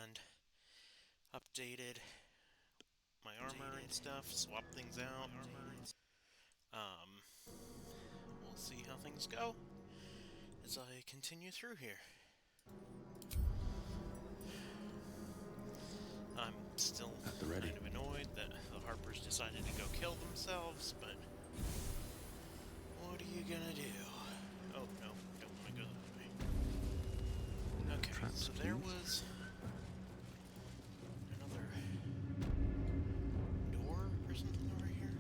and updated my armor and stuff, swapped things out. We'll see how things go as I continue through here. I'm still kind of annoyed that the Harpers decided to go kill themselves, but what are you gonna do? Oh no, don't want to go that way. Okay, so there was another door or something over here.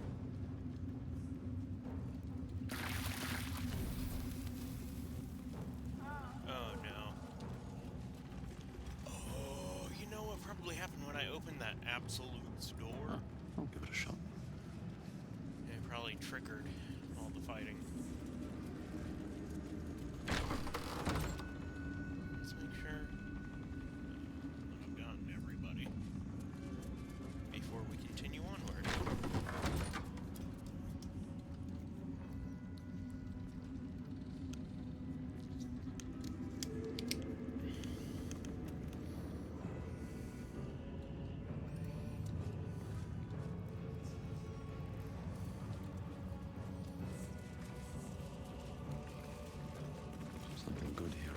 Oh no. Oh, you know what probably happened when I opened that Absolute's door? I'll give it a shot. It probably triggered all the fighting. Let's make sure I've gotten everybody before we continue onward. Something good here.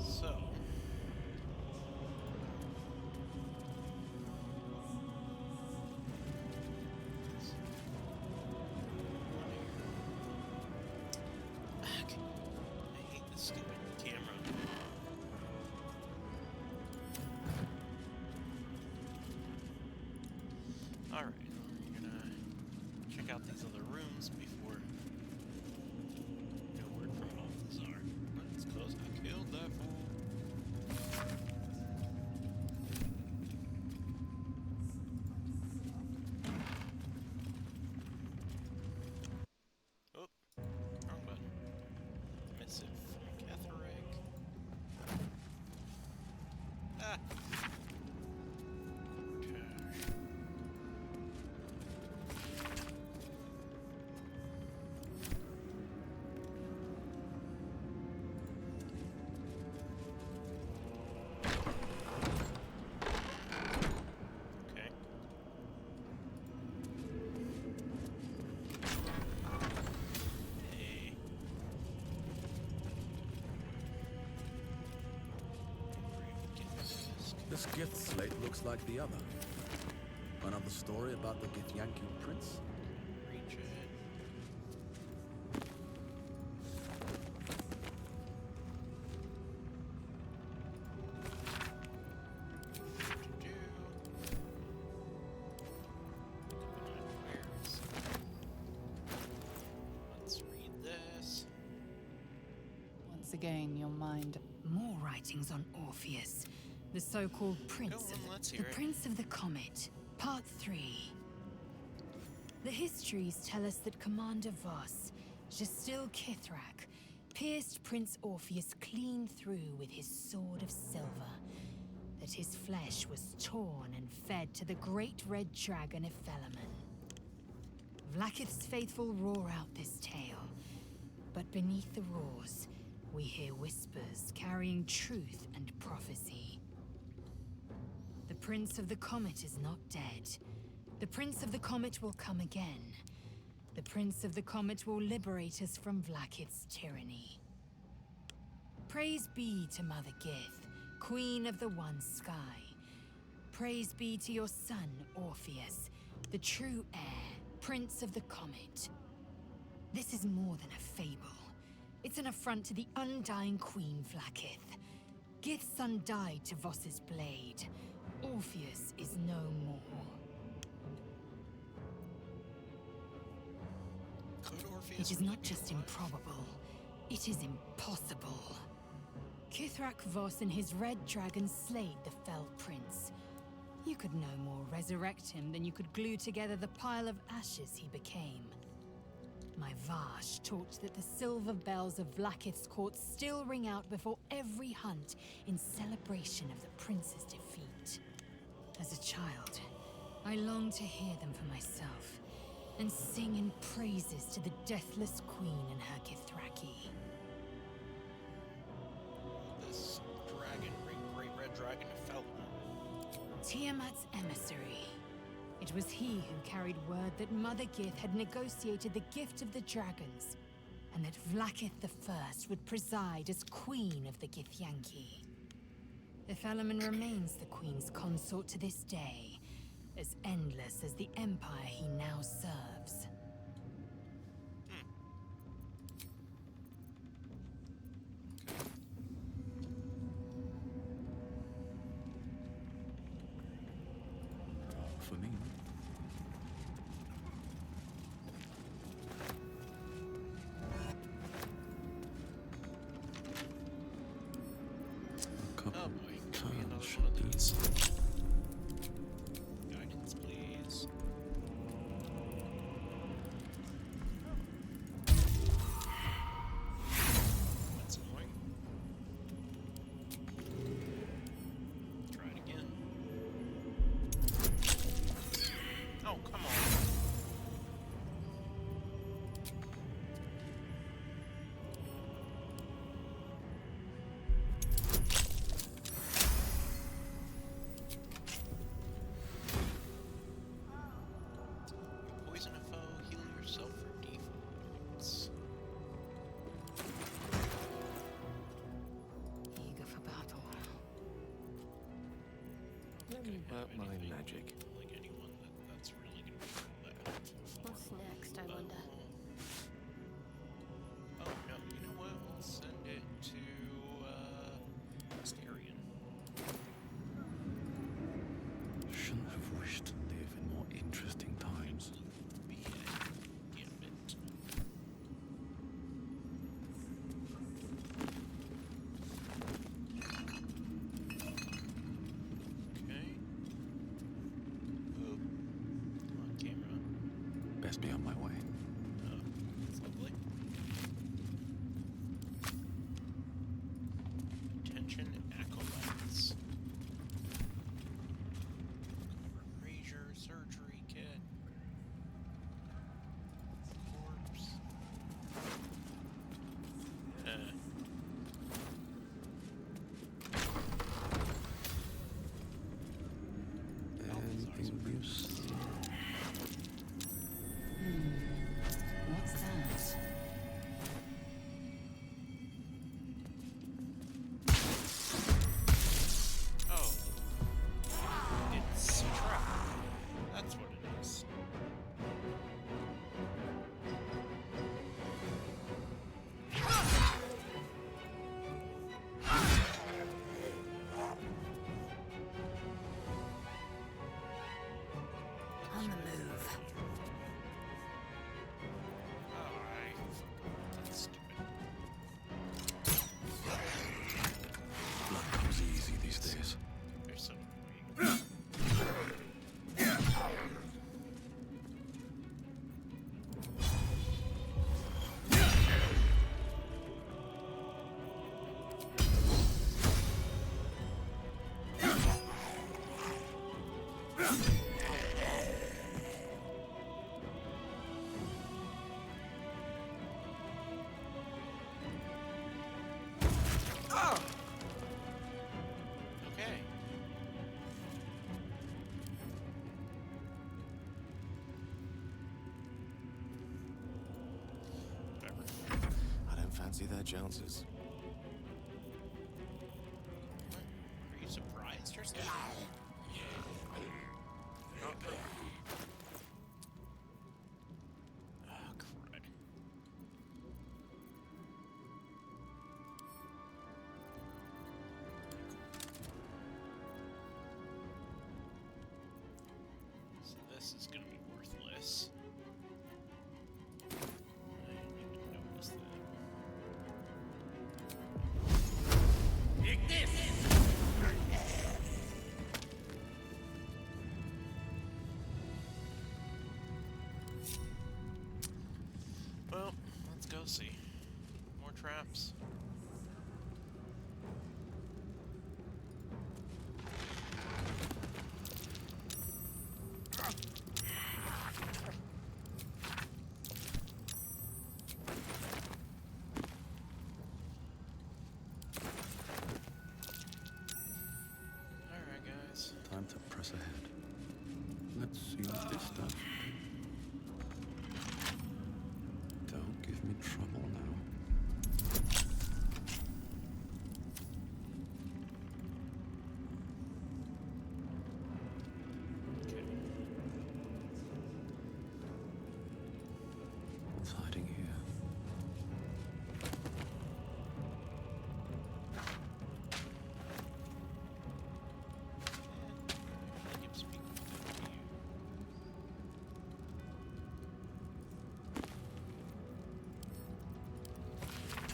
So, I hate this stupid camera. Alright, we're gonna check out these other rooms before no word from Balthazar. That's because I killed that fool. Oh, wrong button. Missive from Catharag. Ah! Okay. Hey. This gift slate looks like the other. Another story about the Githyanki prince? Reach it. Let's read this. Once again, your mind. More writings on Orpheus, the so-called Prince Go on, of let's the hear it. Prince of the Comet, Part 3. The histories tell us that Commander Voss, Gestil Kithrak, pierced Prince Orpheus clean through with his sword of silver, that his flesh was torn and fed to the great red dragon Ephelaman. Vlaakith's faithful roar out this tale, but beneath the roars, we hear whispers carrying truth and prophecy. The Prince of the Comet is not dead. The Prince of the Comet will come again. The Prince of the Comet will liberate us from Vlaakith's tyranny. Praise be to Mother Gith, Queen of the One Sky. Praise be to your son, Orpheus, the true heir, Prince of the Comet. This is more than a fable. It's an affront to the undying Queen Vlaakith. Gith's son died to Voss's blade. Orpheus is no more. Could Orpheus It is really not be just alive? improbable, it is impossible. Kithrak Voss and his red dragon slayed the fell prince. You could no more resurrect him than you could glue together the pile of ashes he became. My Vash taught that the silver bells of Vlaakith's court still ring out before every hunt in celebration of the prince's defeat. As a child, I longed to hear them for myself and sing in praises to the deathless queen and her Githyanki. This dragon, great red dragon, fell. Tiamat's emissary. It was he who carried word that Mother Gith had negotiated the gift of the dragons, and that Vlaakith the First would preside as queen of the Githyanki. The Thalamin remains the queen's consort to this day, as endless as the empire he now serves. For me. A couple Oh boy, give me another should one do. of these. Guidance, please. That's annoying. Try it again. Oh, come on. Poison a foe, heal yourself for defense. Eager for battle. Let me work my magic. Like anyone that's really gonna be that helpful for. What's next, I wonder? Oh no, you know what? We'll send it to Astarion. Shouldn't have wished to live in more interesting times. Be a gambit. Okay. Oh. Come on, camera. Best be on my way. Oh, that's lovely. Attention acolytes. Erasure, surgery kit. Corpse. Anything useful? What's that? Oh. It's a trap. That's what it is. On the move. Alright. That's stupid. Blood comes easy these days. They're so annoying. Okay. Whatever. I don't fancy their chances. What? Are you surprised or something? Oh, crud. So this is gonna be worthless. I need to notice that. traps. Alright, guys. Time to press ahead. Let's see what this does. Don't give me trouble now. Okay. What's hiding here? I keep speaking to you.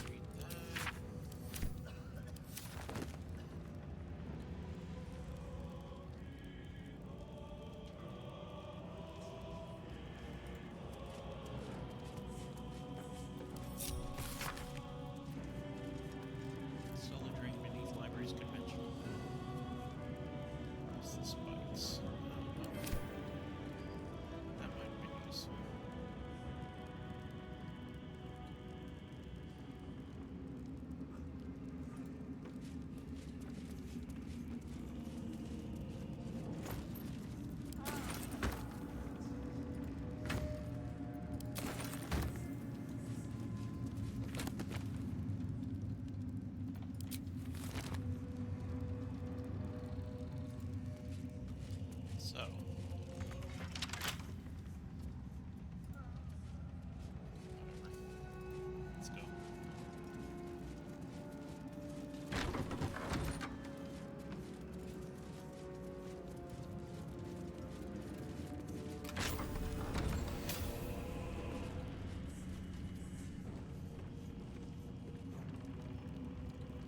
Read that. Solar drain beneath library's conventional. What's the spikes? That might have been useful. So. Whatever. Let's go.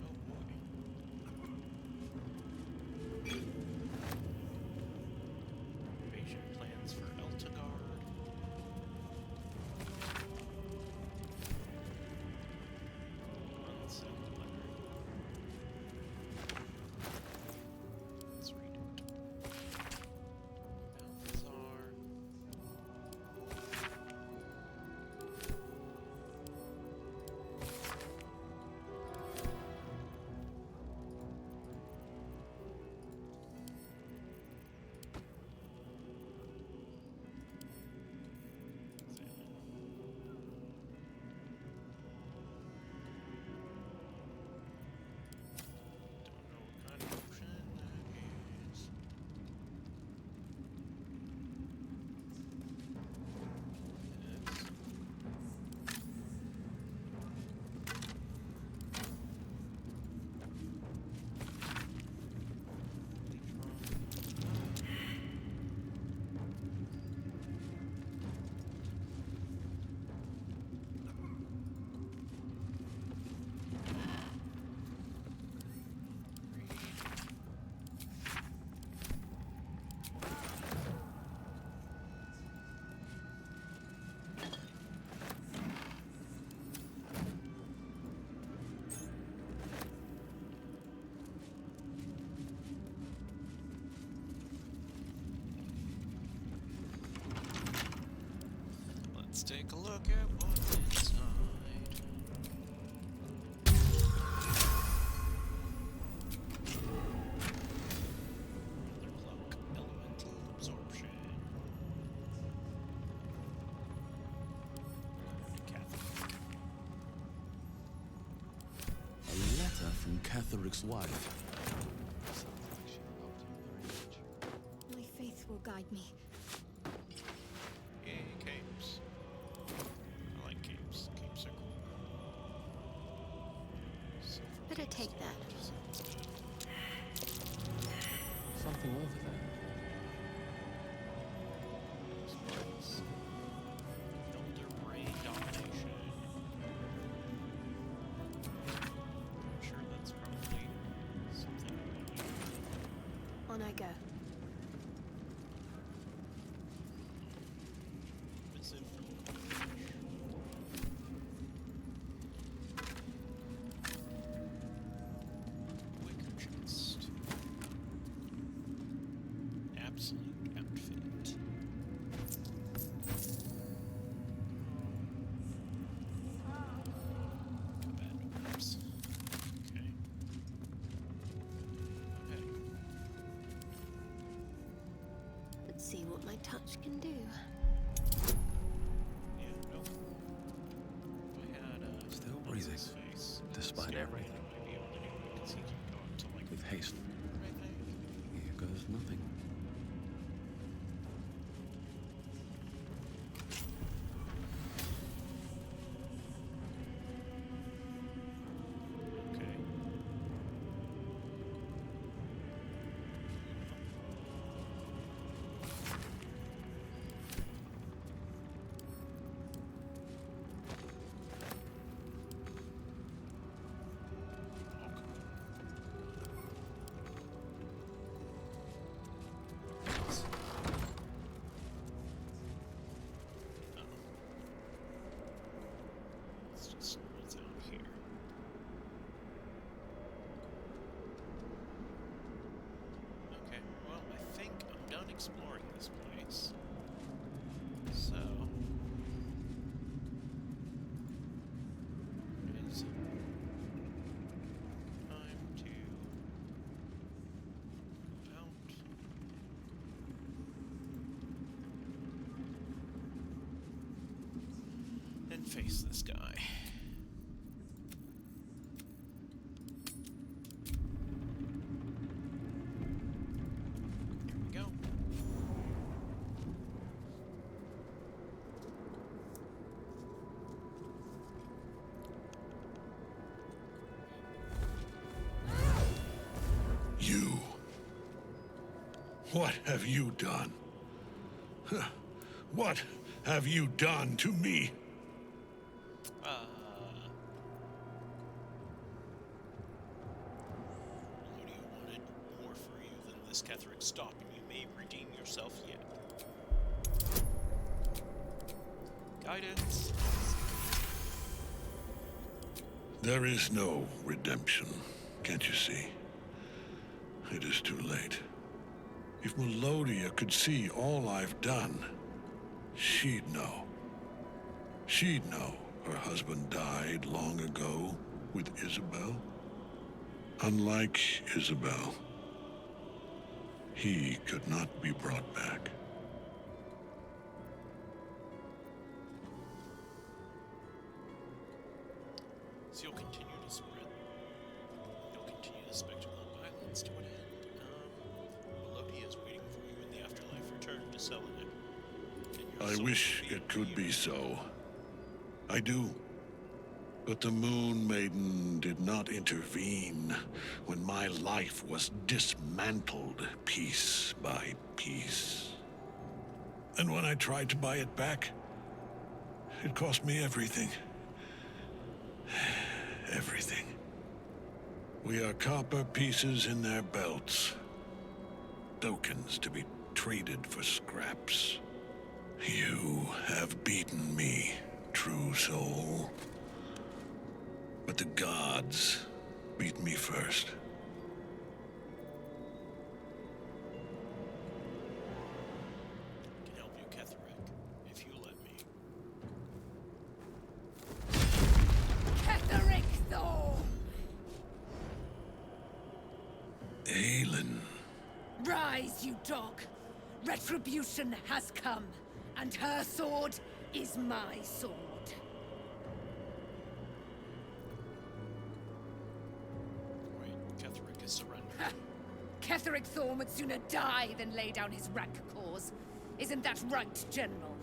Oh boy. Invasion plans for Eltegard. Unsent letter. Let's read it. Balthazar. Don't know what kind of potion that is. It's Let's take a look at what's inside. Another cloak. Elemental absorption. Catholic. A letter from Catheric's wife. My faith will guide me. Yay, capes. I like capes. Capes are cool. Silver Better cape take that. sounds good. Something over there. Sparks. Elder brain domination. I'm sure that's probably something I would do. On I go. Missive from Baldur. light touch can do. Yeah, nope. If I had Still on breathing, his face, despite scanner, everything. I might be able to do it because he can go up to like With haste, 4, I think. here goes nothing. Okay. It's just what's out here. Okay, well, I think I'm done exploring this place. So, it is time to go out. And face this guy. Here we go. You. What have you done? Huh. What have you done to me? Melodia wanted more for you than this, Ketherick. Stop, and you may redeem yourself yet. Guidance. There is no redemption, can't you see? It is too late. If Melodia could see all I've done, she'd know. She'd know her husband died long ago with Isabel. Unlike Isabel, he could not be brought back. So you'll continue to spread. You'll continue the spectacle of violence to an end. Melodia is waiting for you in the afterlife. Return to Selenite. And your I soul wish will be it could be reunited. so. I do. But the Moon Maiden did not intervene when my life was dismantled piece by piece. And when I tried to buy it back, it cost me everything. Everything. We are copper pieces in their belts. Tokens to be traded for scraps. You have beaten me, true soul. But the gods beat me first. I can help you, Ketherick, if you let me. Ketherick Thorn! Aelin. Rise, you dog! Retribution has come, and her sword is my sword. Wait, Ketherick has surrendered. Ketherick Thorn would sooner die than lay down his rank cause. Isn't that right, General?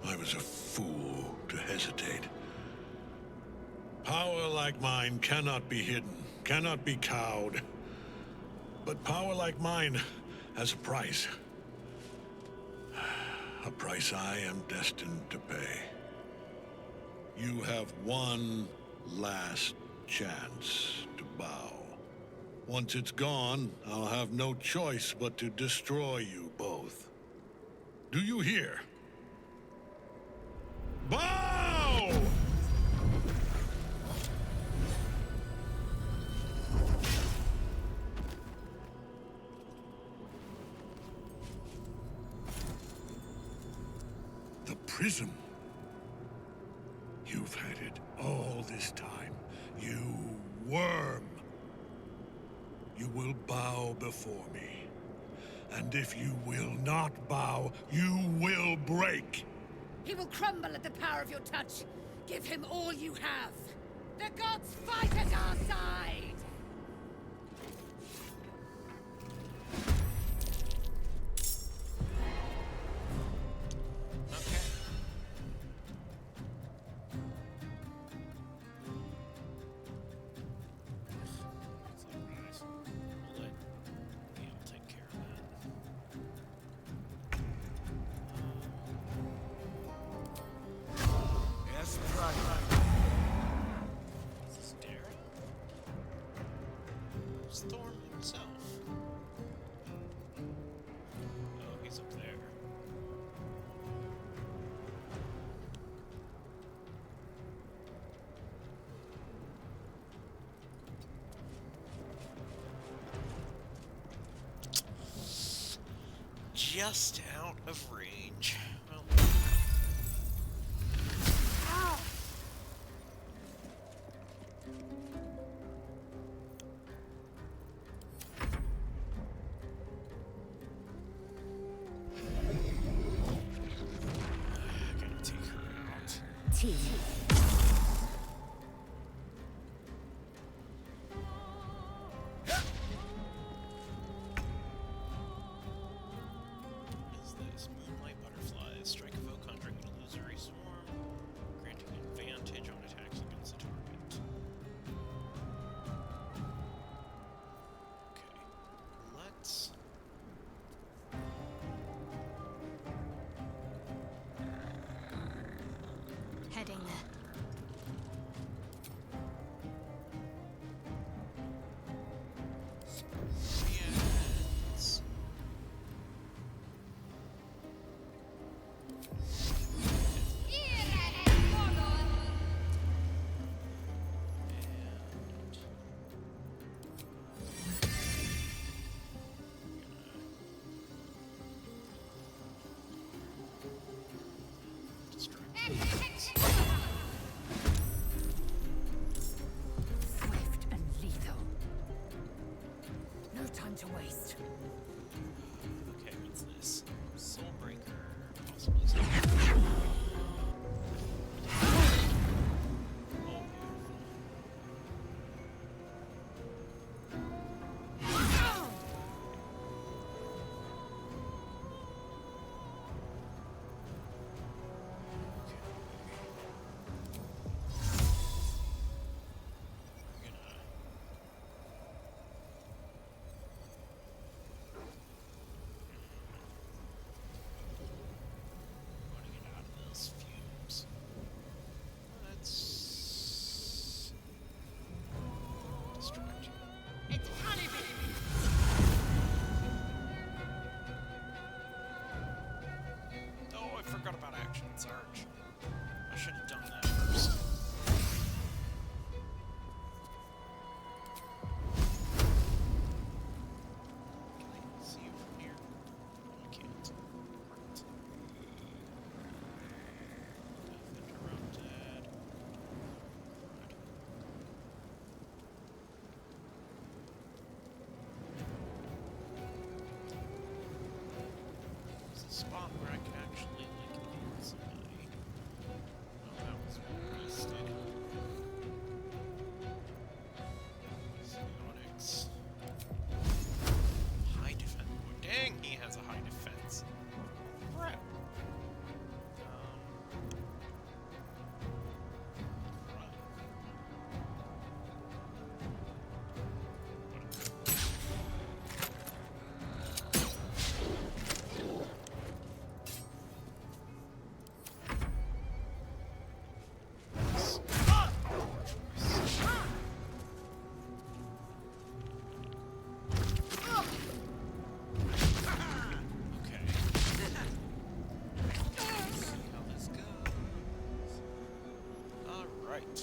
I was a fool to hesitate. Power like mine cannot be hidden, cannot be cowed. But power like mine has a price. A price I am destined to pay. You have one last chance to bow. Once it's gone, I'll have no choice but to destroy you both. Do you hear? Bow! The prism. You've had it all this time, you worm. You will bow before me. And if you will not bow, you will break. He will crumble at the power of your touch. Give him all you have. The gods fight at our side! Okay. Looks like nice. We'll let Neil take care of that. Yes, right. Is this Darrow? It's Thorm himself. Oh, he's up there. Just out of range. Well. Gotta take her out. Team. What is this? Moonlight butterflies. Strike a foe conjuring an illusory swarm, granting advantage on attacks against the target. Okay. Let's... Heading there. Yes. Swift and lethal. No time to waste. Okay, what's this? Soulbreaker. Possibly something. Oh, want to get out of those fumes. Let's distract you. It's honeybee! Oh, I forgot about action surge. I should have done that first. Can I see you from here? No, I can't. Great. Interrupted. Right. There's a spot where I can actually, like, hit somebody. Oh, that was wasted. Psionics. High defense. Oh, dang, he has a high defense. Crap. Run. Okay. See how this goes. Alright.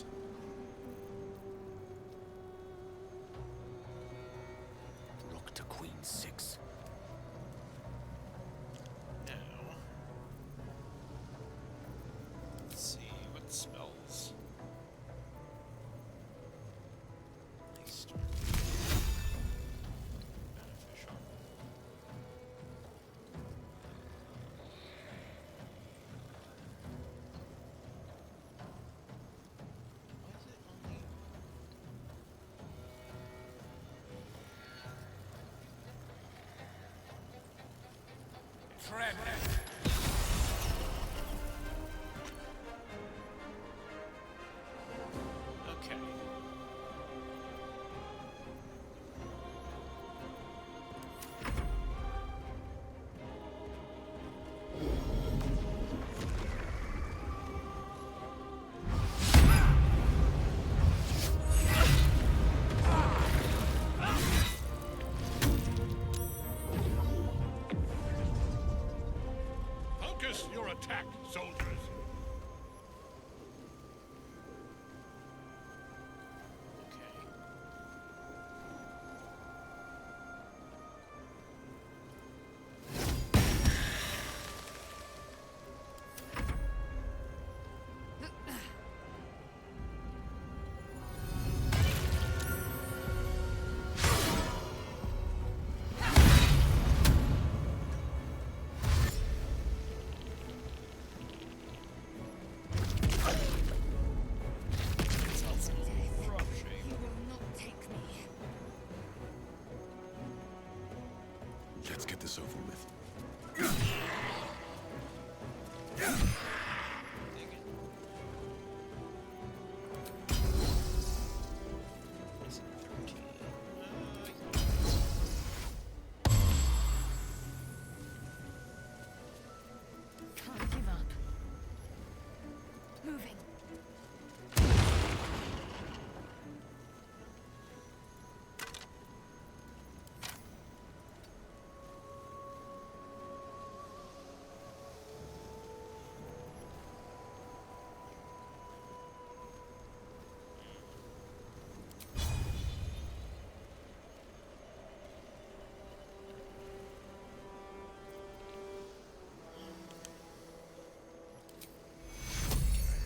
Rook to Queen 6. Now, let's see what spells. They start beneficial. tread. Okay. Focus your attack, soldiers. Okay. Sounds rough shape. You will not take me. Let's get this over with. Dig it. Is it 13? Can't give up. Moving.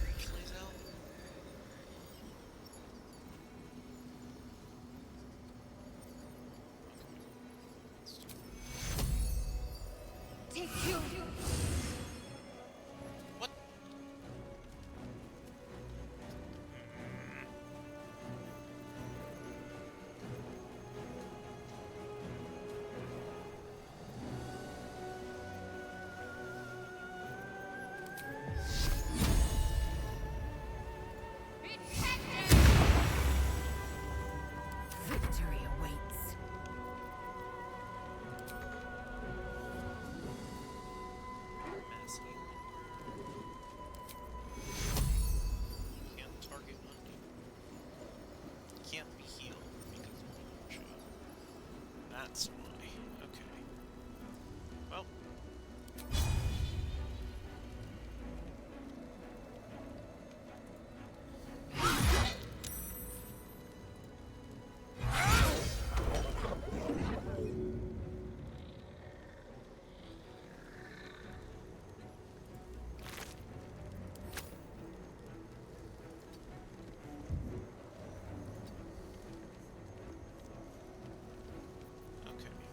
Reach these out. Take you. What? Victory awaits. Mass healing. You can't target money. You can't be healed because of dementia. That's why. Okay. Well. Okay.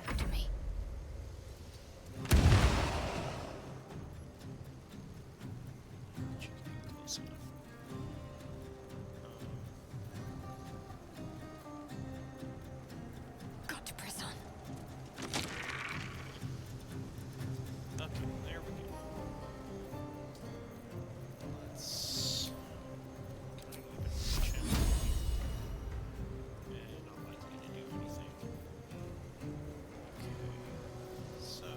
Talk to me. Close enough. Got to press on. Okay, there we go. Let's... Can I even reach him? Not likely to do anything. Okay, so...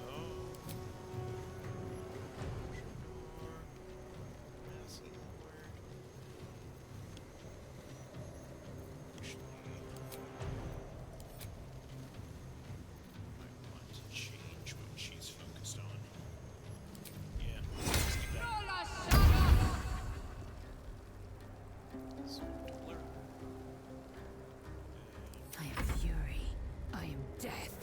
Door... Mass inward. Actually... Might want to change what she's focused on. Yeah, let's do that. So, blur. I am fury. I am death.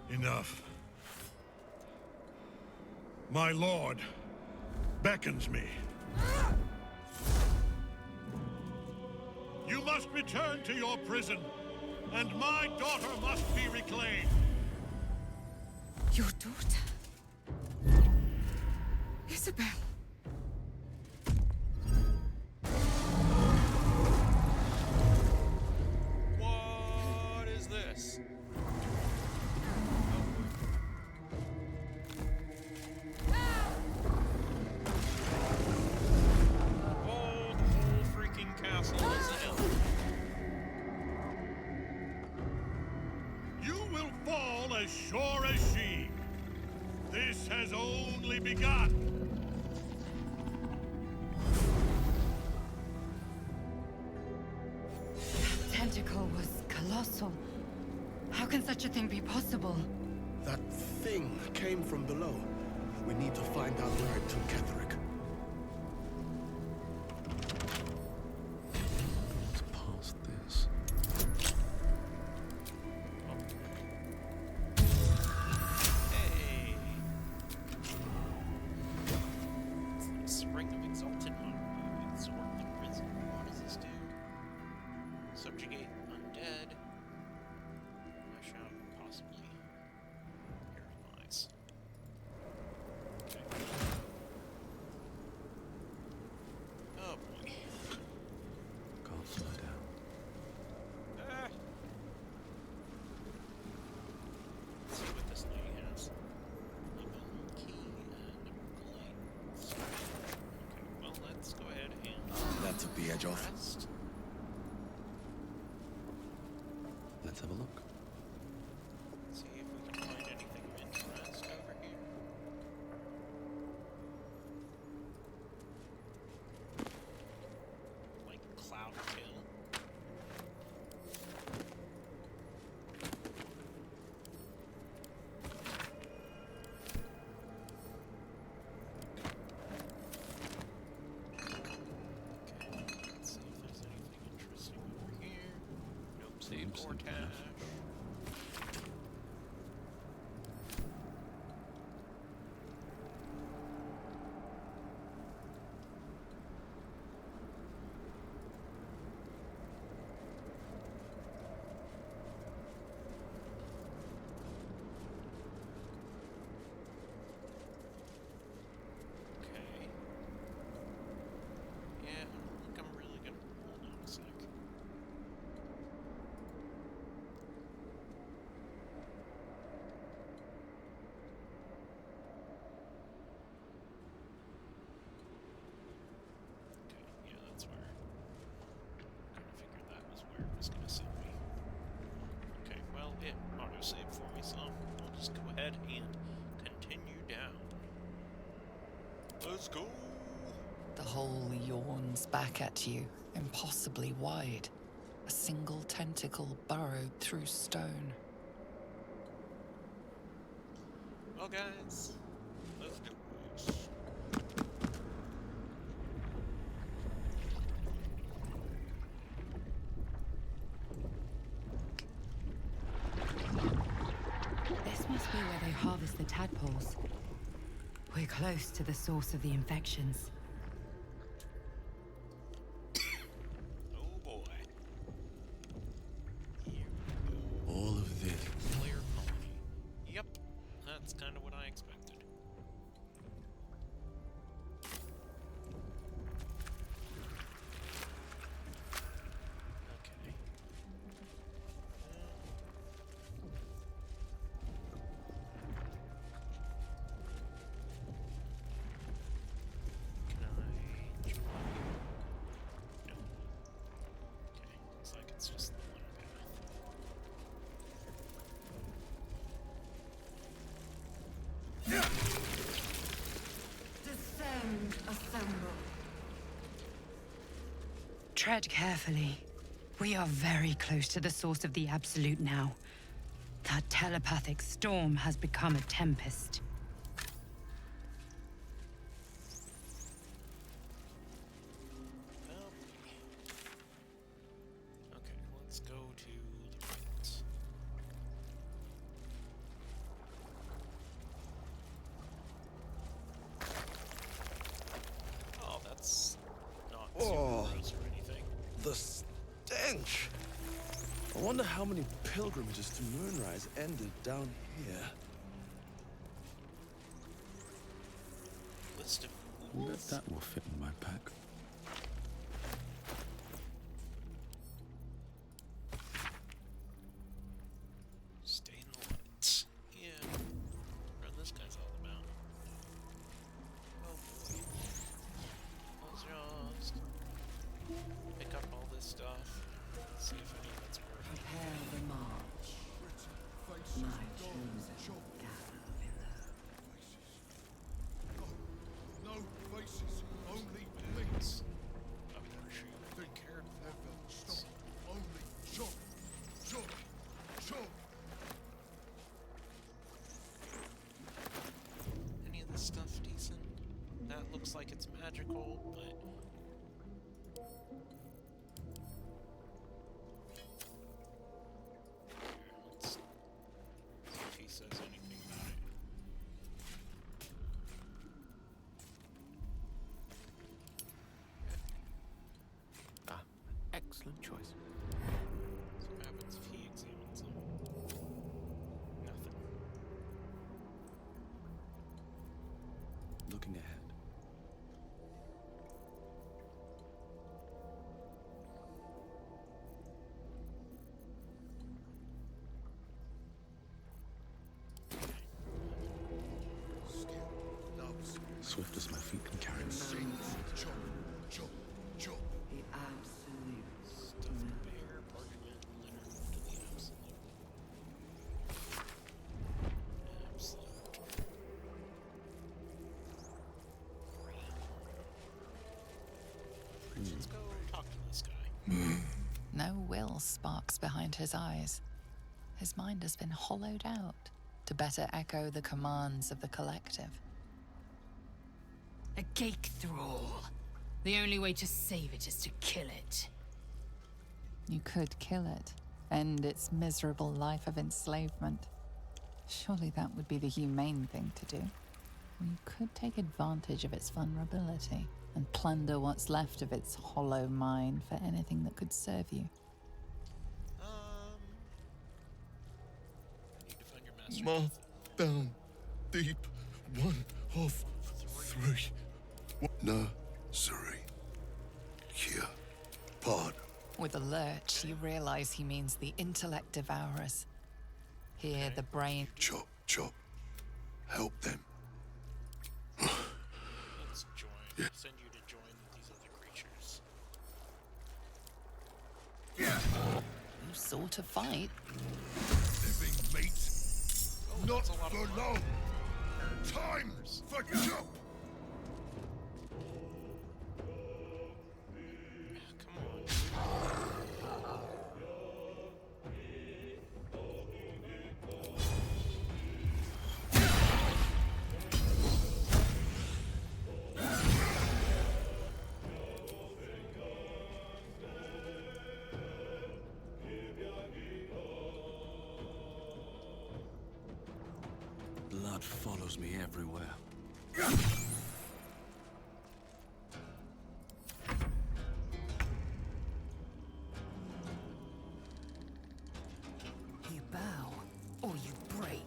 Enough. My lord beckons me. You must return to your prison, and my daughter must be reclaimed. Your daughter? Isabel. What is this? Oh, the whole freaking castle is in. You will fall as sure as she. This has only begun. Tentacle was colossal. How can such a thing be possible? That thing came from below. We need to find out where it took Ketherick. It's past this. Hey! Spring of Exalted Monarchy. Absorb the prison. What does this do? Subjugate undead. Lash out, possibly paralyze. Okay. Oh boy. Can't slow down. Ah! Let's see what this lady has. Lemon key and glades. Okay, well let's go ahead and That took the edge off. rest. Let's have a look. See if we can find anything of interest over here. Like cloud kill. Okay, let's see if there's anything interesting over here. Nope, Seems simple Portage. enough. Okay. Yeah, I don't think I'm really gonna hold on a sec. Okay, yeah, that's where. Kind of figured that was where it was gonna send me. Okay, well, it autosaved for me, so I'll just go ahead and continue down. Let's go! The hole yawns back at you, impossibly wide. A single tentacle burrowed through stone. Well, guys, let's do this. be where they harvest the tadpoles. We're close to the source of the infections. Oh boy. Here we go. All of this. Player colony. Yep, that's kind of what I expected. Okay. Can I jump? No. Okay, looks like it's just the one path. Descend, assemble. Tread carefully. We are very close to the source of the Absolute now. That telepathic storm has become a tempest. Oh, okay, let's go to the right. Oh, that's not super Oh. gross or anything. The stench! I wonder how many pilgrimages to Moonrise ended down here. List of Bet fools. that will fit in my pack. Stay in the lights. Yeah. What this guy's all about. Oh boy. Close your eyes. Pick up all this stuff. See if any of it's worth it. Prepare the march. My chosen gather below. No faces, only legs. I appreciate it. They cared for Stop. Only chop, chop, chop. Any of this stuff decent? That looks like it's magical, but... Let's see if he says anything about it. Excellent choice. So what happens if he examines them? Nothing. Looking ahead. Skill, loves, Swift as my feet can carry me. sings. Chop, chop, chop. The absolute. Stuffed bear, parchment, letter to the absolute. Absolute. Let's go talk to this guy. No will sparks behind his eyes. His mind has been hollowed out to better echo the commands of the collective. A cake thrall. The only way to save it is to kill it. You could kill it, end its miserable life of enslavement. Surely that would be the humane thing to do. Or you could take advantage of its vulnerability and plunder what's left of its hollow mind for anything that could serve you. I need to find your master. Ma, down, deep, one of three. Nursery. Here. Pod. With a lurch, you realize he means the intellect devourers. Here, the brain. Chop, chop. Help them. Let's join. Send you to join these other creatures. You sort of fight. Living meat. Not that's a lot of for long. Time for chop. Come on. blood follows me everywhere. You bow, or you break.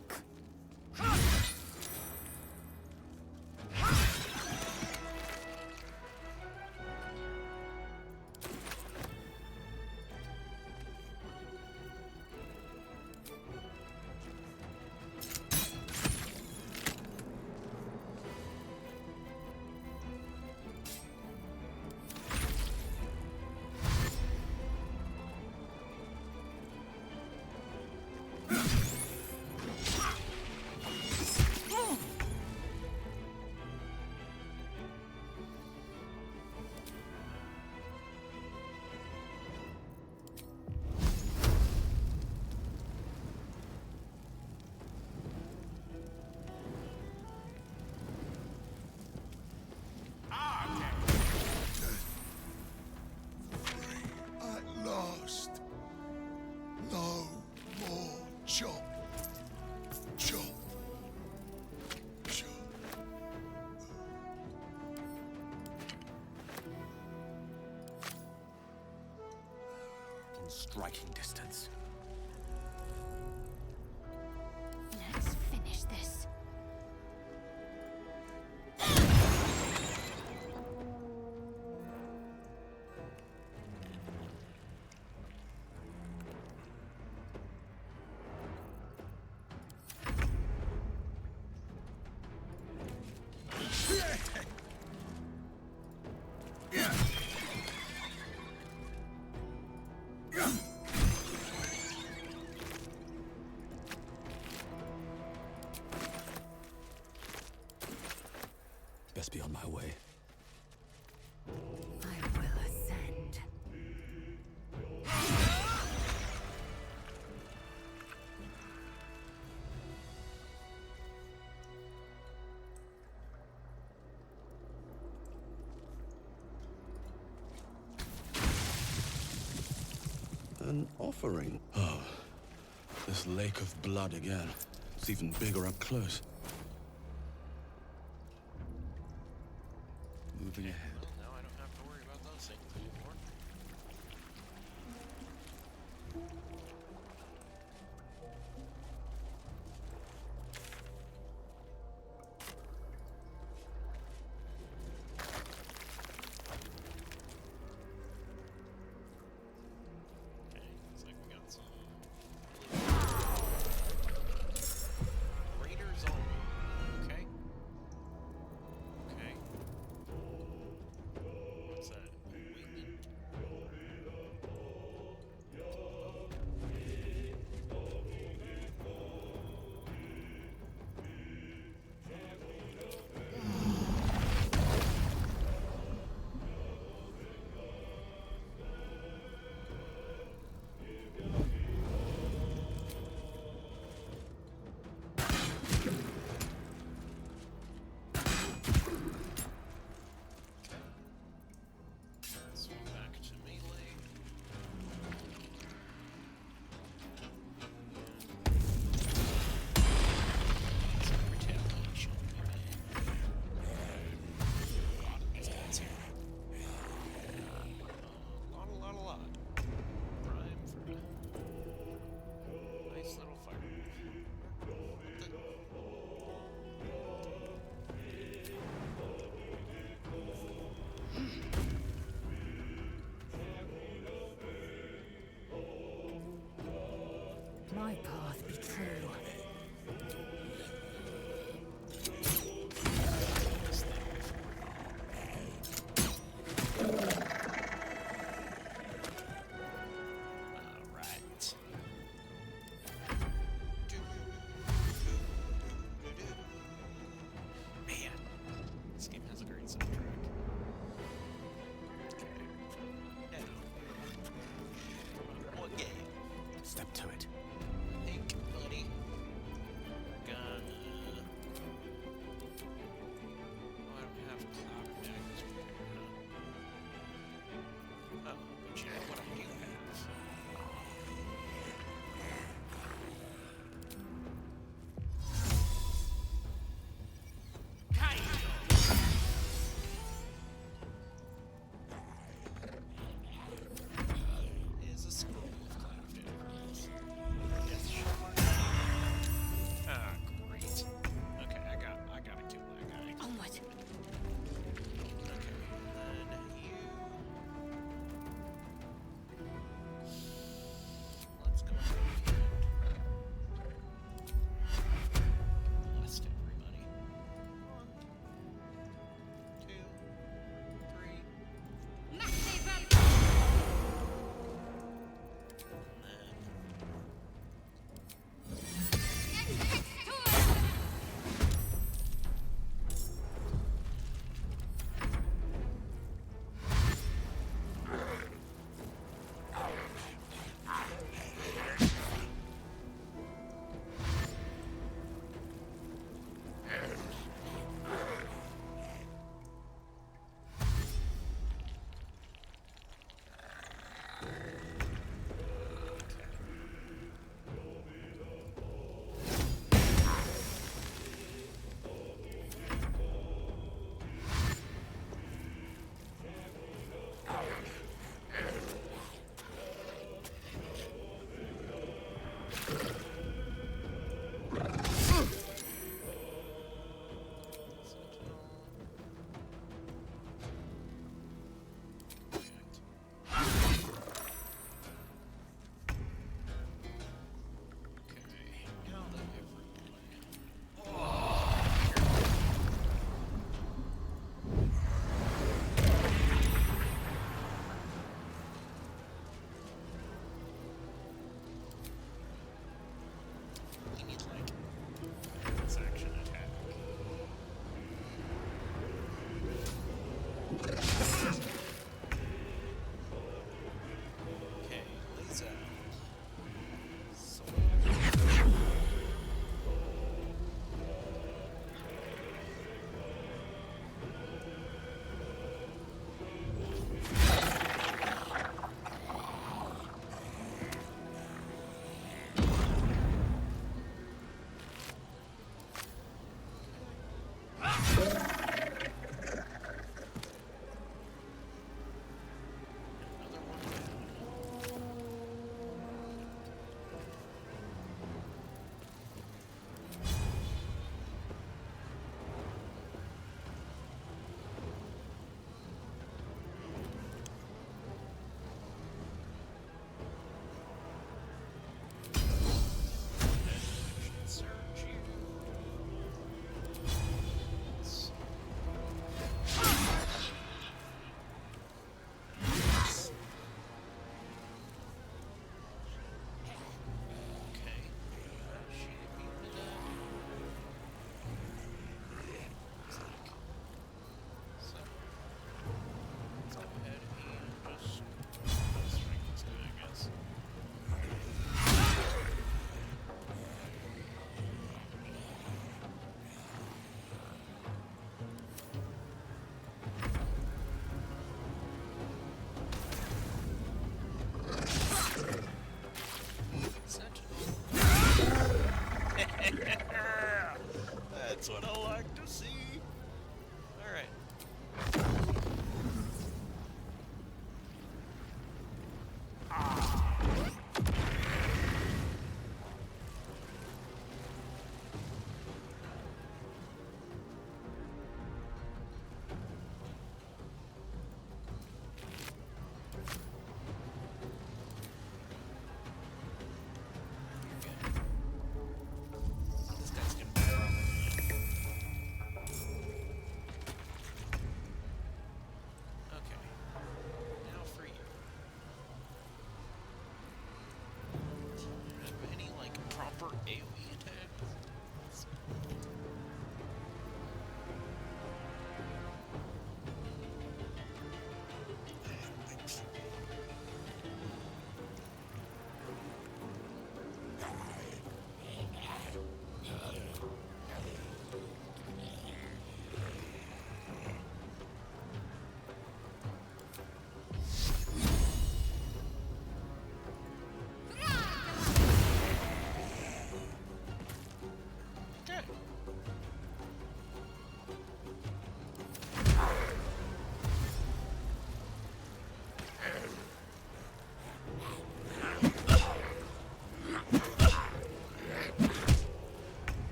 At last. No more chop. Chop. Chop. In striking distance. Let's finish this. Best be on my way. I will ascend. An offering? Oh, this lake of blood again. It's even bigger up close. Moving ahead. Well, now I don't have to worry about those things anymore. Okay, looks like we got some raiders on. Okay. Okay. What's that? Winged? Swing back to melee. Some retaliation, maybe. A lot of these guys here. A lot. Prime for a nice little fire. My path be true. This thing Alright. Man, this game has a great soundtrack. Okay. Now, what game? Step to it. Pink, buddy. Go.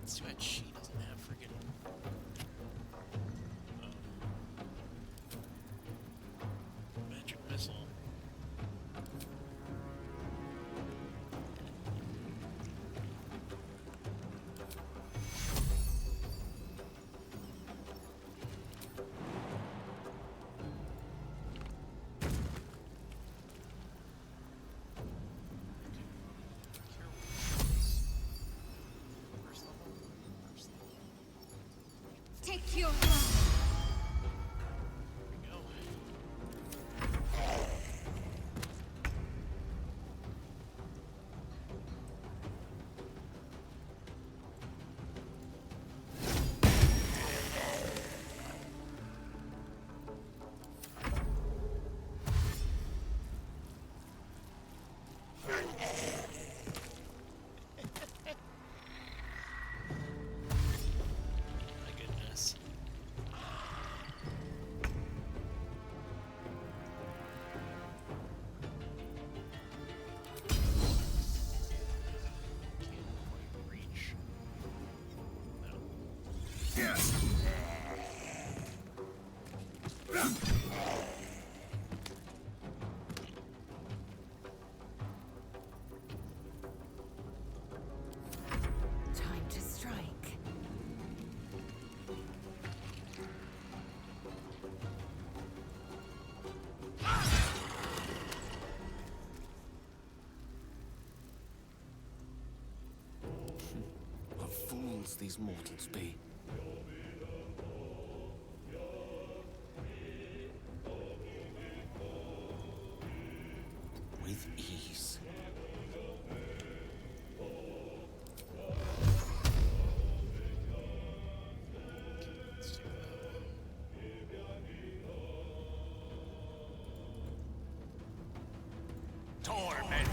It's too bad she doesn't have friggin' magic missile. Take your My goodness. Can't quite reach. No. Time to strike. What fools these mortals be. With ease. Let's do Torment!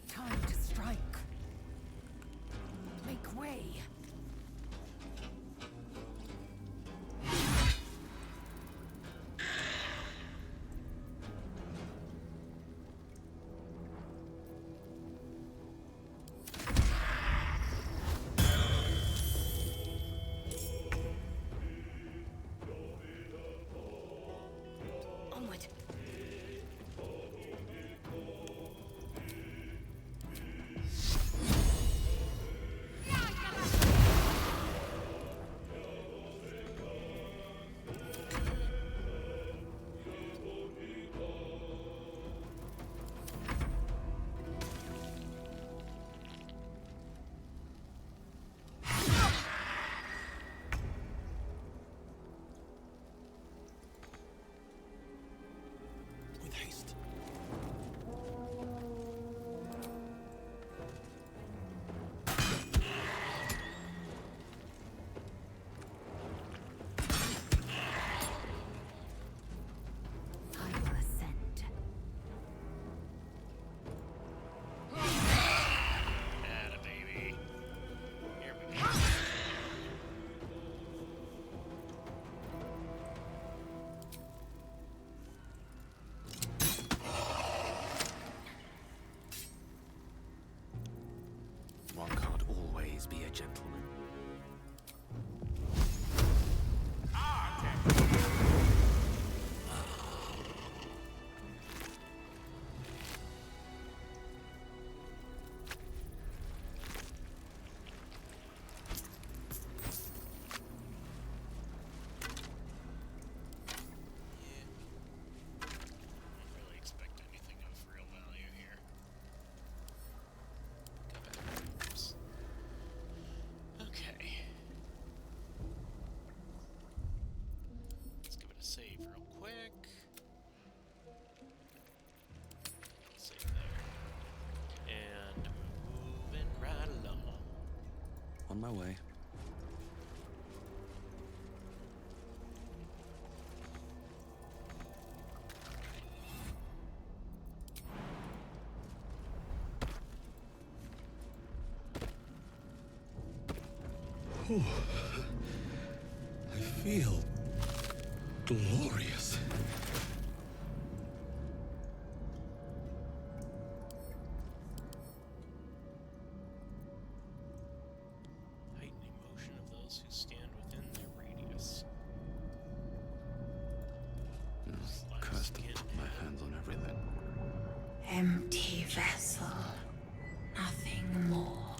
Time to strike. Make way. Onward. With haste. I will ascend. Atta baby. Here we go. One can't always be a gentleman. Don't really expect anything of real value here. Go back. Oops. Okay. Let's give it a save real quick. Save there. And moving right along. On my way. I feel glorious. Empty vessel, nothing more.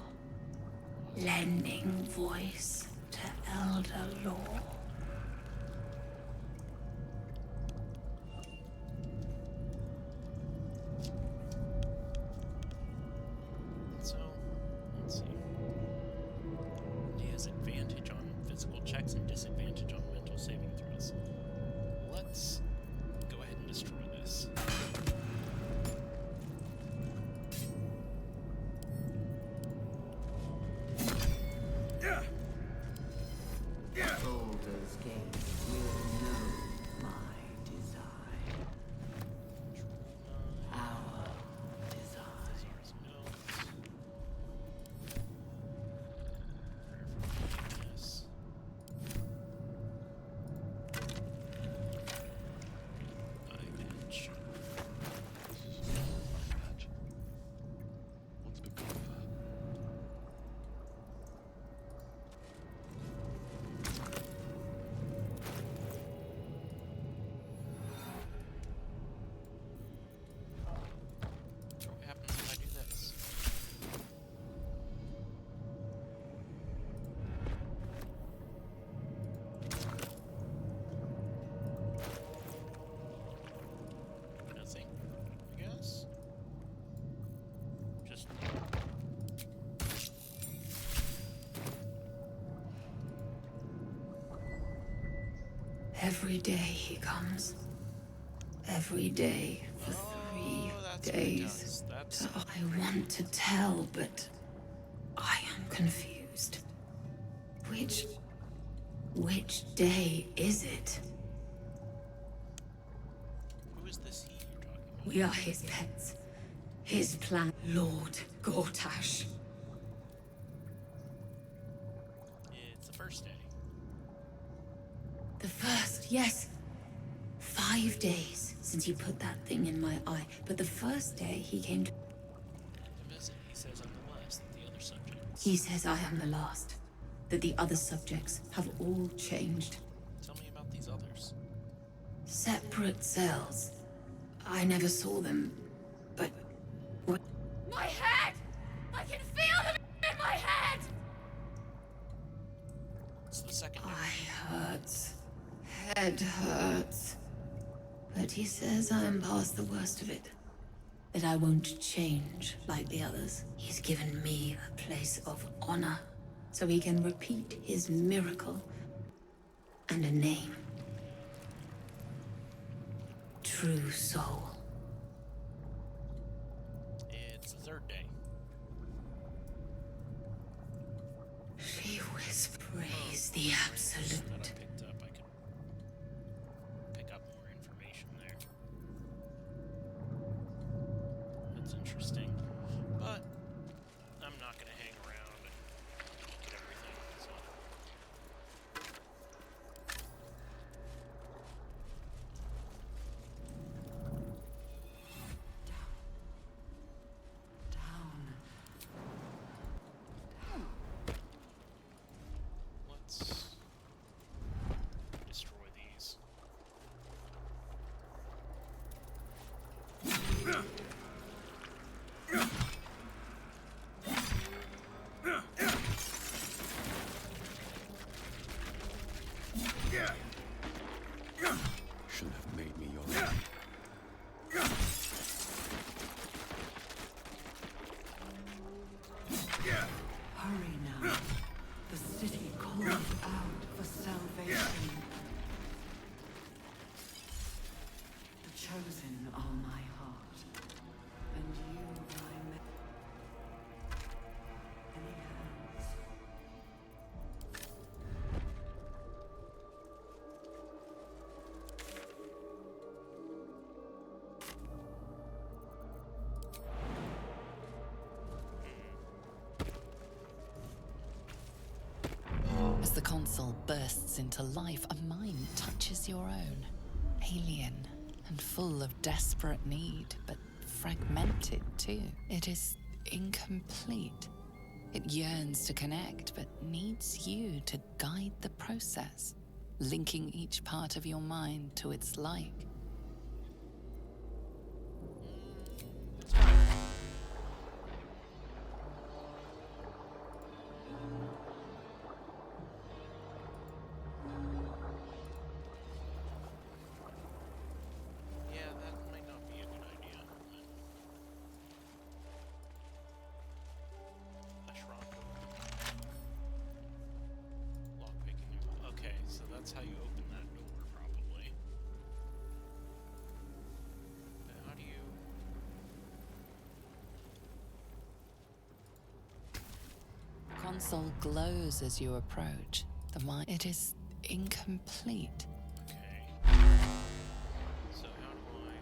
Lending voice to elder law. So, let's see. He has advantage on physical checks and disadvantage on mental saving throws. Let's go ahead and destroy this. Baldur's Gate will know my desire. Our desire. Yes. What's become of her? What happens if I do this? Nothing, I guess. Just Every day he comes. Every day for 3 that's what it days. does. That's I want to tell, but I am confused. Which day is it? who is this he you're talking about? We are his pets. His plan. Lord Gortash. It's the first day. The first, yes. 5 days since he put that thing in my eye. But the first day he came to... The visit, he says I'm the last of the other subjects. He says I am the last. That the other subjects have all changed. Tell me about these others. Separate cells. I never saw them, but... What? My head! I can feel them in my head! It's the second day. Eye hurts. Head hurts. But he says I am past the worst of it. That I won't change like the others. He's given me a place of honor, so he can repeat his miracle and a name. True soul. It's the third day. She whispers, praise the That absolute. I picked up. I could pick up more information there. That's interesting. But I'm not gonna hang around and get everything, so. Let's destroy these. Should have made me your man. Hurry now. The city calls out for salvation. The chosen are my heart, and you my many hands. As the console bursts into life, a mind touches your own. Alien and full of desperate need, but fragmented too. It is incomplete. It yearns to connect, but needs you to guide the process, linking each part of your mind to its like. console glows as you approach. The mind. It is incomplete. Okay. So how do I...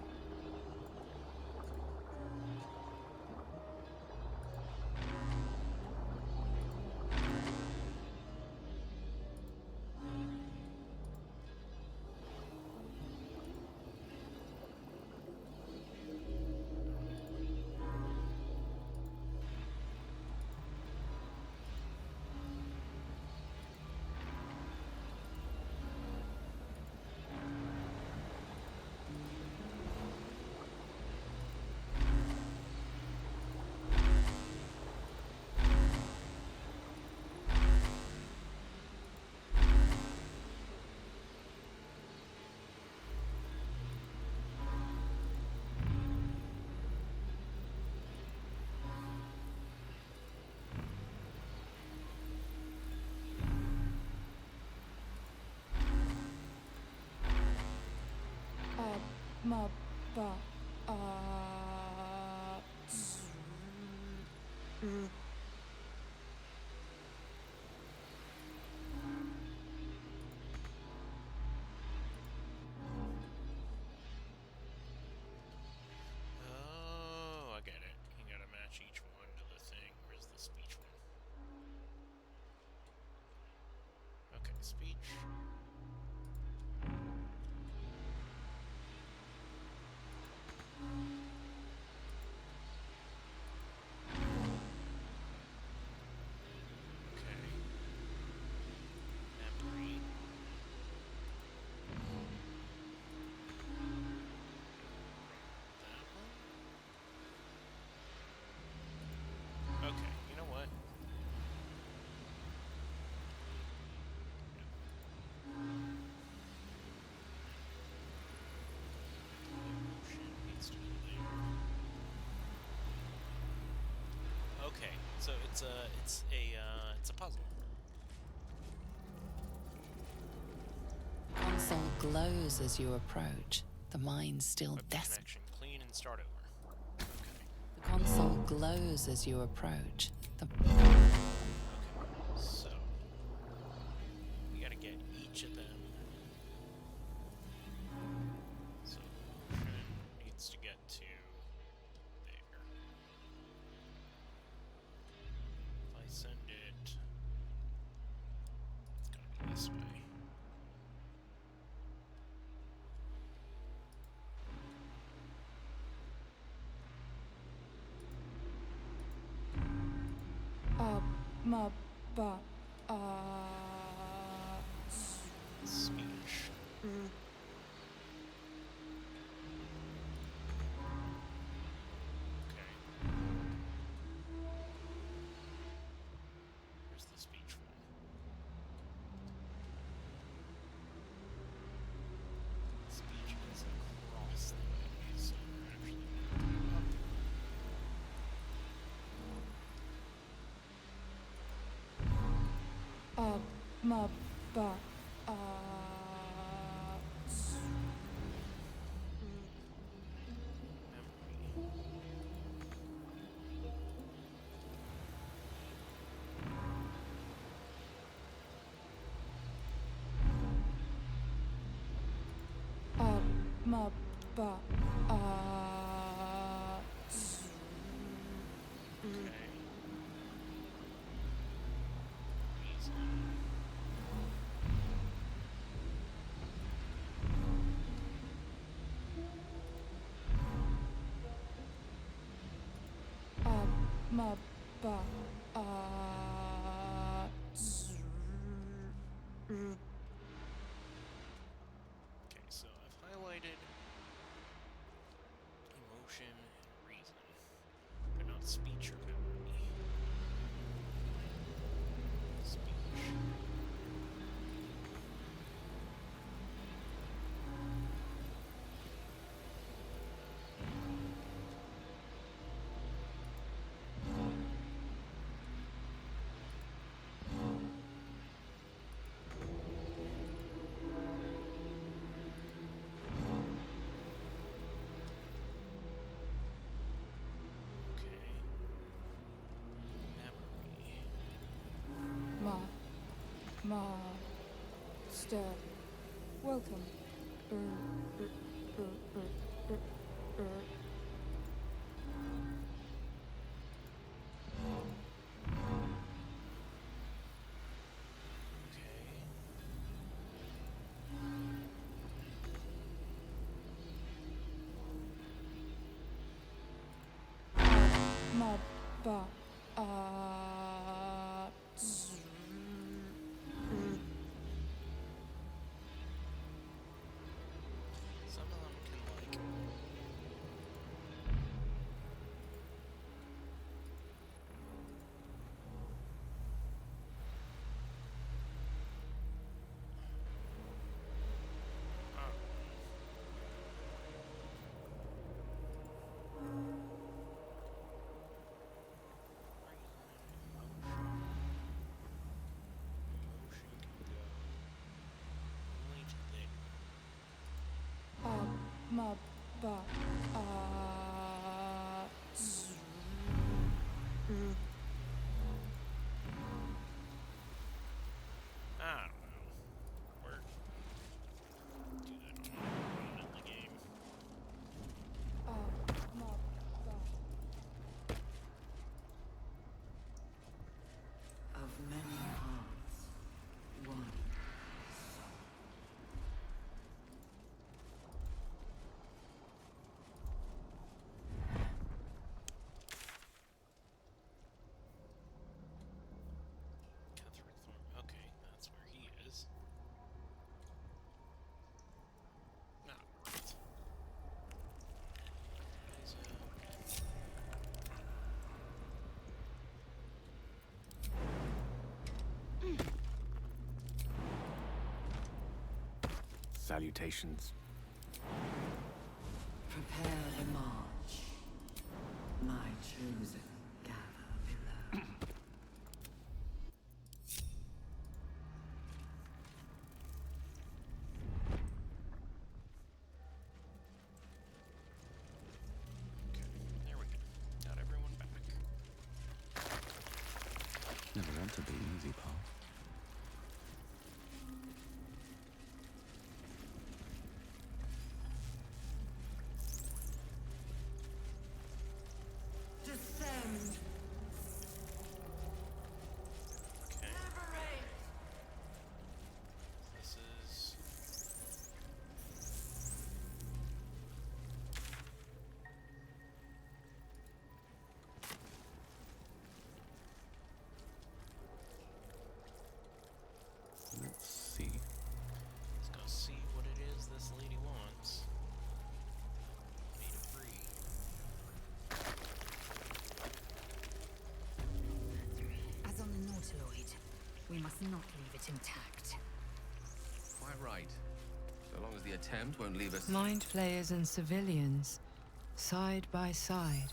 Oh, I get it. You gotta match each one to the thing. Where's the speech one? Okay, speech. Okay. Memory. That one? Okay, you know what? Emotion needs to be there. Okay, so it's a puzzle. Console glows as you approach. The mind still Web desperate. connection, clean and start over. Okay. The console glows as you approach. Okay, so we gotta get each of them. So motion needs to get to there. If I send it, it's gonna be this way. Speech. Okay. Where's the speech one? Speech is across the way, so we're actually gonna go up. Memory. Okay. Reason. Okay, so I've highlighted emotion and reason, but not speech or memory. Speech. Master. Welcome. Ba. Some of them can like Ma. Ba. I don't know. We're do that on the game. Ma. Ba. Of many hearts, one. Cut through the thorn. Okay, that's where he is. No, right. He's, Salutations. Prepare the march. My chosen gather below. okay, there we go. Got everyone back. Never meant to be easy, Paul. Descend. Okay, Liberate. this is Let's see. let's go see what it is this lady wants. Me to free. As on the Nautiloid, we must not leave it intact. Quite right. So long as the attempt won't leave us... Mind flayers and civilians, side by side.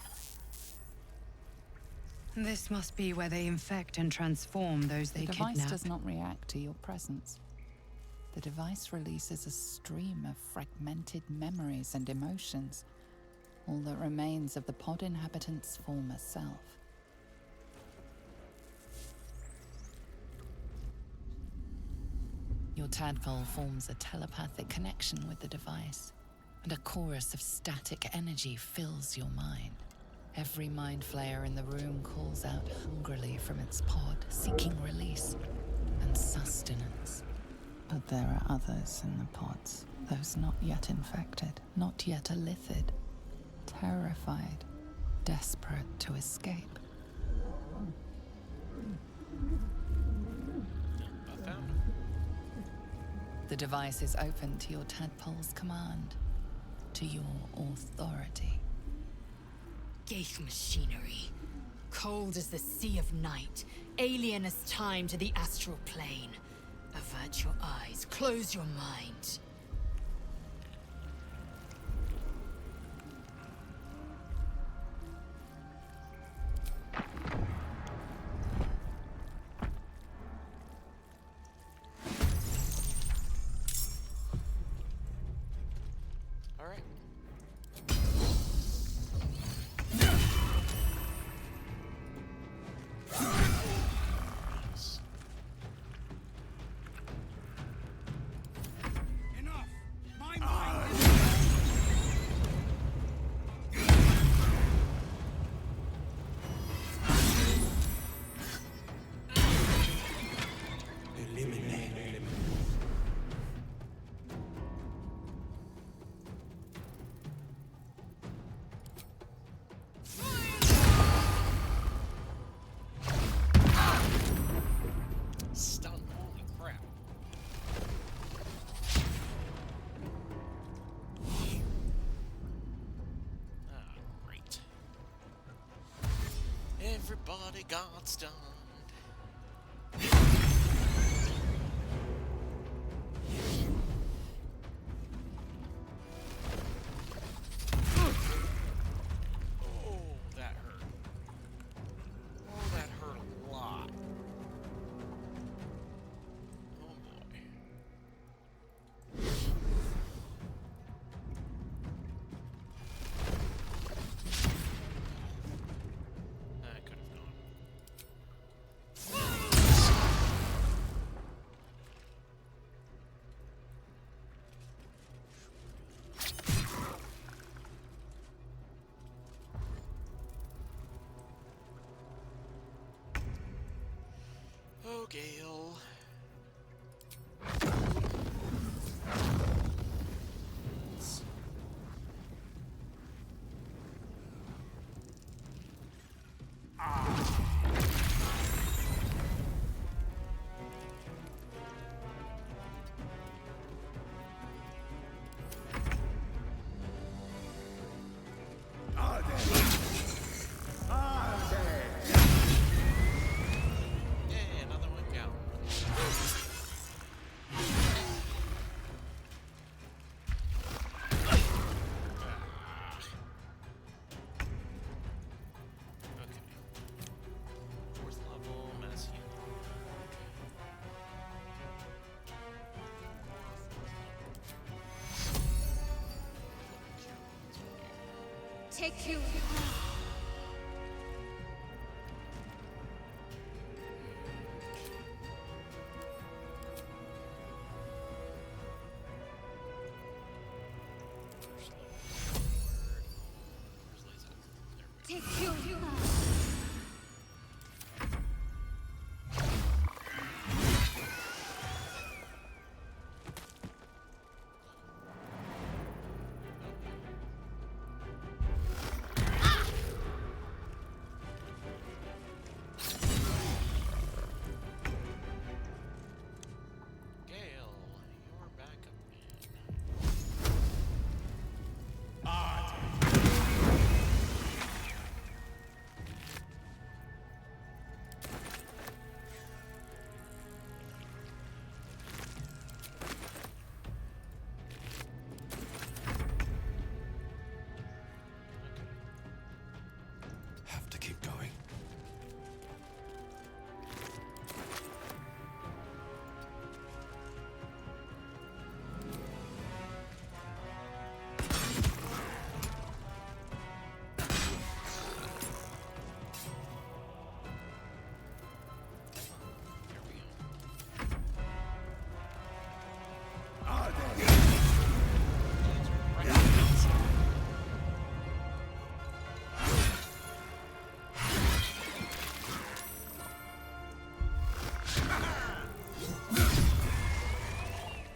This must be where they infect and transform those they The device kidnap. does not react to your presence. The device releases a stream of fragmented memories and emotions, all that remains of the pod inhabitant's former self. Your tadpole forms a telepathic connection with the device, and a chorus of static energy fills your mind. Every mind flayer in the room calls out hungrily from its pod, seeking release and sustenance. But there are others in the pods, those not yet infected, not yet elithid, terrified, desperate to escape. I found him. The device is open to your tadpole's command, to your authority. Geich machinery. Cold as the sea of night, alien as time to the astral plane. Avert your eyes, close your mind. All right. Nice. Everybody got stunned. Oh, that hurt. Oh, that hurt a lot. Oh boy. That could have gone. Oh, Gale. Yeah, another one down. Okay. Fourth level, mass healing. Take you. Take you. Gale, you're back up Have to keep going. here we go.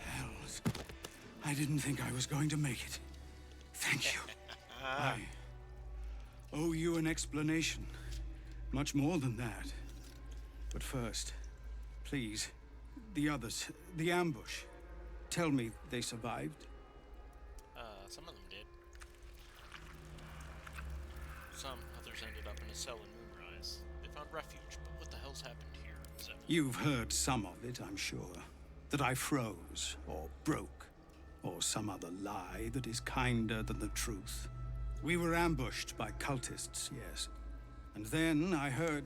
Hells. I didn't think I was going to make it. Thank you. I owe you an explanation. Much more than that. But first, please, the others, the ambush. Tell me they survived? Some of them did. Some others ended up in a cell in Moonrise. They found refuge, but what the hell's happened here? Is that You've heard some of it, I'm sure. That I froze, or broke, or some other lie that is kinder than the truth. We were ambushed by cultists, yes. And then I heard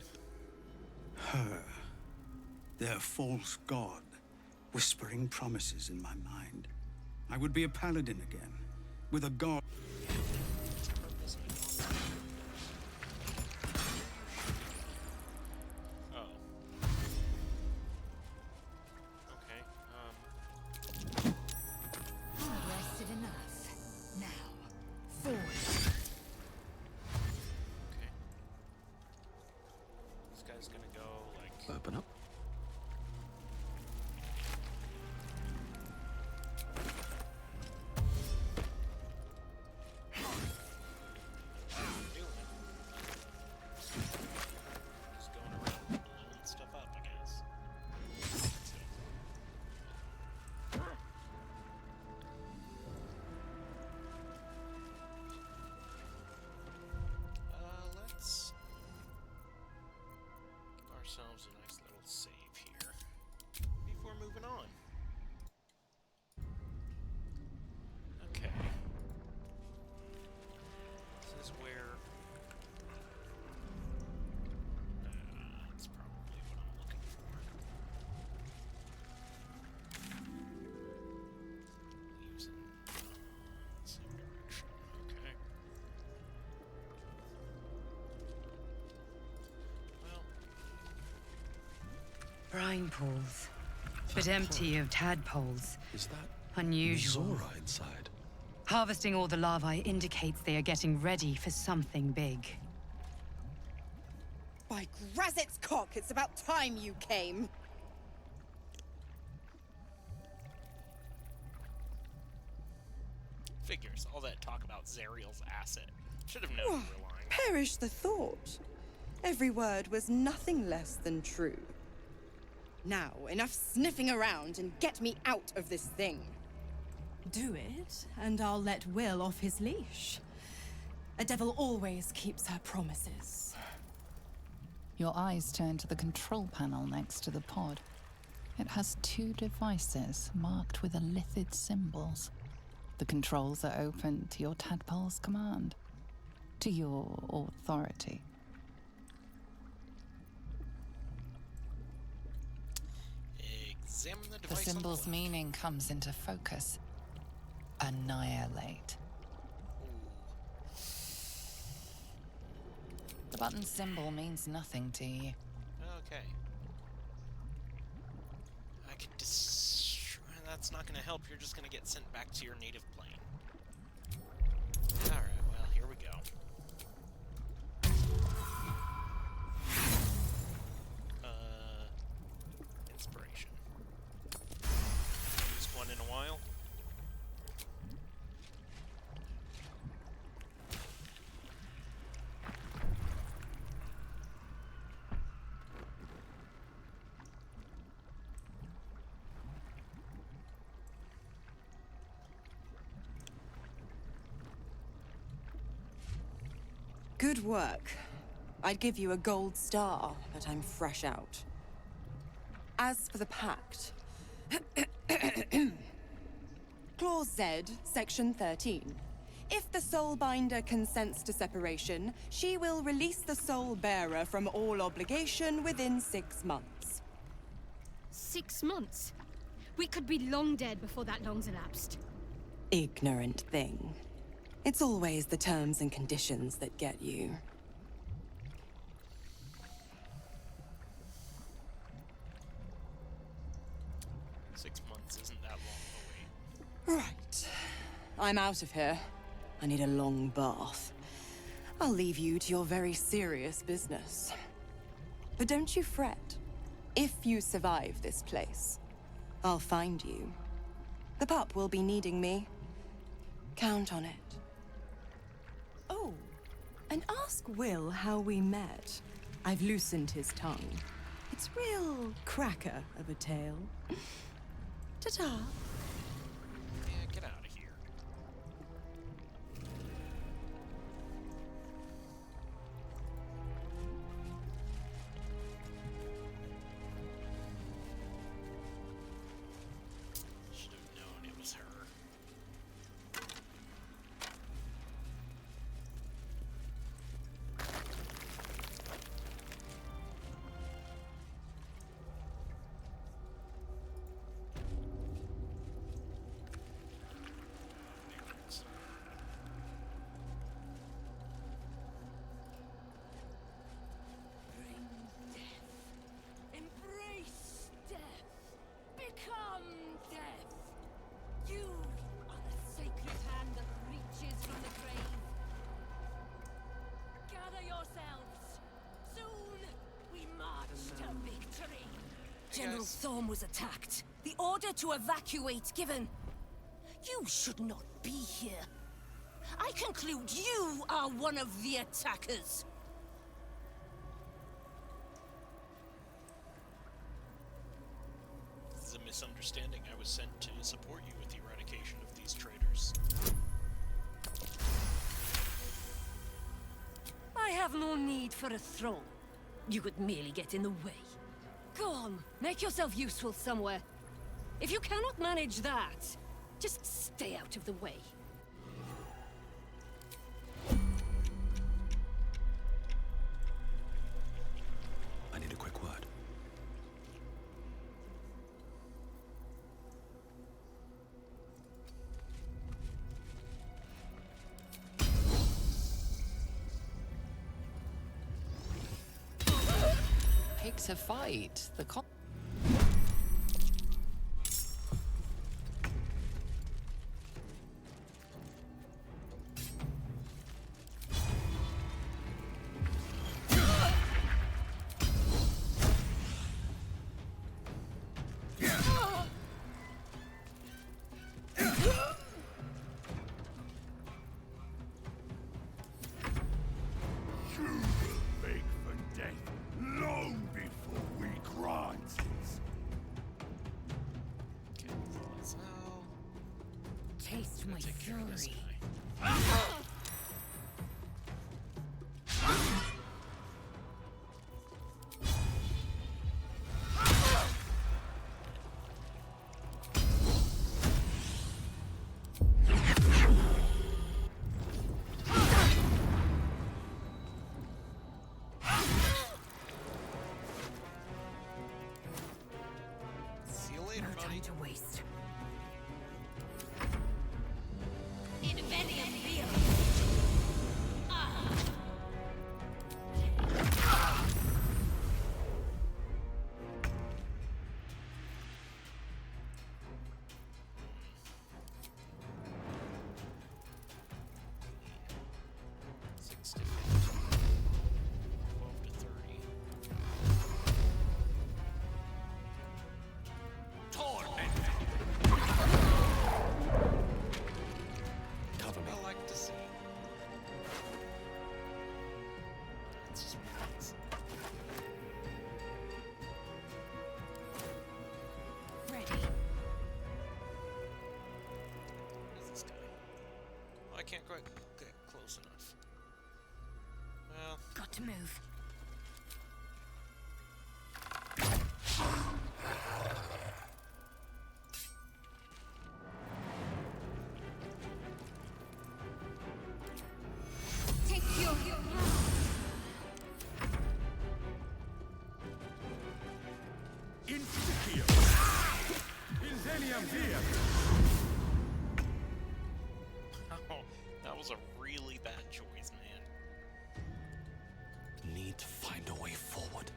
her, their false god, whispering promises in my mind. I would be a paladin again, with a god. Oh. Okay, Rested enough. Now, forward. okay. This guy's gonna go, like... Open up. Just going around blowing stuff up, I guess. Let's ourselves a nice little save here before moving on. Okay. This is where... that's probably what I'm looking for. Leaves in the same direction. Okay. Well... Brine pools, but empty of tadpoles. Is that unusual? Zora inside? Harvesting all the larvae indicates they are getting ready for something big. By Grazit's cock, it's about time you came. Figures, all that talk about Zariel's asset. Should have known you were lying. Perish the thought. Every word was nothing less than true. Now, enough sniffing around and get me out of this thing. Do it, and I'll let Will off his leash. A devil always keeps her promises. Your eyes turn to the control panel next to the pod. It has 2 devices marked with elithid symbols. The controls are open to your tadpole's command, to your authority. Examine the The device. symbol's meaning comes into focus. Annihilate. The button symbol means nothing to you. Okay. I could that's not going to help. You're just going to get sent back to your native plane. Alright, well, here we go. Inspiration. Used one in a while. Good work. I'd give you a gold star, but I'm fresh out. As for the pact... Clause Z, Section 13. If the Soulbinder consents to separation, she will release the Soul Bearer from all obligation within 6 months. 6 months? We could be long dead before that long's elapsed. Ignorant thing. It's always the terms and conditions that get you. Six months isn't that long of a wait. Right. I'm out of here. I need a long bath. I'll leave you to your very serious business. But don't you fret. If you survive this place, I'll find you. The pup will be needing me. Count on it. Oh, and ask Will how we met. I've loosened his tongue. It's real cracker of a tale. Ta-ta. Yeah, get out of here. Should have known it was her. Embrace death. Become death. You are the sacred hand that reaches from the grave. Gather yourselves. Soon we march to victory. General Thorm was attacked. The order to evacuate given. You should not be here. I conclude you are one of the attackers. This is a misunderstanding. I was sent to support you with the eradication of these traitors. I have no need for a throne. You would merely get in the way. Go on, make yourself useful somewhere. If you cannot manage that, just stay out of the way. I need a quick word. Takes a fight. The Beg for death long before we grant it. Okay, so Taste my take care of this fury. guy. See you later, No buddy. time to waste. Six to 15. 12 to 30. Cover me. I like to see. It's just nice. Ready. Who's this guy? Oh, I can't quite get close enough. Well, Got to move. Take your Inficio! Inzenium here! oh, that was a really bad choice, man. Need to find a way forward.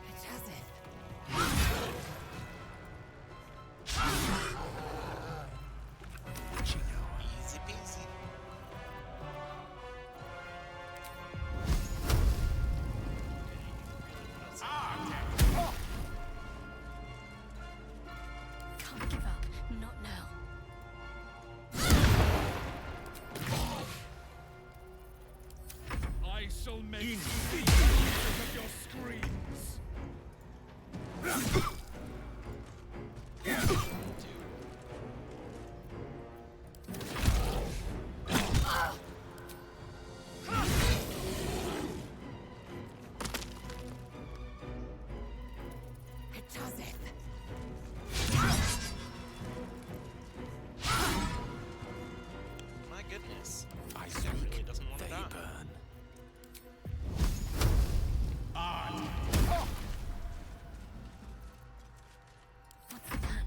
It has it. Easy peasy. Can't give up. Not now. I shall make you see of your screams! It does it. My goodness. I It speak, really doesn't want to they die. burn. What's the plan?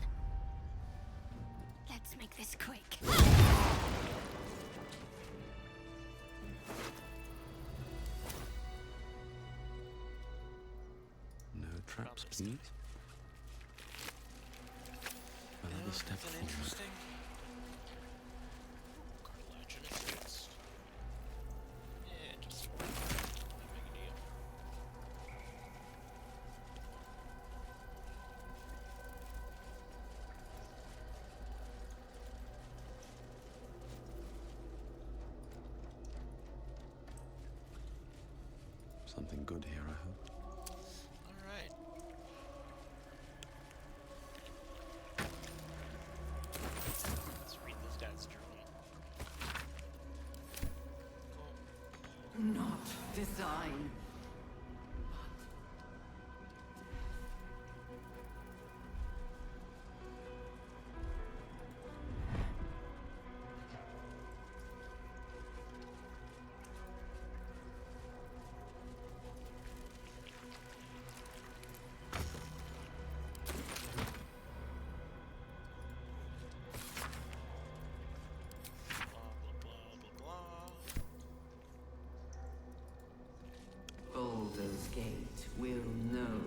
Let's make this quick. No traps, please. Another step Nothing forward. interesting. Cartilage and a fist. Yeah, just not big a deal. Something good here, I hope. Alright. Let's read this guy's journal. Cool. Not design. Baldur's Gate will know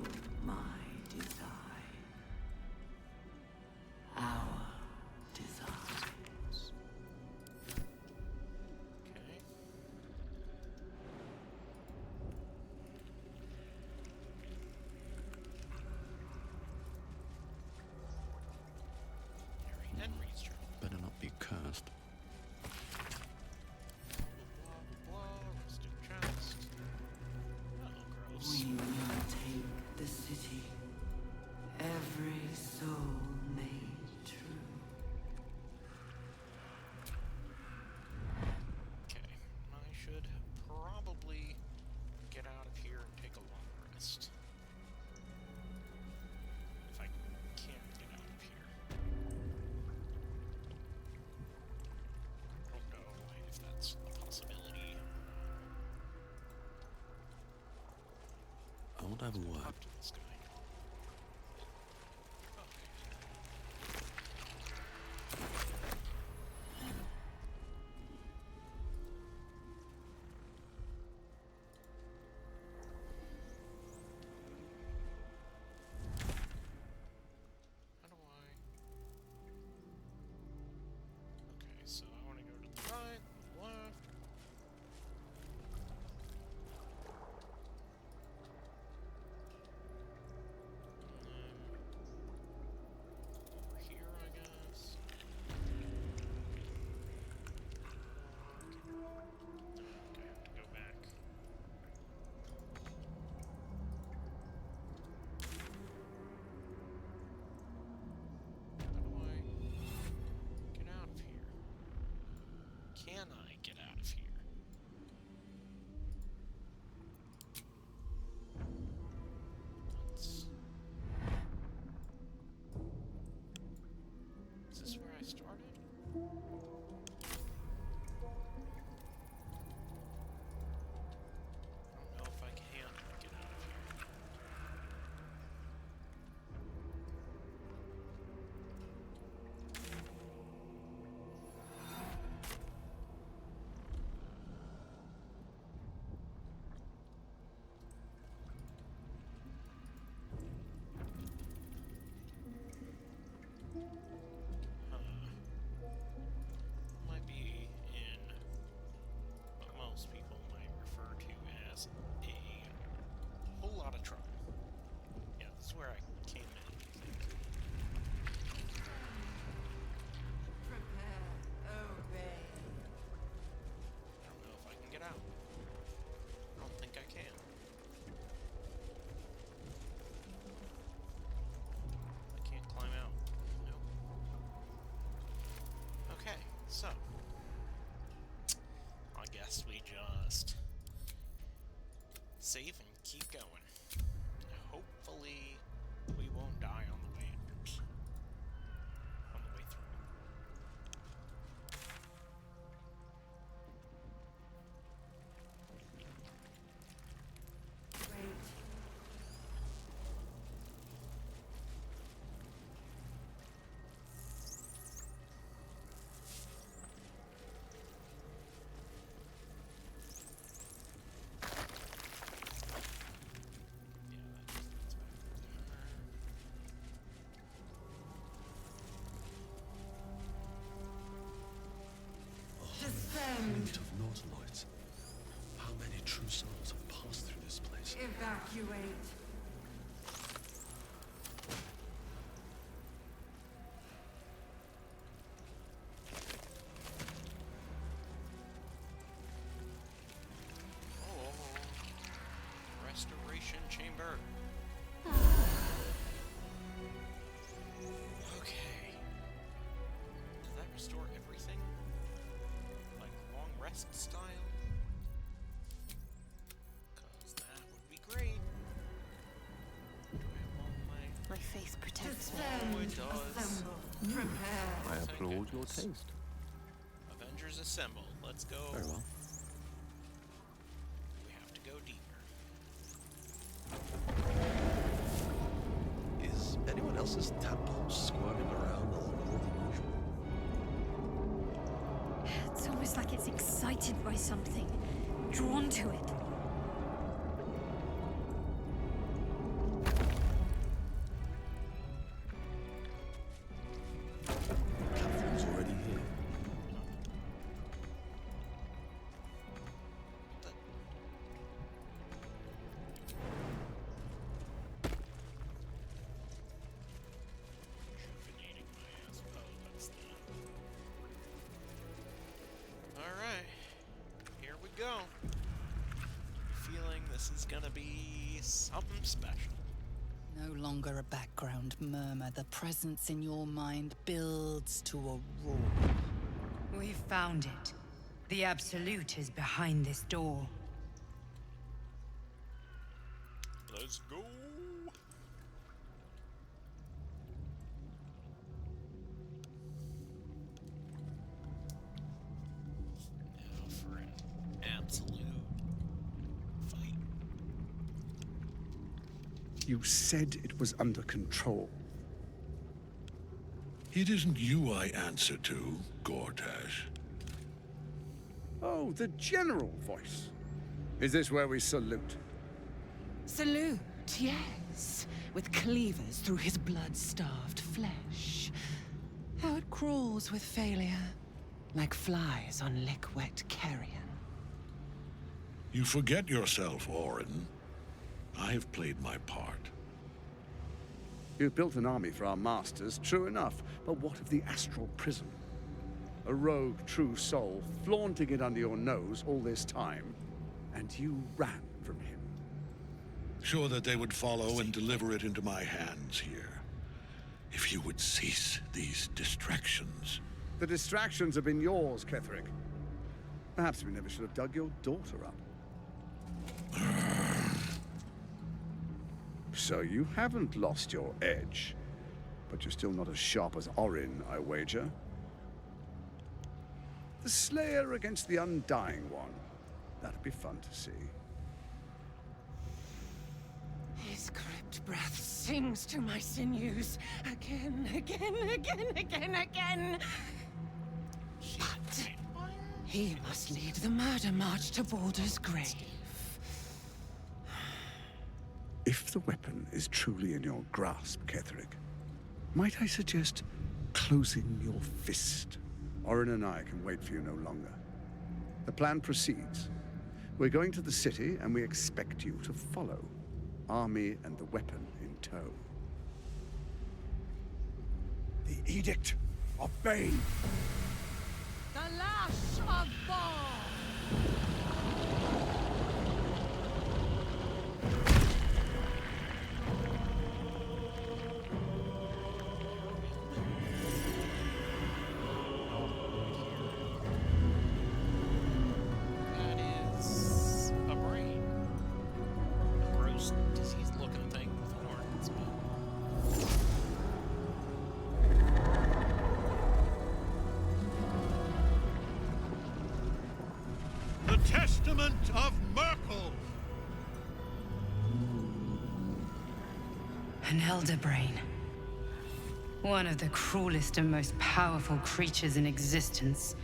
my design. Our design. Okay. Harry Henry's journal. Better not be cursed. Blah, blah, blah. Rustic chest. Oh, gross. We will take the city. Every soul made true. Okay, I should probably get out of here and take a long rest. If I can get out of here. I don't know if that's a possibility. I want to have a word. Up to this guy. How do I? Okay, so I want to go to the right, the left. Over here, I guess. Okay, I have to go back. How do I get out of here? Can I get out of here? Let's... Is this where I started? I don't know if I can get out of here. Might be in what most people might refer to as a whole lot of trouble. Yeah, this is where I came in, I think. Prepare, obey. I don't know if I can get out. I don't think I can. I can't climb out. Nope. Okay, so I guess we just save and keep going. Hopefully we won't die on the way on the way through. Wait. Yeah, that's back there. Descend. Fleet of Nautiloids. How many true souls have passed through this place? Evacuate. Oh. quest style. Because that would be great. Do I have all my... My faith protects me. Oh, it does. I applaud your taste. Avengers assemble. Let's go. Very well. We have to go deeper. Is anyone else's tadpole squirming around a little more than usual? It's almost like it's excited by something, drawn to it. Catherine's already here. Rejuvenating my ass. Oh, that's the... Alright. Here we go. Feeling this is gonna be something special. No longer a background murmur. The presence in your mind builds to a roar. We've found it. The Absolute is behind this door. Let's go. Now for an absolute fight. You said it was under control. It isn't you I answer to, Gortash. Oh, the general voice. Is this where we salute? Salute, yes. With cleavers through his blood-starved flesh. How it crawls with failure. Like flies on lick-wet carrion. You forget yourself, Orin. I have played my part. You've built an army for our masters, true enough. But what of the astral prison? A rogue true soul, flaunting it under your nose all this time. And you ran from him. Sure that they would follow and deliver it into my hands here. If you would cease these distractions. The distractions have been yours, Ketherick. Perhaps we never should have dug your daughter up. So you haven't lost your edge. But you're still not as sharp as Orin, I wager. The Slayer against the Undying One. That'd be fun to see. His crypt breath sings to my sinews. Again, again, again, again, again. But he must lead the murder march to Baldur's grave. If the weapon is truly in your grasp, Ketherick, might I suggest closing your fist? Orin and I can wait for you no longer. The plan proceeds. We're going to the city, and we expect you to follow. Army and the weapon in tow. The Edict of Bane. The lash of Baldur. That is a brain. A gross, diseased-looking thing with horns, but... The Testament of Merkel. An elder brain. One of the cruelest and most powerful creatures in existence.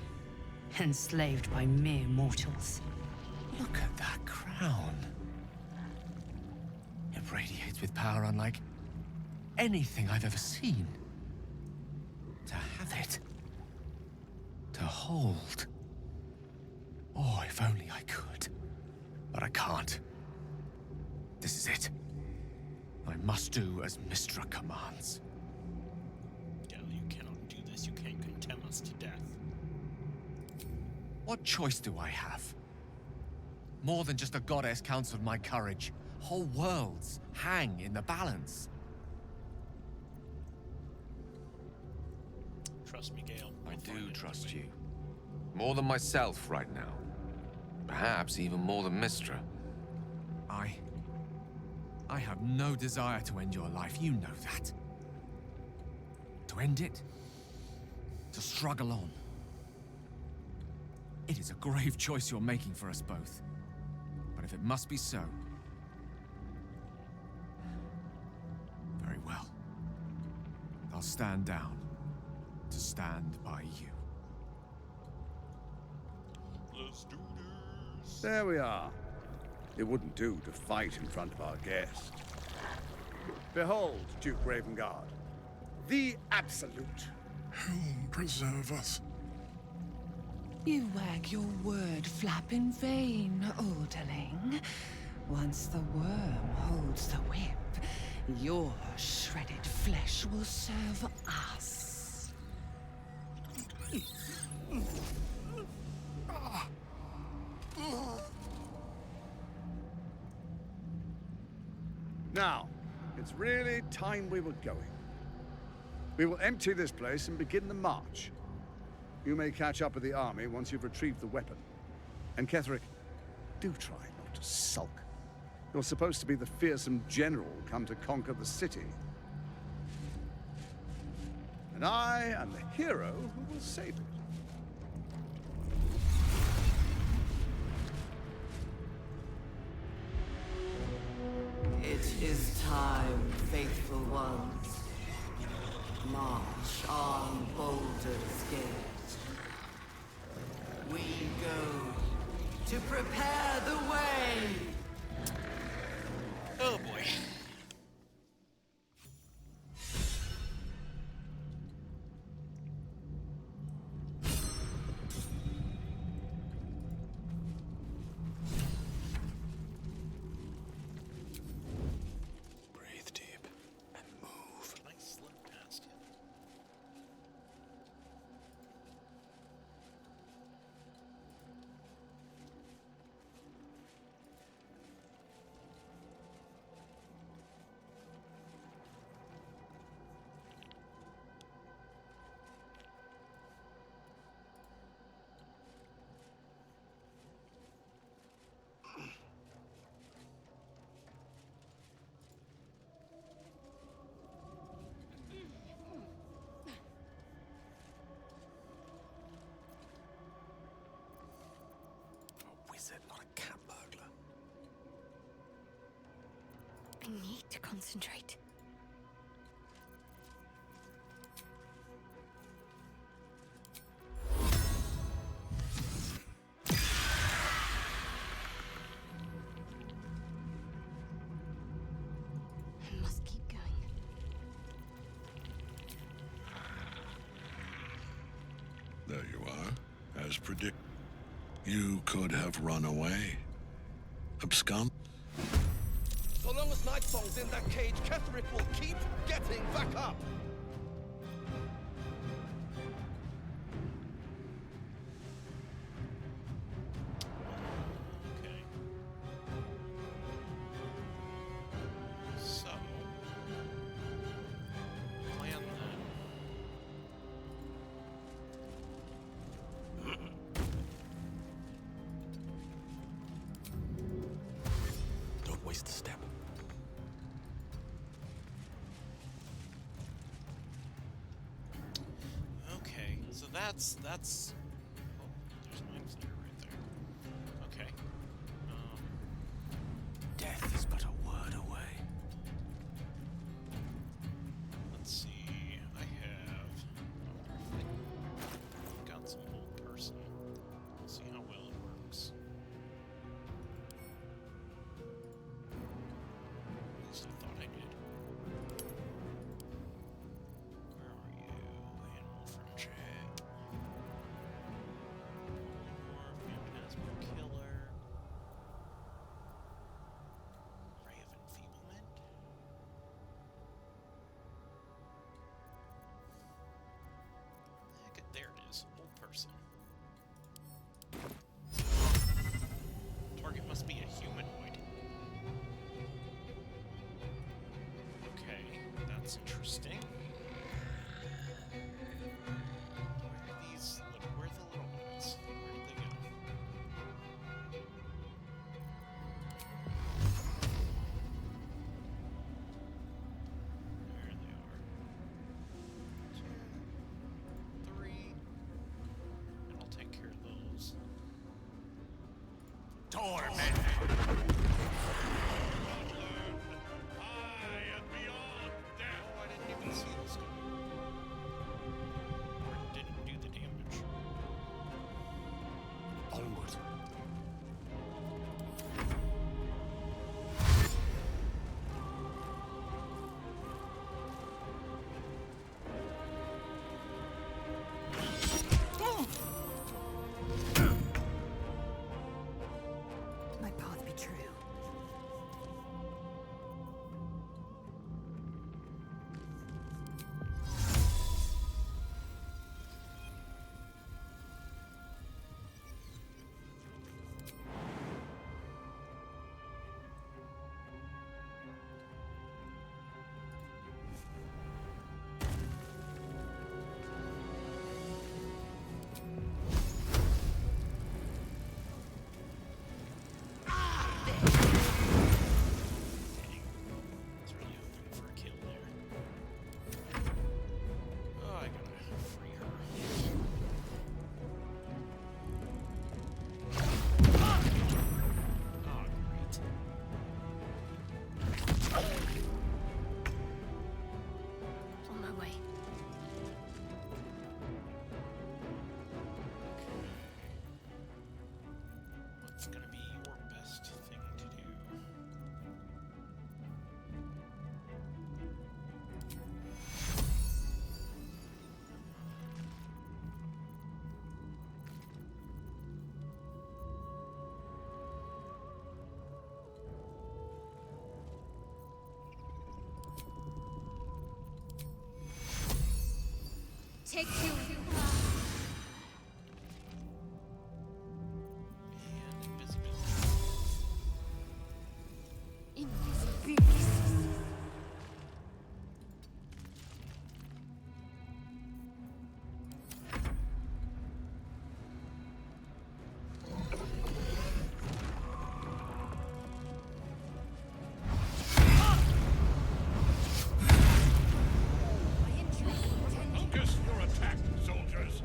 Enslaved by mere mortals. Look at that crown. It radiates with power unlike anything I've ever seen. To have it. To hold. Oh, if only I could. But I can't. This is it. I must do as Mystra commands. Gal, you cannot do this. You can't condemn us to death. What choice do I have? More than just a goddess counts with my courage. Whole worlds hang in the balance. Trust me, Gale. I do trust you. More than myself right now. Perhaps even more than Mistra. I have no desire to end your life, you know that. To end it? To struggle on. It is a grave choice you're making for us both. But if it must be so... very well. I'll stand down to stand by you. Let's do this. There we are. It wouldn't do to fight in front of our guest. Behold, Duke Ravengard, the Absolute. Helm preserve us. You wag your word flap in vain, Alderling. Once the worm holds the whip, your shredded flesh will serve us. Now, it's really time we were going. We will empty this place and begin the march. You may catch up with the army once you've retrieved the weapon. And Ketheric, do try not to sulk. You're supposed to be the fearsome general come to conquer the city. And I am the hero who will save it. It is time, faithful ones. March on Baldur's Gate. We go to prepare the way. Oh boy. Breathe deep and move. Can I slip past you? A wizard, not a cat burglar. I need to concentrate. I must keep going. There you are, as predicted. You could have run away. Abscond. So long as Nightsong's in that cage, Ketheric will keep getting back up. Okay. So, plan then. Don't waste a step. Okay, so that's oh, there's mine center right there. Okay. Death is but a word away. Let's see. I have got some old person. Let's see how well it works. At least I thought I did. Where are you? Animal from chat. torment. Oh, I didn't even see this guy. Or it didn't do the damage. Onward. My path be true. It's really hoping for a kill there. Oh, I gotta free her. Oh, great. On my way. What's gonna be your best thing to do? Take you. And invisibility. Invisibility. Focus your attack, soldiers.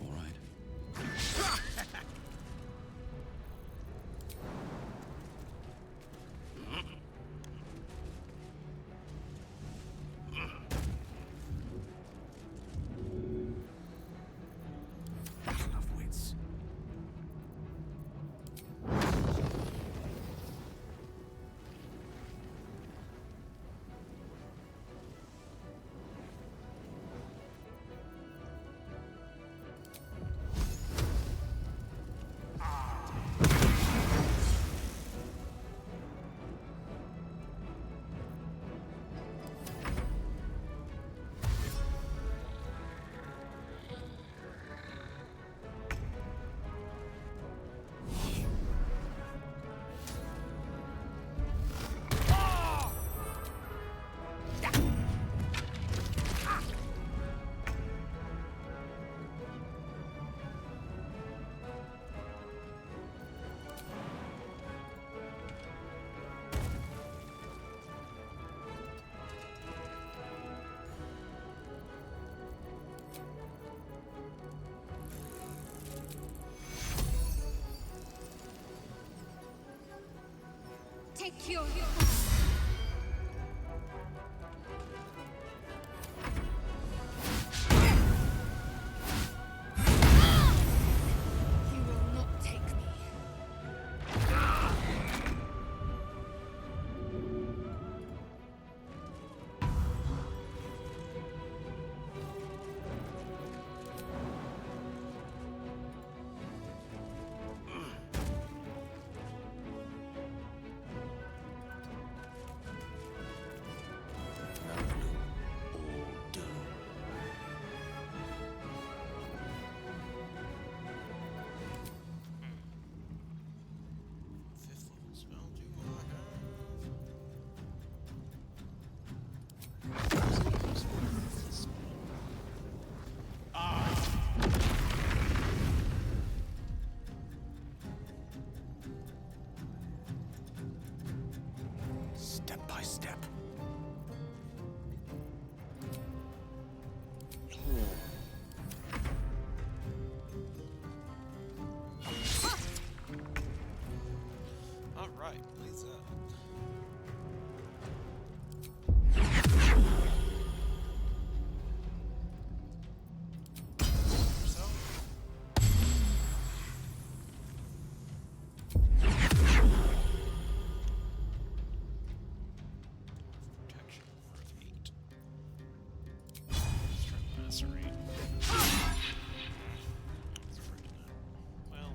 All right. Battle of wits. Take you. You will not take me. step. All right, please. Protection worth 8. Let's try lacerate. Well.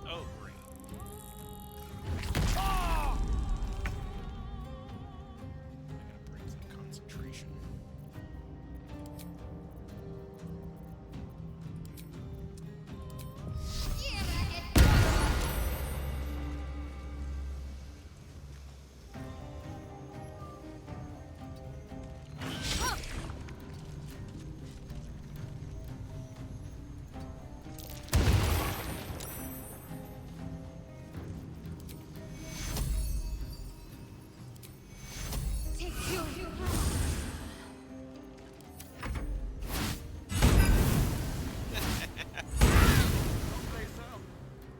Oh, great. I gotta break some concentration.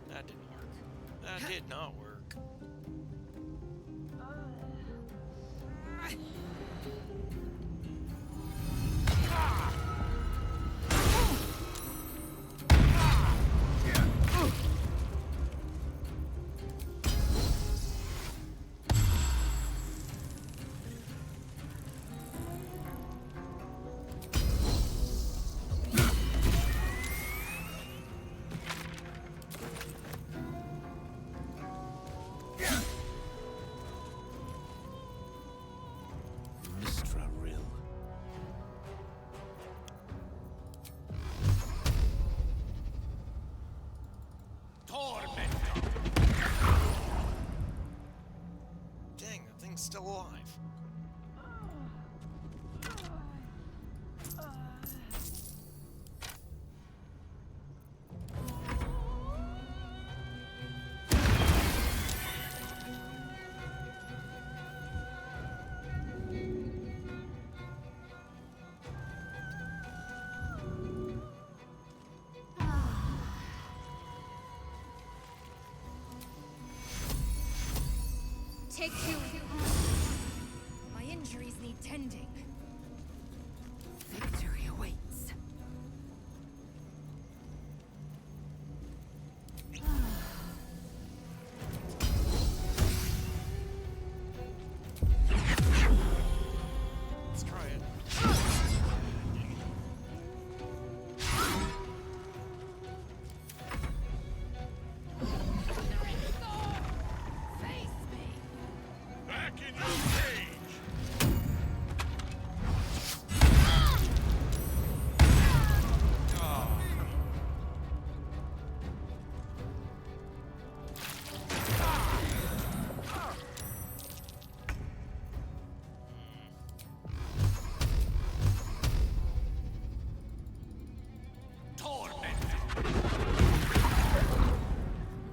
That didn't work. That did not work. Dang, that thing's still alive. Take two. My injuries need tending. Victory awaits. Let's try it. Back in your cage!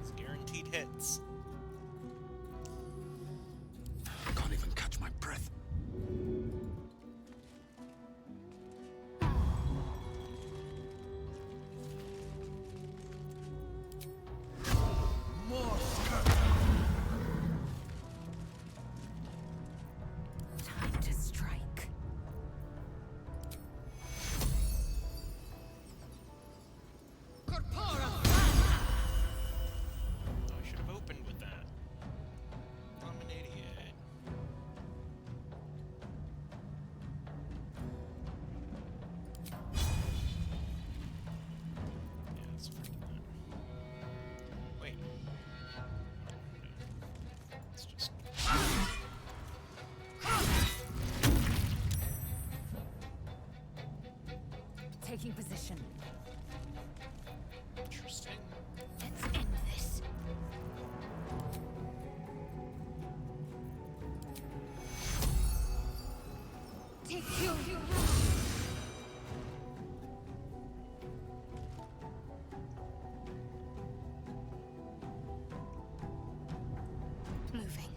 It's guaranteed hits. I can't even catch my breath. Time to strike. I should have opened with that. I'm an idiot. Yeah, let's freaking that. Wait. Let's just. Taking position. Interesting. Let's end this. Take kill you. Moving.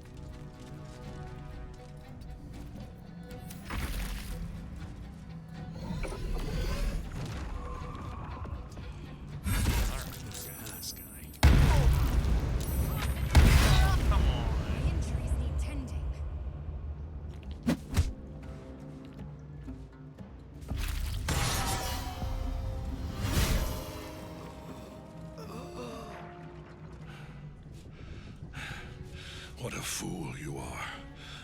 Injuries need tending. What a fool you are.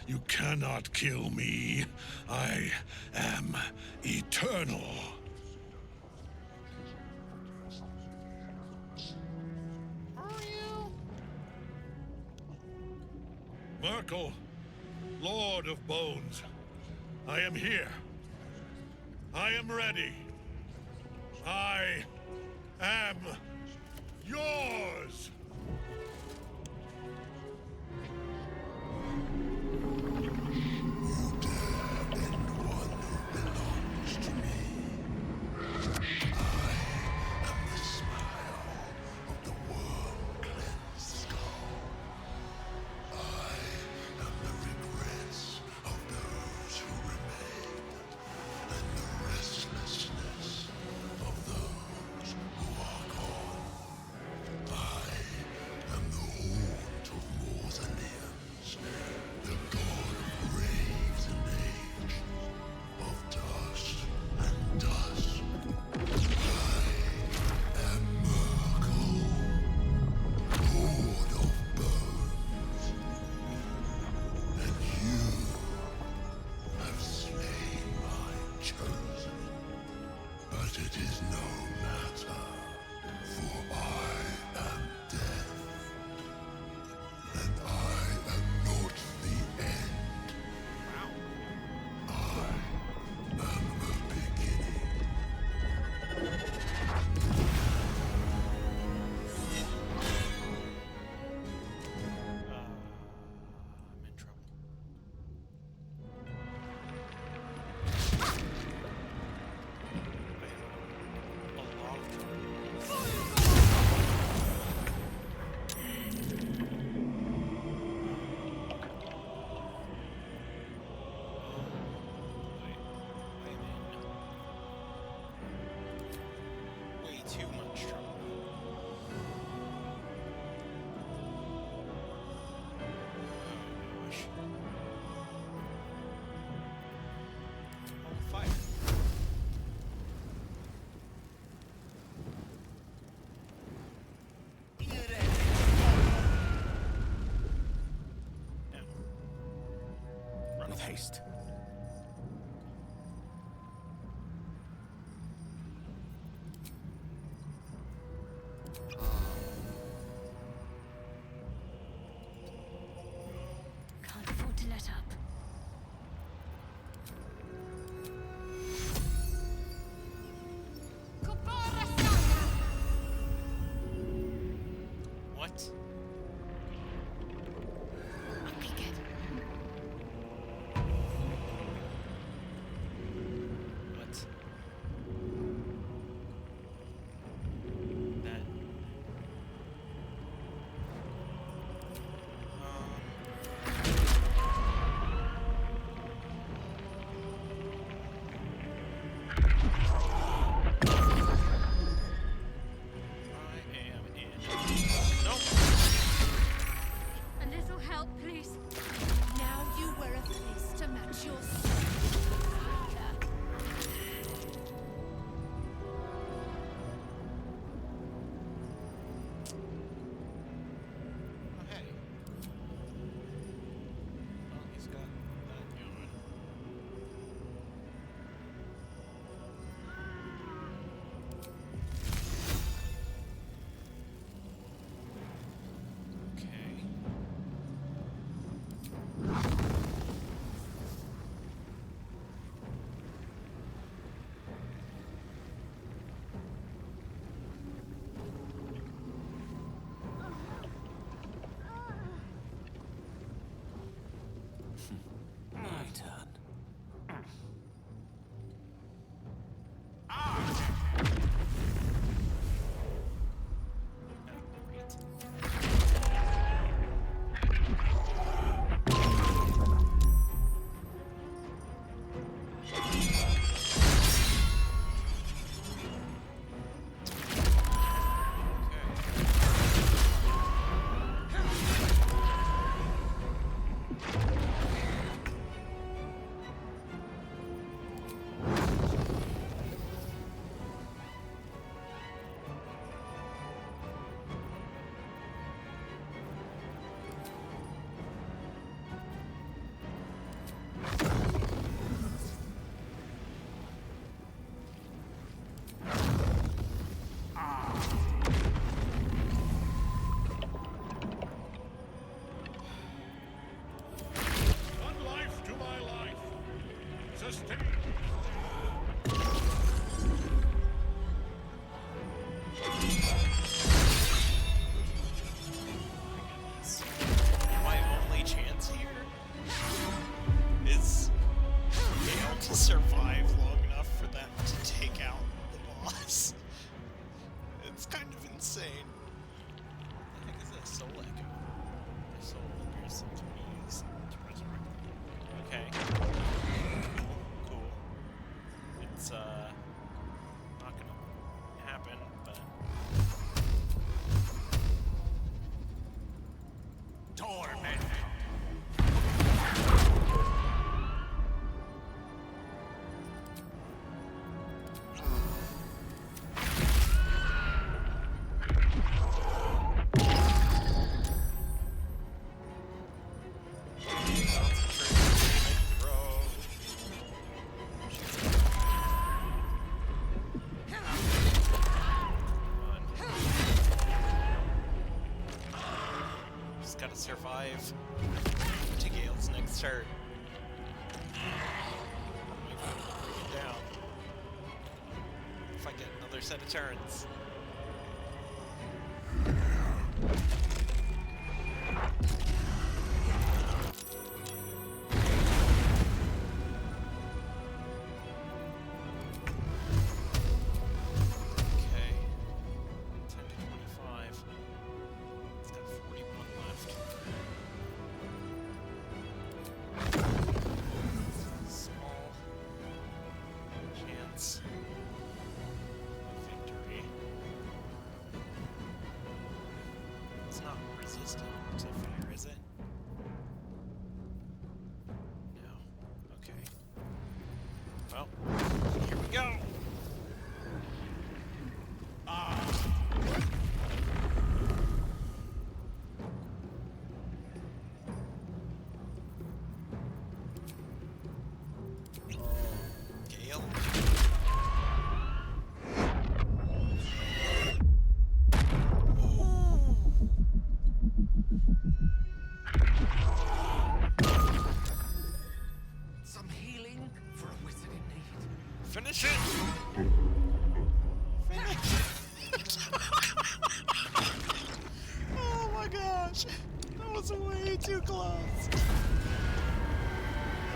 You cannot kill me. I am eternal. Merkel, Lord of Bones, I am here. I am ready. I am yours. It is no matter, for I am death, and I am not the end. I am the beginning. I'm in trouble. Way too much trouble. Oh gosh. Oh, fire. With haste. Can't afford to let up. What? My only chance here is Gale to survive long enough for them to take out the boss. It's kind of insane. What the heck is that soul echo? My soul appears to be used to resurrect. Okay. Cool. It's not gonna happen, but torment. Just gotta survive to Gale's next turn. Wait for him to bring it down. If I get another set of turns. Okay. 10 to 25. It's got 41 left. Small chance of victory. It's not resistant to fire, is it? No. Okay. Well, here we go. Gale. Some healing for a wizard in need. Finish it! Finish it! Oh my gosh! That was way too close!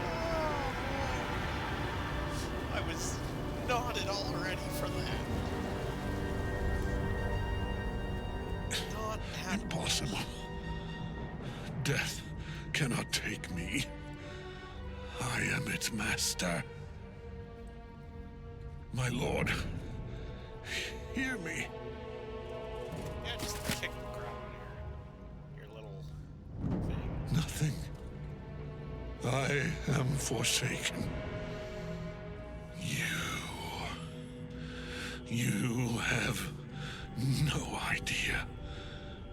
Oh boy. I was not at all ready for that. Not at Impossible. Death cannot take me. I am its master. My lord, hear me. Yeah, just kick the ground your little thing. Nothing. I am forsaken. You have no idea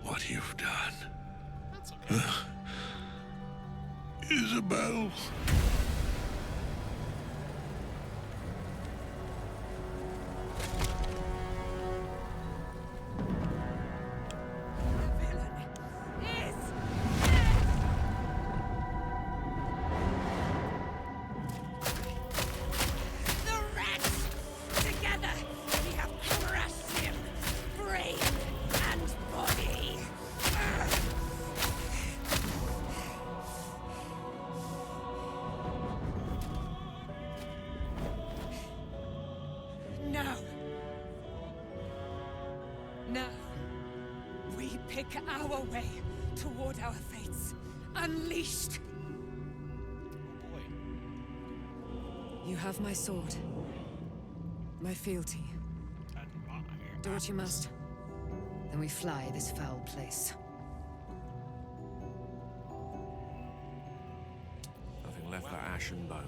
what you've done. That's okay. Isabel. The rats! Together, we have crushed him, brain and body. Now. Now. We pick our way toward our fates. Unleashed. Oh boy. You have my sword. My fealty. Do what you must. Then we fly this foul place. Nothing left but ash and bone.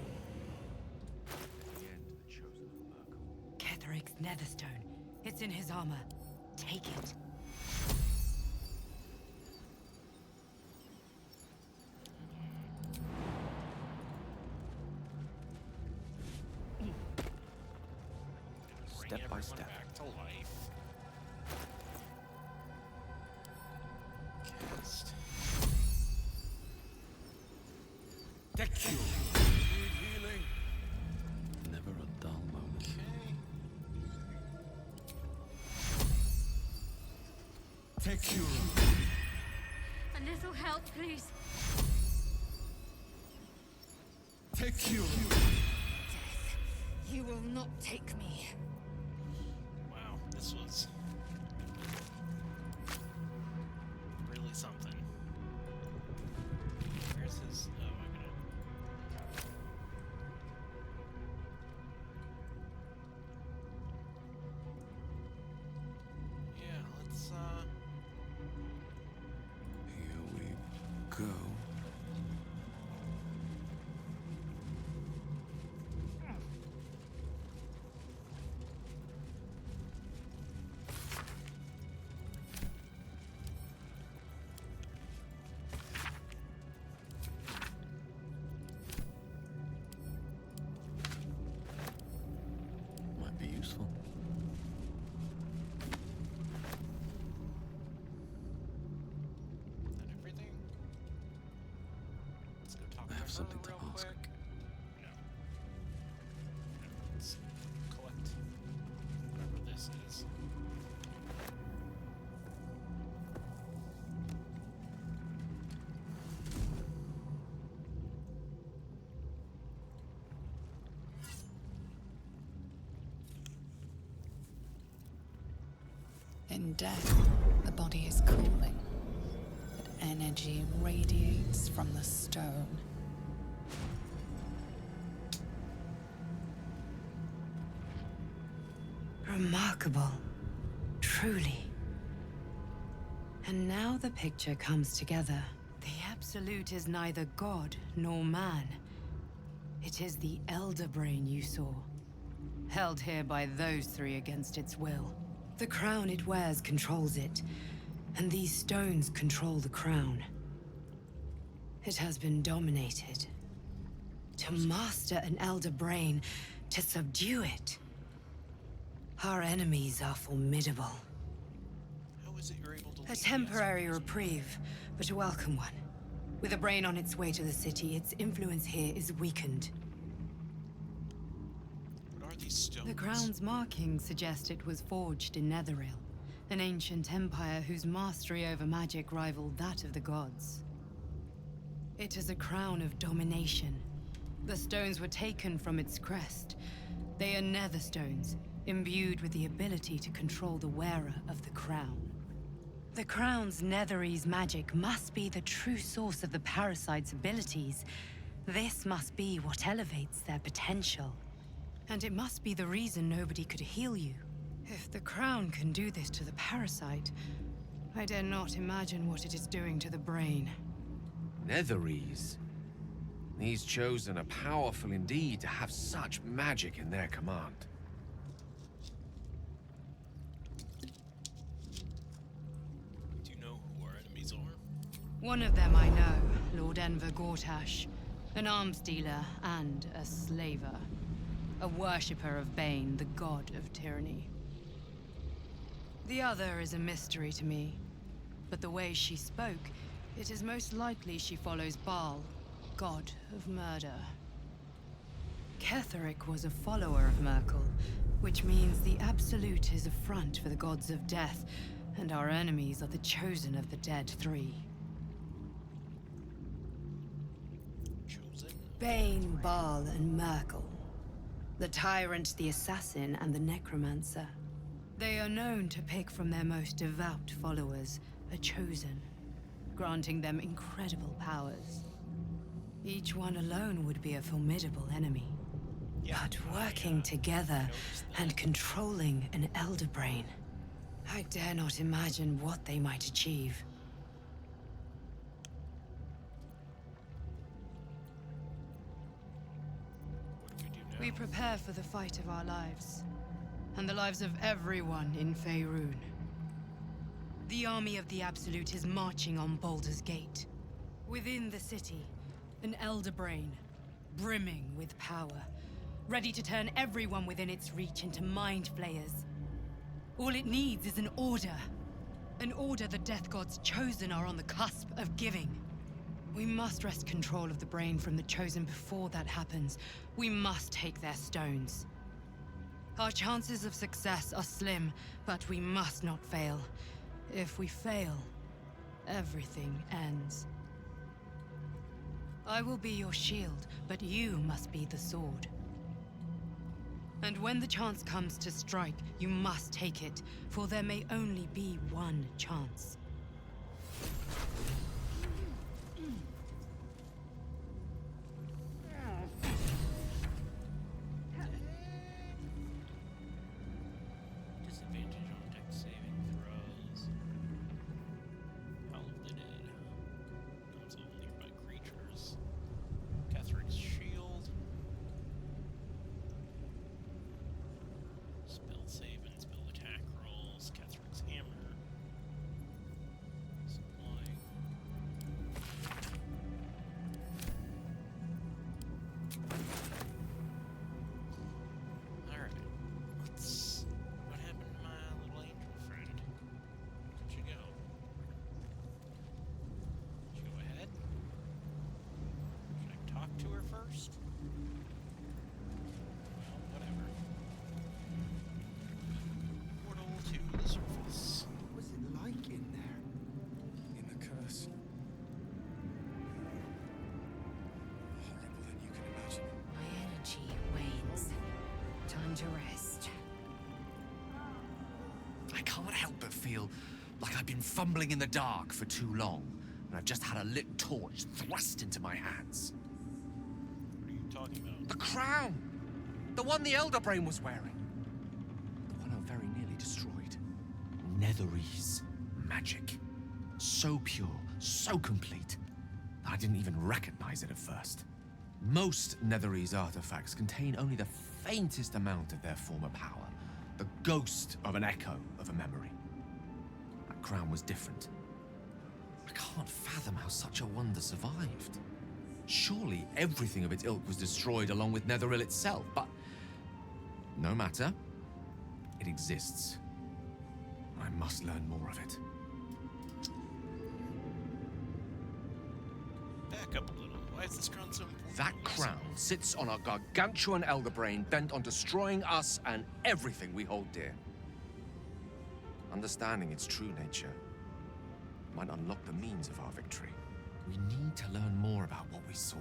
The end, the chosen of Merkel. Ketheric's netherstone. It's in his armor. Take it. Bring Step by everyone step. back to life. Cast. The cure. Need healing. Take Cura. A little help, please. Take Cura. Death, you will not take me. Wow, this was really something. Where's his... Oh, I'm gonna... Yeah, let's, Here we go. Might be useful. Is that everything? Let's go talk I have to something her to real ask. quick. No. Let's collect whatever this is. In death, the body is cooling, but energy radiates from the stone. Remarkable. Truly. And now the picture comes together. The Absolute is neither god nor man. It is the Elder Brain you saw, held here by those three against its will. The crown it wears controls it, and these stones control the crown. It has been dominated. To master an Elder Brain, to subdue it. Our enemies are formidable. How is it you're able to A lead temporary reprieve, but a welcome one. With a brain on its way to the city, its influence here is weakened. What are these stones? The crown's markings suggest it was forged in Netheril, an ancient empire whose mastery over magic rivaled that of the gods. It is a crown of domination. The stones were taken from its crest. They are nether stones, imbued with the ability to control the wearer of the crown. The crown's Netherese magic must be the true source of the parasite's abilities. This must be what elevates their potential. And it must be the reason nobody could heal you. If the crown can do this to the parasite, I dare not imagine what it is doing to the brain. Netherese. These Chosen are powerful indeed to have such magic in their command. Do you know who our enemies are? One of them I know, Lord Enver Gortash, an arms dealer and a slaver. A worshipper of Bane, the god of tyranny. The other is a mystery to me, but the way she spoke, it is most likely she follows Baal, god of murder. Ketheric was a follower of Merkel, which means the Absolute is a front for the gods of death, and our enemies are the chosen of the dead three. Chosen? Bane, Baal, and Merkel. The Tyrant, the Assassin, and the Necromancer. They are known to pick from their most devout followers a chosen, granting them incredible powers. Each one alone would be a formidable enemy. But working together and controlling an Elder Brain, I dare not imagine what they might achieve. We prepare for the fight of our lives, and the lives of everyone in Faerun. The army of the Absolute is marching on Baldur's Gate. Within the city, an Elder Brain, brimming with power, ready to turn everyone within its reach into mind flayers. All it needs is an order. An order the Death Gods Chosen are on the cusp of giving. We must wrest control of the brain from the Chosen before that happens. We must take their stones. Our chances of success are slim, but we must not fail. If we fail, everything ends. I will be your shield, but you must be the sword. And when the chance comes to strike, you must take it, for there may only be one chance. Disadvantage on deck saving throws. Howl of the Dead. Comes on nearby creatures. Catherine's shield. Spell save and spell attack rolls. Catherine's hammer. Supply. Alright. What happened to my little angel friend? Where'd she go? Did she go ahead? Should I talk to her first? Well, whatever. Portal to the surface. What was it like in there? In the curse. Horrible than you can imagine. My energy wanes. Time to rest. I can't help but feel like I've been fumbling in the dark for too long, and I've just had a lit torch thrust into my hands. What are you talking about? The crown! The one the Elder Brain was wearing. The one I very nearly destroyed. Netherese magic. So pure, so complete, that I didn't even recognize it at first. Most Netherese artifacts contain only the faintest amount of their former power. The ghost of an echo of a memory. That crown was different. I can't fathom how such a wonder survived. Surely everything of its ilk was destroyed along with Netheril itself, but no matter. It exists. I must learn more of it. Back up a little. Why is this crown so important? That crown sits on a gargantuan elder brain bent on destroying us and everything we hold dear. Understanding its true nature might unlock the means of our victory. We need to learn more about what we saw.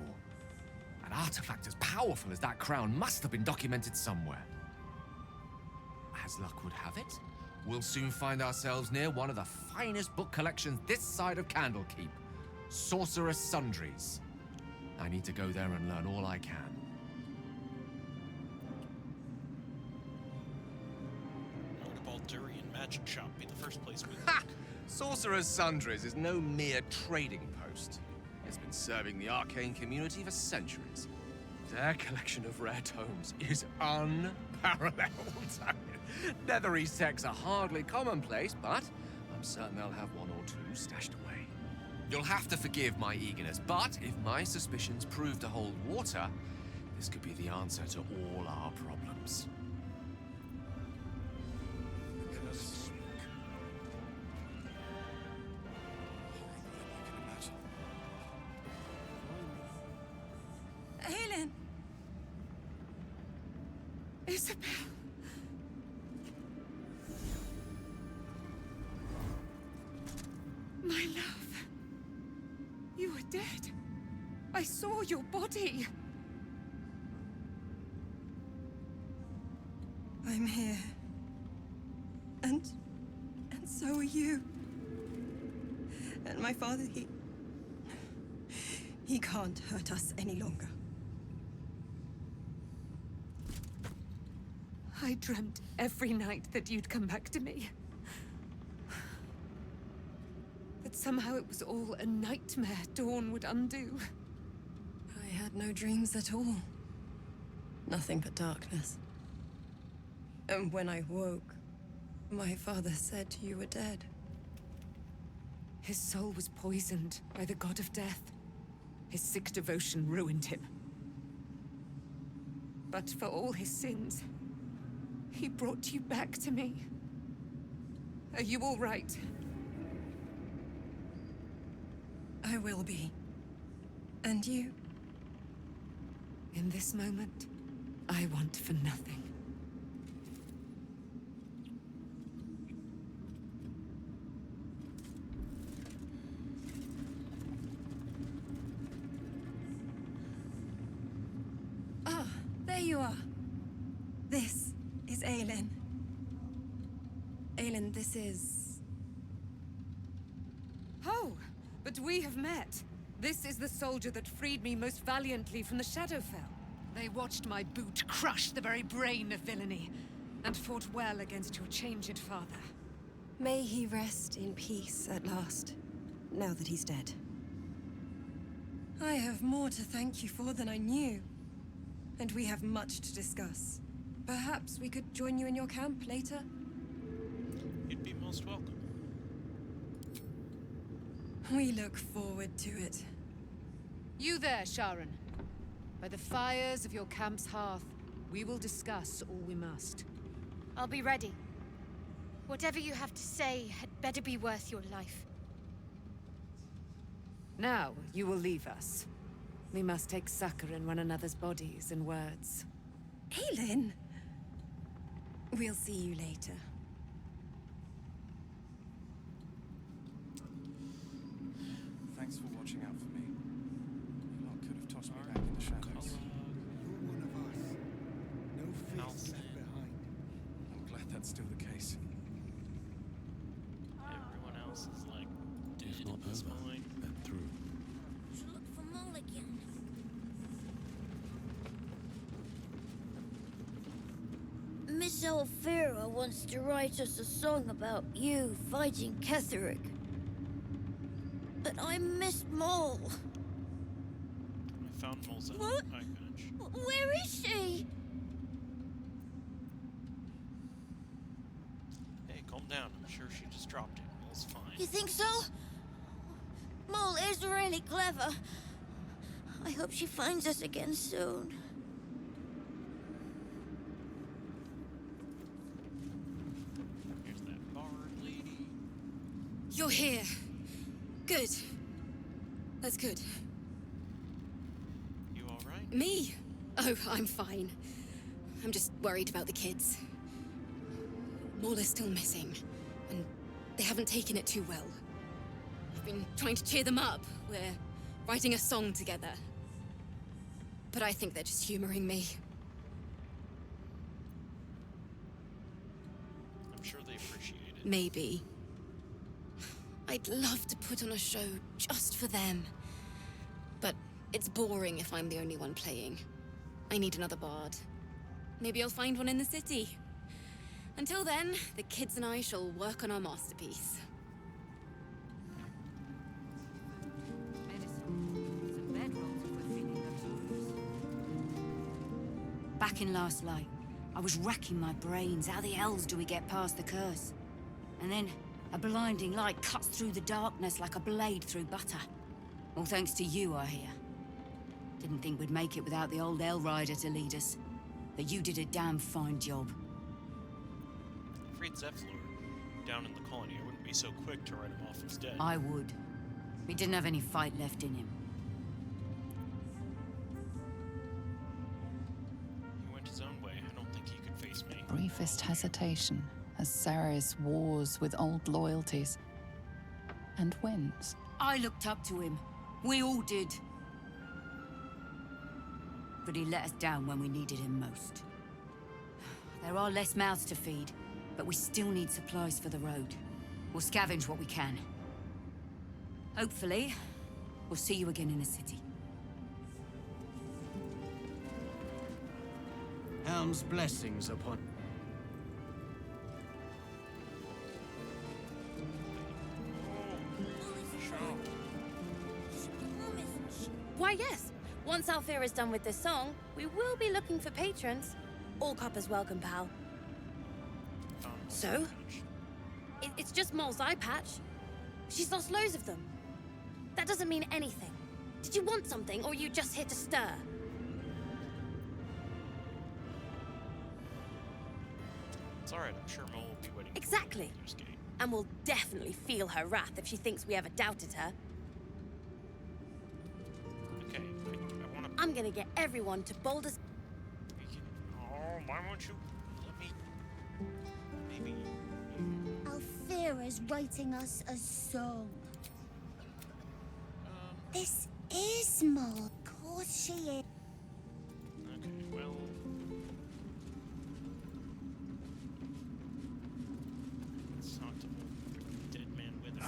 An artifact as powerful as that crown must have been documented somewhere. As luck would have it, we'll soon find ourselves near one of the finest book collections this side of Candlekeep. Sorcerer's Sundries. I need to go there and learn all I can. Why would a Baldurian magic shop be the first place we look? Ha! Sorcerer's Sundries is no mere trading post. It's been serving the arcane community for centuries. Their collection of rare tomes is unparalleled. Netherese texts are hardly commonplace, but I'm certain they'll have one or two stashed away. You'll have to forgive my eagerness, but if my suspicions prove to hold water, this could be the answer to all our problems. The curse. Horrible than you can imagine. Helen! Isabel! My love. You were dead. I saw your body. I'm here. And so are you. And my father, he can't hurt us any longer. I dreamt every night that you'd come back to me. That somehow it was all a nightmare Dawn would undo. I had no dreams at all. Nothing but darkness. And when I woke, my father said you were dead. His soul was poisoned by the god of death. His sick devotion ruined him. But for all his sins, he brought you back to me. Are you all right? I will be. And you? In this moment, I want for nothing. Ah, there you are. This is Aelin. Aelin, this is... Oh, but we have met. This is the soldier that freed me most valiantly from the Shadowfell. They watched my boot crush the very brain of villainy, and fought well against your changed father. May he rest in peace at last, now that he's dead. I have more to thank you for than I knew, and we have much to discuss. Perhaps we could join you in your camp later? You'd be most welcome. We look forward to it. You there, Sharon. By the fires of your camp's hearth, we will discuss all we must. I'll be ready. Whatever you have to say had better be worth your life. Now, you will leave us. We must take succor in one another's bodies and words. Aelin! We'll see you later. Thanks for watching out for me. You lot could have tossed me back in the shadows. You're one of us. No fate left behind. I'm glad that's still the case. Everyone else is like dead It's not at this over. point. And through. Should look for Mole again. Miss Elvira wants to write us a song about you fighting Ketheric. But I missed Mole. I found Mole's on What? the high bench. Where is she? Hey, calm down. I'm sure she just dropped it. Mole's fine. You think so? Mole is really clever. I hope she finds us again soon. Here's that bard lady. You're here. Good. That's good. You alright? Me? Oh, I'm fine. I'm just worried about the kids. Maul is still missing, and they haven't taken it too well. I've been trying to cheer them up. We're writing a song together. But I think they're just humoring me. I'm sure they appreciate it. Maybe. I'd love to put on a show just for them. But it's boring if I'm the only one playing. I need another bard. Maybe I'll find one in the city. Until then, the kids and I shall work on our masterpiece. Back in Last Light, I was racking my brains. How the hells do we get past the curse? And then, a blinding light cuts through the darkness like a blade through butter. All thanks to you, I hear. Didn't think we'd make it without the old Hell Rider to lead us. But you did a damn fine job. Freed Zephyr down in the colony. I wouldn't be so quick to write him off as dead. I would. He didn't have any fight left in him. He went his own way. I don't think he could face me. Briefest hesitation as Ceres wars with old loyalties and wins. I looked up to him. We all did. But he let us down when we needed him most. There are less mouths to feed, but we still need supplies for the road. We'll scavenge what we can. Hopefully, we'll see you again in the city. Helm's blessings upon... Why, yes. Once Alfira is done with this song, we will be looking for patrons. All coppers welcome, pal. So? It's just Mole's eye patch. She's lost loads of them. That doesn't mean anything. Did you want something, or are you just here to stir? It's alright. I'm sure Mole will be waiting. Exactly. And we'll definitely feel her wrath if she thinks we ever doubted her. Okay, I want to... I'm gonna get everyone to Baldur's... Oh, why won't you let me... Maybe... Alfira's writing us a song. This is Mole. Of course she is. Okay.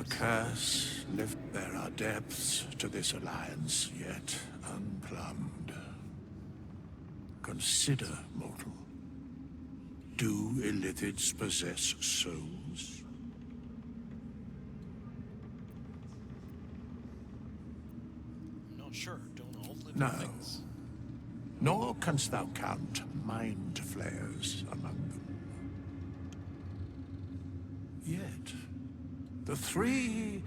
curse lift. There are depths to this alliance yet unplumbed. Consider, mortal. Do illithids possess souls? Not sure. Don't all live No. things. Nor canst thou count mind flayers among them. Yet, the three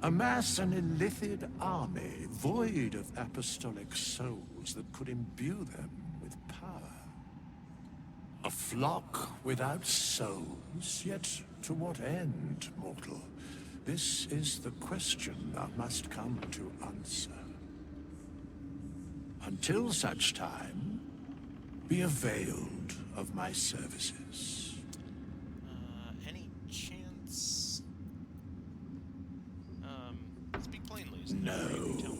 amass an illithid army void of apostolic souls that could imbue them with power. A flock without souls, yet to what end, mortal? This is the question thou must come to answer. Until such time, be availed of my services. Any chance? Speak plainly. No. Tell me.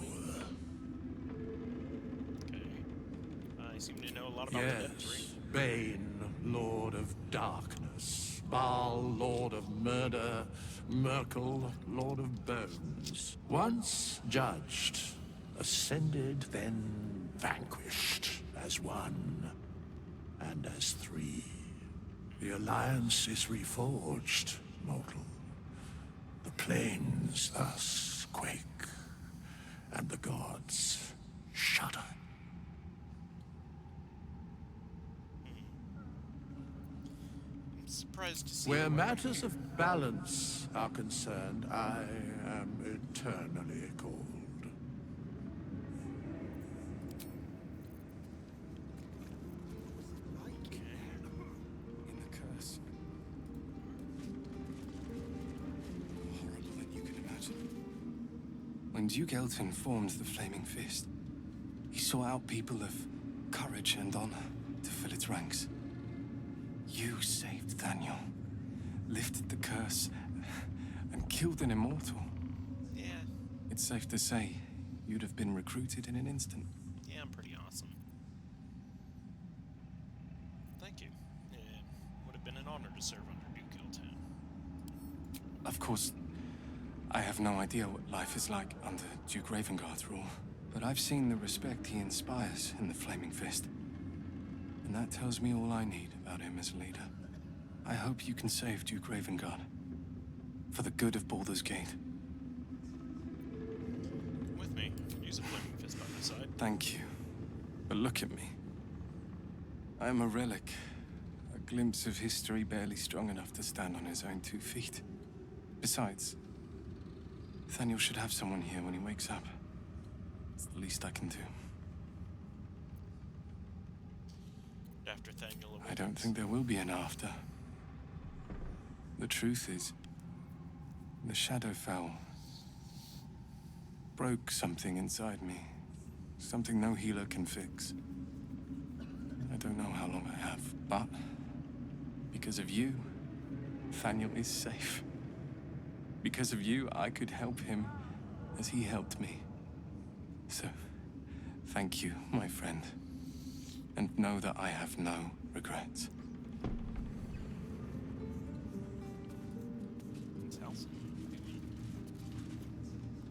Okay. I seem to know a lot about the Dead Three. Yes, Bane, Lord of Darkness, Baal, Lord of Murder, Merkel, Lord of Bones. Once judged, ascended, then vanquished as one, and as three. The Alliance is reforged, mortal. The plains thus quake, and the gods shudder. I'm surprised to see Where matters of balance are concerned, I am eternally cold. In the curse. Horrible than you can imagine. When Duke Elton formed the Flaming Fist, he sought out people of courage and honor to fill its ranks. You saved Daniel, lifted the curse, and killed an immortal. Yeah. It's safe to say you'd have been recruited in an instant. Yeah, I'm pretty awesome. Thank you. It would have been an honor to serve under Duke Elton. Of course, I have no idea what life is like under Duke Ravengard's rule, but I've seen the respect he inspires in the Flaming Fist. And that tells me all I need about him as a leader. I hope you can save Duke Ravengard. For the good of Baldur's Gate. With me. Use a Flaming Fist by my side. Thank you. But look at me. I am a relic. A glimpse of history barely strong enough to stand on his own 2 feet. Besides, Nathaniel should have someone here when he wakes up. It's the least I can do. After Nathaniel awakens. I don't think there will be an after. The truth is, the Shadowfell broke something inside me. Something no healer can fix. I don't know how long I have, but because of you, Nathaniel is safe. Because of you, I could help him as he helped me. So, thank you, my friend. And know that I have no regrets.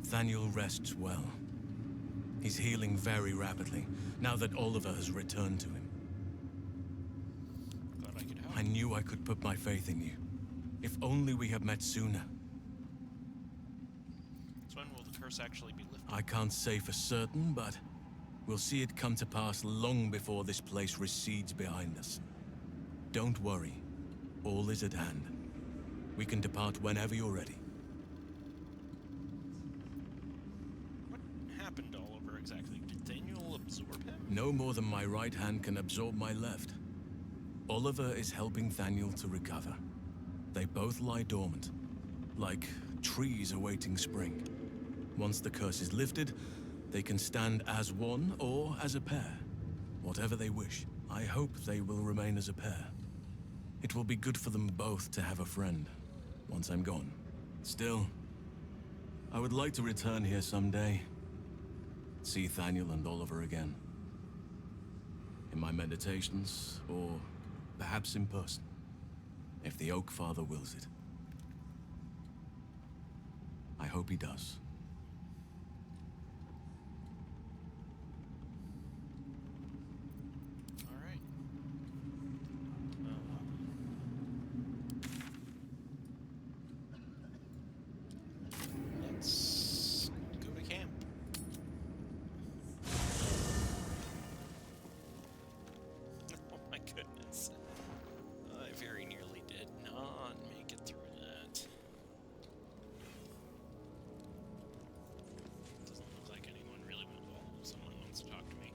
Nathaniel rests well. He's healing very rapidly, now that Oliver has returned to him. Glad I could help. I knew I could put my faith in you. If only we had met sooner. So when will the curse actually be lifted? I can't say for certain, but we'll see it come to pass long before this place recedes behind us. Don't worry. All is at hand. We can depart whenever you're ready. What happened to Oliver exactly? Did Daniel absorb him? No more than my right hand can absorb my left. Oliver is helping Nathaniel to recover. They both lie dormant, like trees awaiting spring. Once the curse is lifted, they can stand as one or as a pair. Whatever they wish. I hope they will remain as a pair. It will be good for them both to have a friend, once I'm gone. Still, I would like to return here someday. See Nathaniel and Oliver again. In my meditations, or perhaps in person, if the Oak Father wills it. I hope he does. Alright. Let's go to camp. Oh my goodness. I very nearly did not make it through that. Doesn't look like anyone really went well. Someone wants to talk to me.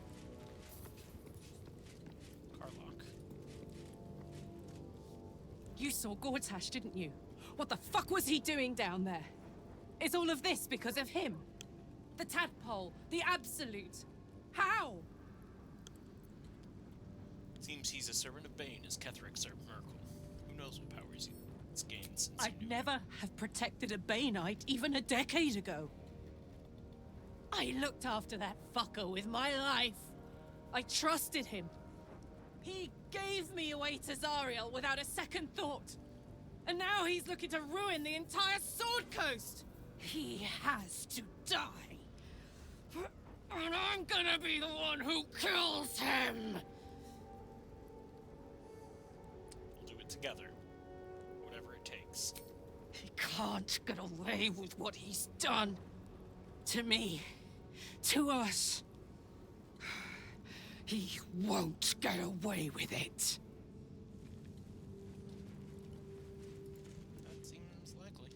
Carlock. You saw Gortash, didn't you? What the fuck was he doing down there? Is all of this because of him? The tadpole, the absolute. How? Seems he's a servant of Bane, as Ketherick served Merkel. Who knows what powers he's gained since he I'd knew never have protected a Baneite even a decade ago. I looked after that fucker with my life. I trusted him. He gave me away to Zariel without a second thought. And now he's looking to ruin the entire Sword Coast. He has to die. And I'm gonna be the one who kills him. We'll do it together. Whatever it takes. He can't get away with what he's done. To me. To us. He won't get away with it. That seems likely.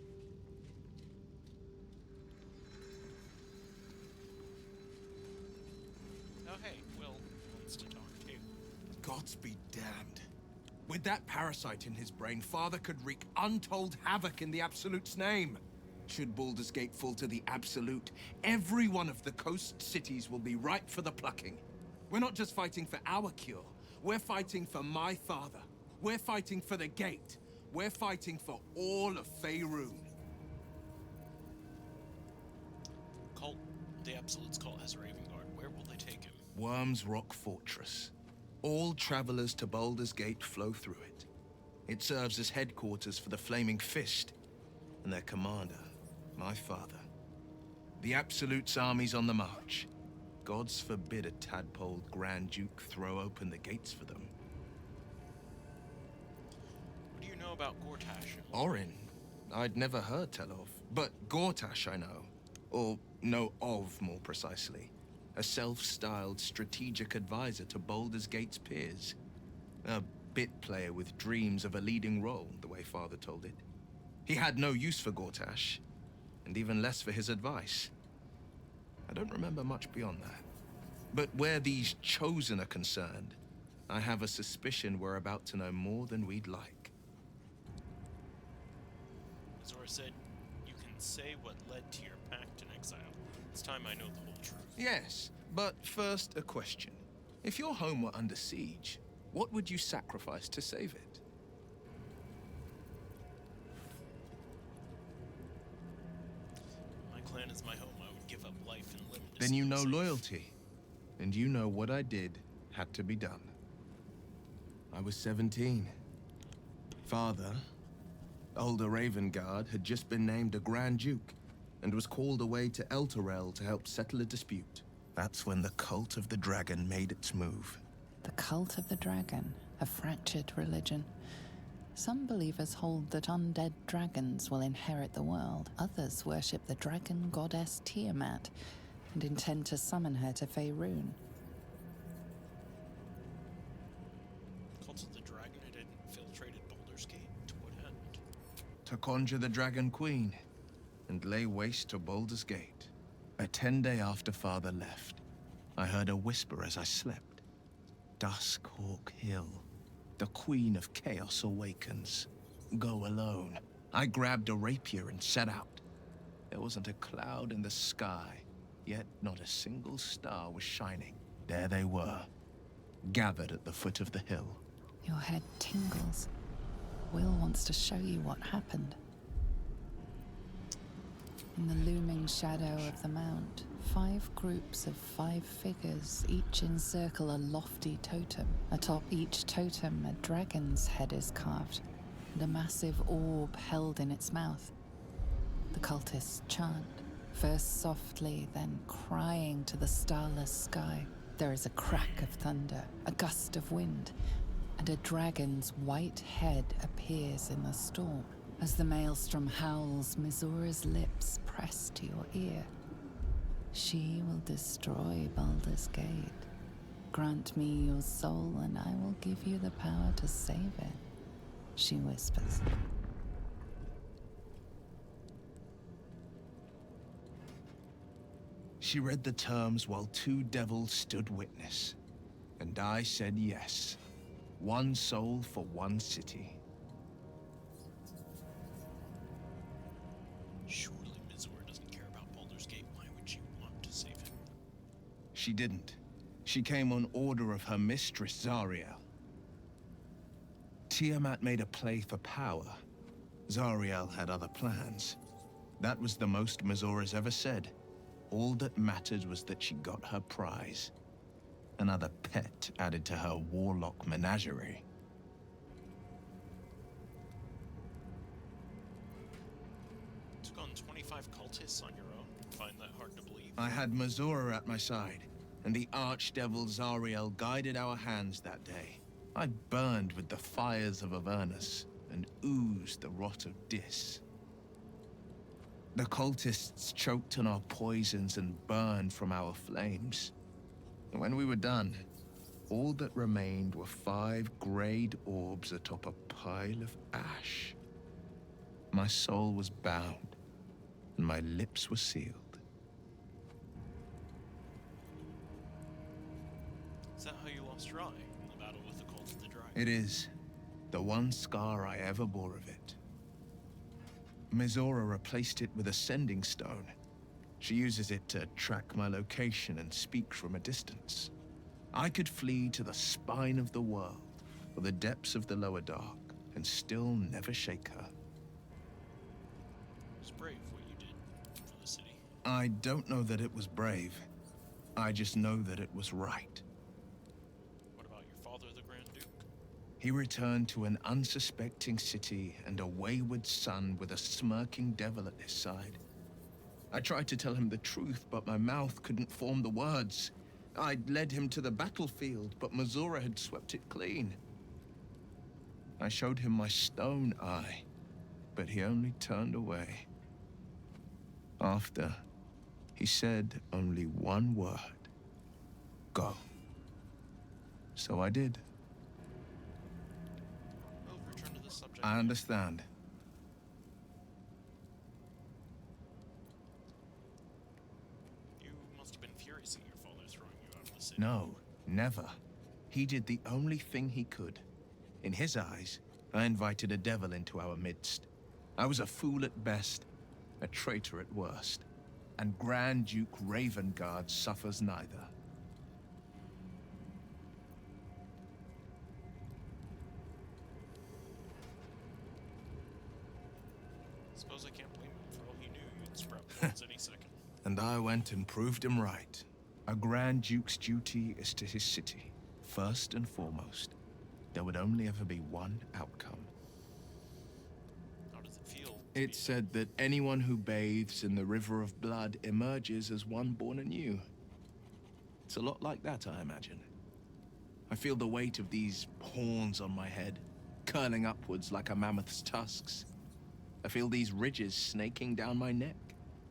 Oh hey, Will wants to talk too. Gods be damned. With that parasite in his brain, Father could wreak untold havoc in the Absolute's name. Should Baldur's Gate fall to the Absolute, every one of the coast cities will be ripe for the plucking. We're not just fighting for our cure. We're fighting for my father. We're fighting for the Gate. We're fighting for all of Faerun. Cult, the Absolute's cult has a Raven Guard. Where will they take him? Worm's Rock Fortress. All travelers to Baldur's Gate flow through it. It serves as headquarters for the Flaming Fist and their commander, my father. The Absolute's army's on the march. Gods forbid a tadpole Grand Duke throw open the gates for them. What do you know about Gortash? Orin, I'd never heard tell of, but Gortash I know. Or know of, more precisely. A self-styled strategic advisor to Baldur's Gate's peers. A bit player with dreams of a leading role, the way Father told it. He had no use for Gortash, and even less for his advice. I don't remember much beyond that. But where these Chosen are concerned, I have a suspicion we're about to know more than we'd like. Zora said, you can say what led to your pact in exile. It's time I know the whole truth. Yes, but first a question. If your home were under siege, what would you sacrifice to save it? My clan is my home. I would give up life and limb. Then you know loyalty. And you know what I did had to be done. I was 17. Father, older Ravengard, had just been named a Grand Duke and was called away to Elturel to help settle a dispute. That's when the Cult of the Dragon made its move. The Cult of the Dragon, a fractured religion. Some believers hold that undead dragons will inherit the world. Others worship the dragon goddess Tiamat and intend to summon her to Faerun. Cult of the Dragon had infiltrated Baldur's Gate. To what end? To conjure the Dragon Queen and lay waste to Baldur's Gate. A 10-day after Father left, I heard a whisper as I slept. Duskhawk Hill. The Queen of Chaos awakens. Go alone. I grabbed a rapier and set out. There wasn't a cloud in the sky, yet not a single star was shining. There they were, gathered at the foot of the hill. Your head tingles. Will wants to show you what happened. In the looming shadow of the mount, 5 groups of 5 figures each encircle a lofty totem. Atop each totem, a dragon's head is carved, and a massive orb held in its mouth. The cultists chant, first softly, then crying to the starless sky. There is a crack of thunder, a gust of wind, and a dragon's white head appears in the storm. As the maelstrom howls, Mizora's lips press to your ear. She will destroy Baldur's Gate. Grant me your soul, and I will give you the power to save it, she whispers. She read the terms while two devils stood witness, and I said yes. One soul for one city. Surely Mizora doesn't care about Baldur's Gate. Why would she want to save him? She didn't. She came on order of her mistress, Zariel. Tiamat made a play for power. Zariel had other plans. That was the most Mizora's ever said. All that mattered was that she got her prize. Another pet added to her warlock menagerie. Took on 25 cultists on your own? Find that hard to believe. I had Mizora at my side, and the archdevil Zariel guided our hands that day. I burned with the fires of Avernus and oozed the rot of Dis. The cultists choked on our poisons and burned from our flames. And when we were done, all that remained were 5 grayed orbs atop a pile of ash. My soul was bound, and my lips were sealed. Is that how you lost your eye in the battle with the cult of the dragon? It is. The one scar I ever bore of it. Mizora replaced it with a sending stone. She uses it to track my location and speak from a distance. I could flee to the spine of the world, or the depths of the lower dark, and still never shake her. It's brave what you did for the city. I don't know that it was brave. I just know that it was right. What about your father, the Grand Duke? He returned to an unsuspecting city and a wayward son with a smirking devil at his side. I tried to tell him the truth, but my mouth couldn't form the words. I'd led him to the battlefield, but Mizora had swept it clean. I showed him my stone eye, but he only turned away. After, he said only one word. Go. So I did. We'll return to this subject. I understand. You must have been furious at your father throwing you out of the city. No, never. He did the only thing he could. In his eyes, I invited a devil into our midst. I was a fool at best, a traitor at worst. And Grand Duke Ravengard suffers neither. Suppose I can't blame him. For all he knew, you'd sprout thorns any second. And I went and proved him right. A Grand Duke's duty is to his city, first and foremost. There would only ever be one outcome. How does it feel? It's said that anyone who bathes in the river of blood emerges as one born anew. It's a lot like that, I imagine. I feel the weight of these horns on my head, curling upwards like a mammoth's tusks. I feel these ridges snaking down my neck.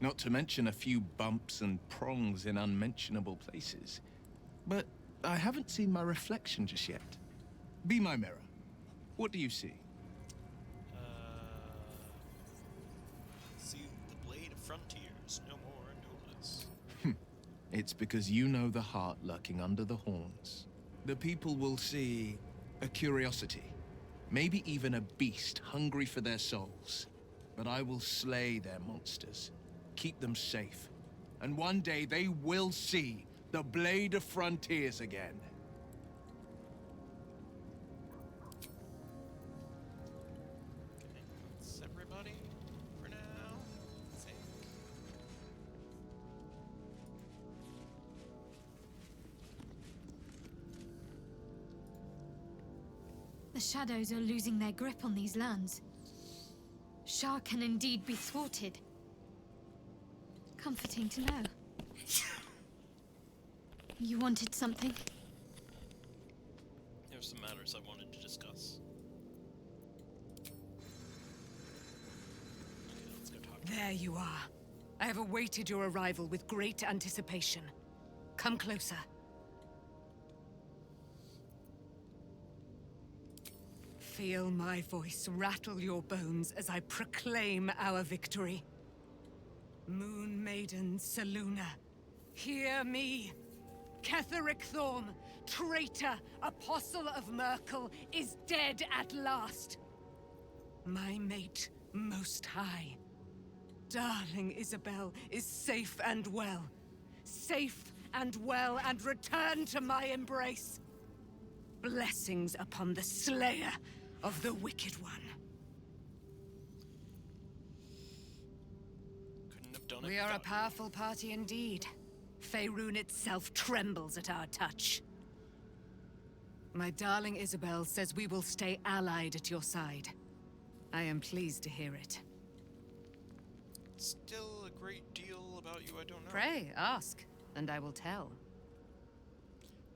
Not to mention a few bumps and prongs in unmentionable places. But I haven't seen my reflection just yet. Be my mirror. What do you see? See the blade of frontiers, no more, no less. It's because you know the heart lurking under the horns. The people will see a curiosity, maybe even a beast hungry for their souls. But I will slay their monsters, keep them safe, and one day they will see the blade of frontiers again. Okay, that's everybody for now, I think. The shadows are losing their grip on these lands. Shah can indeed be thwarted. Comforting to know. You wanted something? There's some matters I wanted to discuss. Okay, let's go talk. There you are. I have awaited your arrival with great anticipation. Come closer. Feel my voice rattle your bones as I proclaim our victory. Moon Maiden Selûne, hear me! Ketheric Thorm, traitor, apostle of Merkel, is dead at last. My mate, Most High, darling Isabel, is safe and well. Safe and well, and returned to my embrace. Blessings upon the slayer of the Wicked One. Couldn't have done it We are a without you. powerful party indeed. Faerun itself trembles at our touch. My darling Isabel says we will stay allied at your side. I am pleased to hear it. Still a great deal about you I don't know. Pray, ask, and I will tell.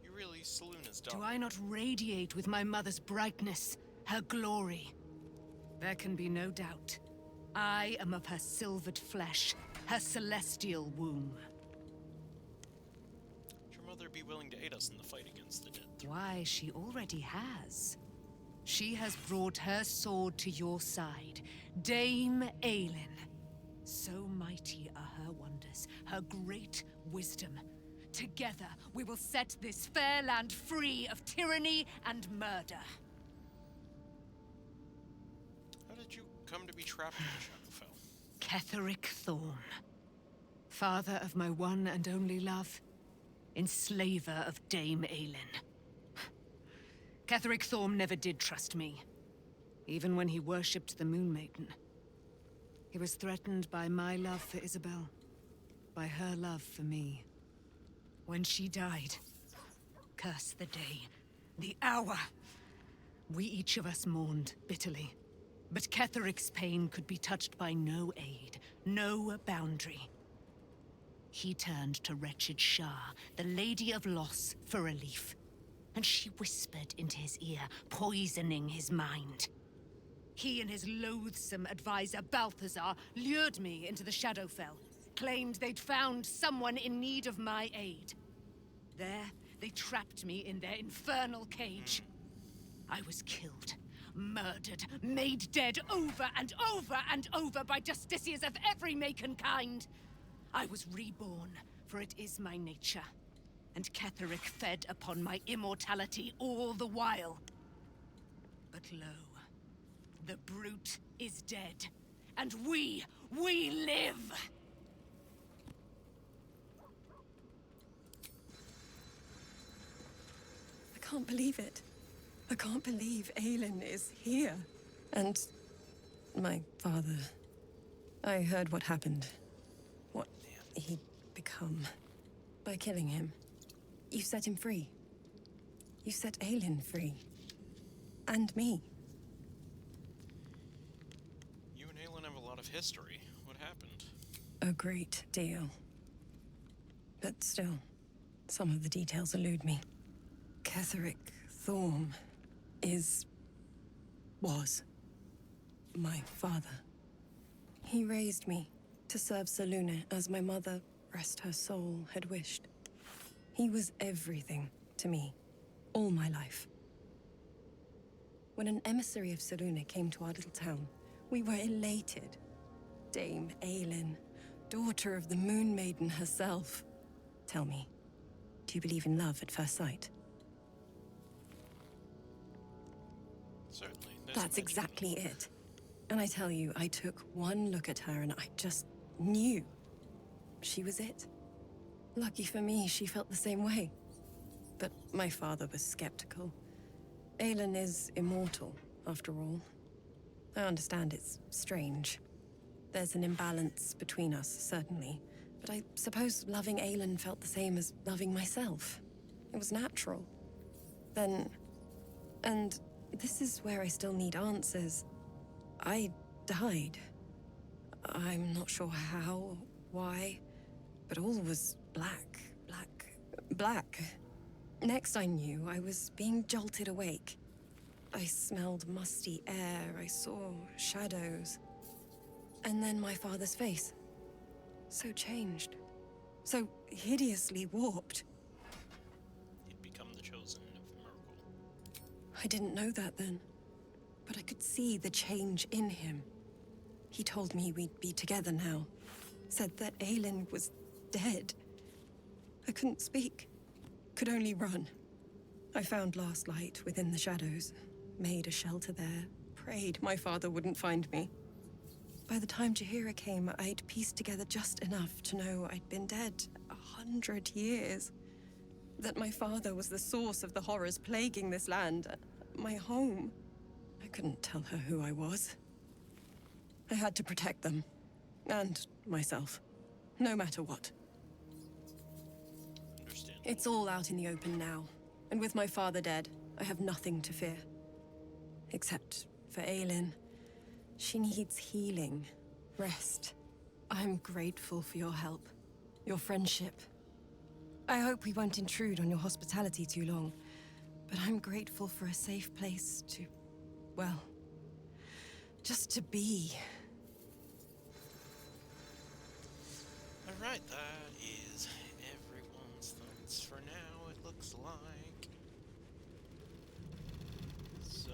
You really Selûne's Do daughter. I not radiate with my mother's brightness, her glory? There can be no doubt. I am of her silvered flesh, her celestial womb. Would your mother be willing to aid us in the fight against the dead? Why, she already has. She has brought her sword to your side, Dame Aelin. So mighty are her wonders, her great wisdom. Together, we will set this fair land free of tyranny and murder. How did you come to be trapped in the Shadowfell? Ketheric Thorm, father of my one and only love, enslaver of Dame Aelin. Ketheric Thorm never did trust me, even when he worshipped the Moon Maiden. He was threatened by my love for Isabel, by her love for me. When she died, curse the day, the hour, we each of us mourned bitterly. But Ketheric's pain could be touched by no aid, no boundary. He turned to wretched Shah, the Lady of Loss, for relief. And she whispered into his ear, poisoning his mind. He and his loathsome advisor, Balthazar, lured me into the Shadowfell, claimed they'd found someone in need of my aid. There, they trapped me in their infernal cage. I was killed, murdered, made dead over and over and over by justiciars of every make and kind. I was reborn, for it is my nature. And Ketheric fed upon my immortality all the while. But lo, the brute is dead, and we live! I can't believe it. I can't believe Aelin is here. And my father. I heard what happened. What he'd become. By killing him. You set him free. You set Aelin free. And me. You and Aelin have a lot of history. What happened? A great deal. But still, some of the details elude me. Ketheric Thorm was my father. He raised me to serve Selûne as my mother, rest her soul, had wished. He was everything to me, all my life. When an emissary of Selûne came to our little town, we were elated. Dame Aelin, daughter of the Moon Maiden herself. Tell me, do you believe in love at first sight? Certainly. That's exactly it. And I tell you, I took one look at her and I just knew. She was it. Lucky for me, she felt the same way. But my father was skeptical. Aelin is immortal, after all. I understand it's strange. There's an imbalance between us, certainly. But I suppose loving Aelin felt the same as loving myself. It was natural. Then... And this is where I still need answers. I died. I'm not sure how, why. but all was black, black, black. Next I knew, I was being jolted awake. I smelled musty air, I saw shadows. And then my father's face. So changed. So hideously warped. He'd become the chosen of Miracle. I didn't know that then, but I could see the change in him. He told me we'd be together now. Said that Aelin was dead. I couldn't speak. Could only run. I found Last Light within the shadows. Made a shelter there. Prayed my father wouldn't find me. By the time Jahira came, I'd pieced together just enough to know I'd been dead 100 years. That my father was the source of the horrors plaguing this land. My home. I couldn't tell her who I was. I had to protect them. And myself. No matter what. It's all out in the open now. And with my father dead, I have nothing to fear. Except for Aelin. She needs healing. Rest. I'm grateful for your help. Your friendship. I hope we won't intrude on your hospitality too long. But I'm grateful for a safe place to... well... just to be. Alright, that is everyone's thoughts for now, it looks like. So,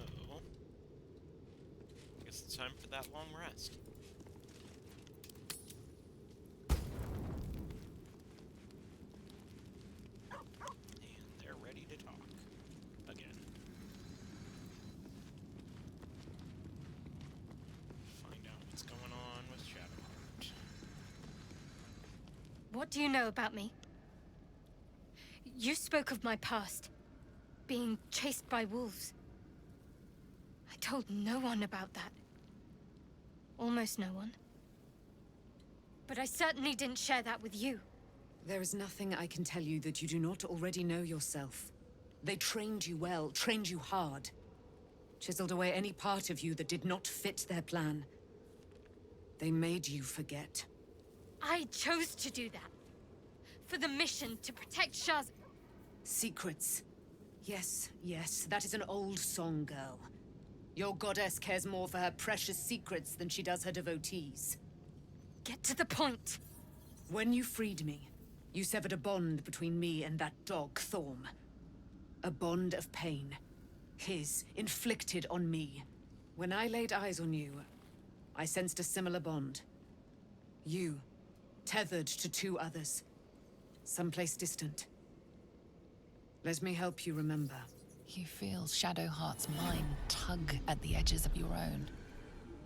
I guess it's time for that long rest. And they're ready to talk. Again. Find out what's going on with Shadowheart. What do you know about me? You spoke of my past. Being chased by wolves. I told no one about that. Almost no one. But I certainly didn't share that with you. There is nothing I can tell you that you do not already know yourself. They trained you well, trained you hard. Chiseled away any part of you that did not fit their plan. They made you forget. I chose to do that. For the mission to protect Shaz. Secrets. Yes, yes, that is an old song, girl. Your goddess cares more for her precious secrets than she does her devotees. Get to the point. When you freed me, you severed a bond between me and that dog, Thorm. A bond of pain. His, inflicted on me. When I laid eyes on you, I sensed a similar bond. You, tethered to two others. Someplace distant. Let me help you remember. You feel Shadowheart's mind tug at the edges of your own.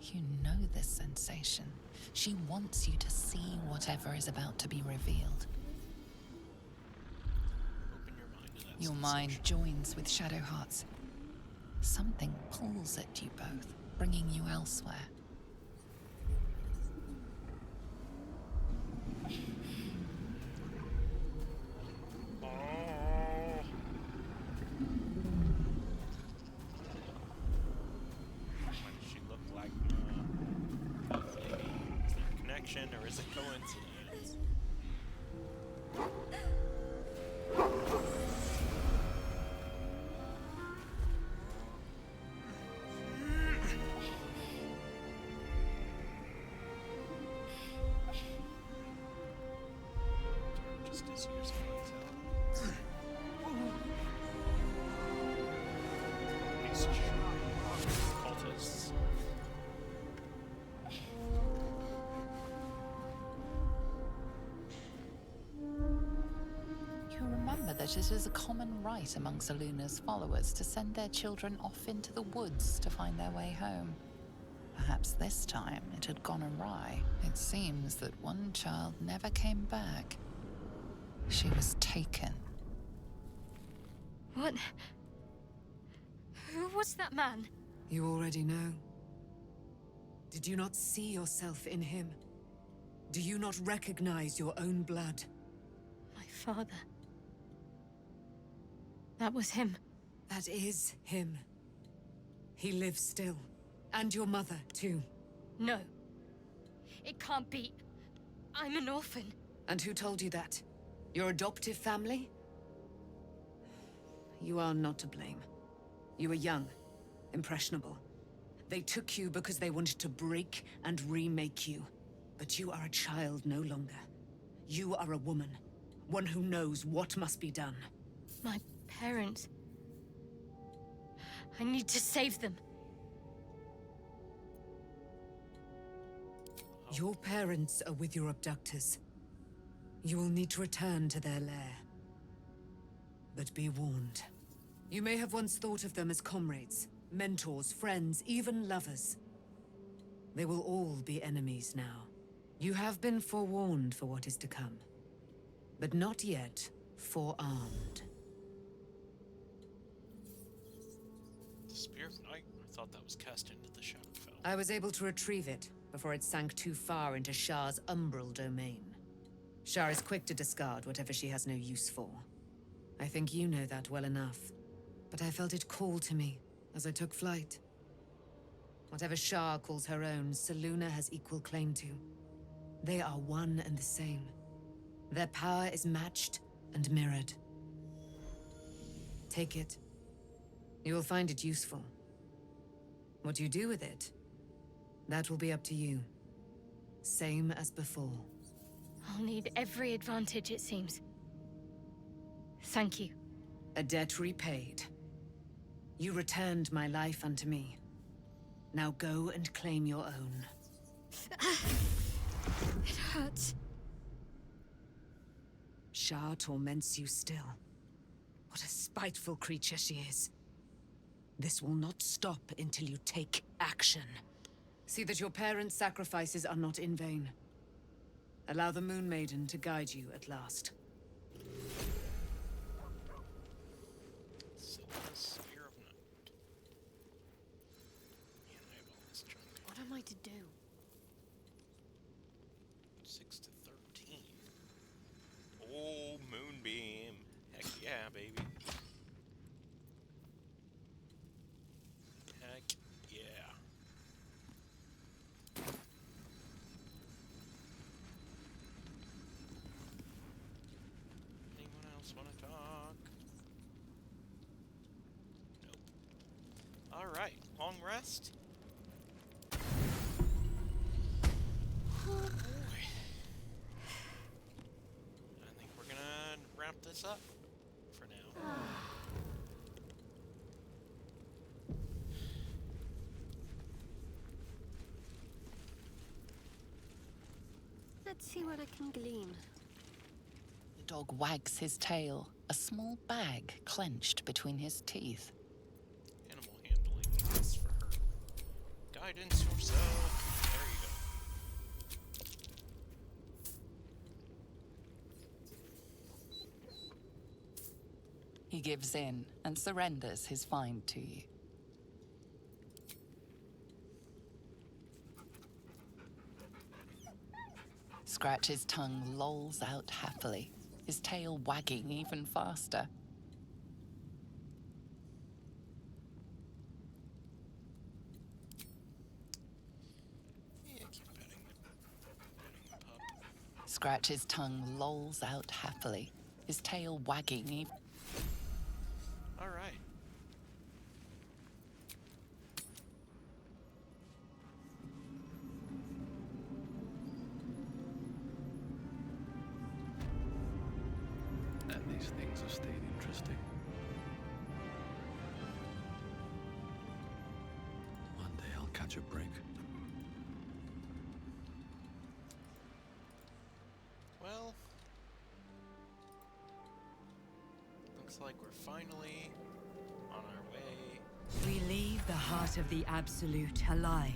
You know this sensation. She wants you to see whatever is about to be revealed. Open your mind to that Your sensation. mind joins with Shadowheart's. Something pulls at you both, bringing you elsewhere. What does she look like? Is there a connection or is it coincidence? Just as yours comes out. These cultists. You remember that it is a common rite among Luna's followers to send their children off into the woods to find their way home. Perhaps this time it had gone awry. It seems that one child never came back. She was taken. What? Who was that man? You already know. Did you not see yourself in him? Do you not recognize your own blood? My father. That was him. That is him. He lives still. And your mother, too. No. It can't be. I'm an orphan. And who told you that? Your adoptive family? You are not to blame. You were young, impressionable. They took you because they wanted to break and remake you. But you are a child no longer. You are a woman, one who knows what must be done. My parents. I need to save them. Your parents are with your abductors. You will need to return to their lair. But be warned. You may have once thought of them as comrades, mentors, friends, even lovers. They will all be enemies now. You have been forewarned for what is to come, but not yet forearmed. The Spear of Night? I thought that was cast into the Shadowfell. I was able to retrieve it before it sank too far into Shah's umbral domain. Shah is quick to discard whatever she has no use for. I think you know that well enough, but I felt it call to me as I took flight. Whatever Shah calls her own, Selûne has equal claim to. They are one and the same. Their power is matched and mirrored. Take it. You will find it useful. What you do with it, that will be up to you. Same as before. I'll need every advantage, it seems. Thank you. A debt repaid. You returned my life unto me. Now go and claim your own. It hurts. Shah torments you still. What a spiteful creature she is. This will not stop until you take action. See that your parents' sacrifices are not in vain. Allow the Moon Maiden to guide you at last. Spear of Night. Man, I have all this junk. What am I to do? 6 to 13. Oh, Moonbeam. Heck yeah, baby. Heck yeah. Anyone else want to talk? Nope. Alright, long rest. Oh boy. I think we're gonna wrap this up for now. Let's see what I can glean. The dog wags his tail, a small bag clenched between his teeth. Animal handling is for her. Guidance yourself. There you go. He gives in and surrenders his find to you. Scratch's tongue lolls out happily, his tail wagging even faster. Yeah, keep petting the pup. Scratch's tongue lolls out happily, his tail wagging even... Alright. And these things have stayed interesting. One day I'll catch a break. Well, looks like we're finally on our way. We leave the heart of the Absolute alive.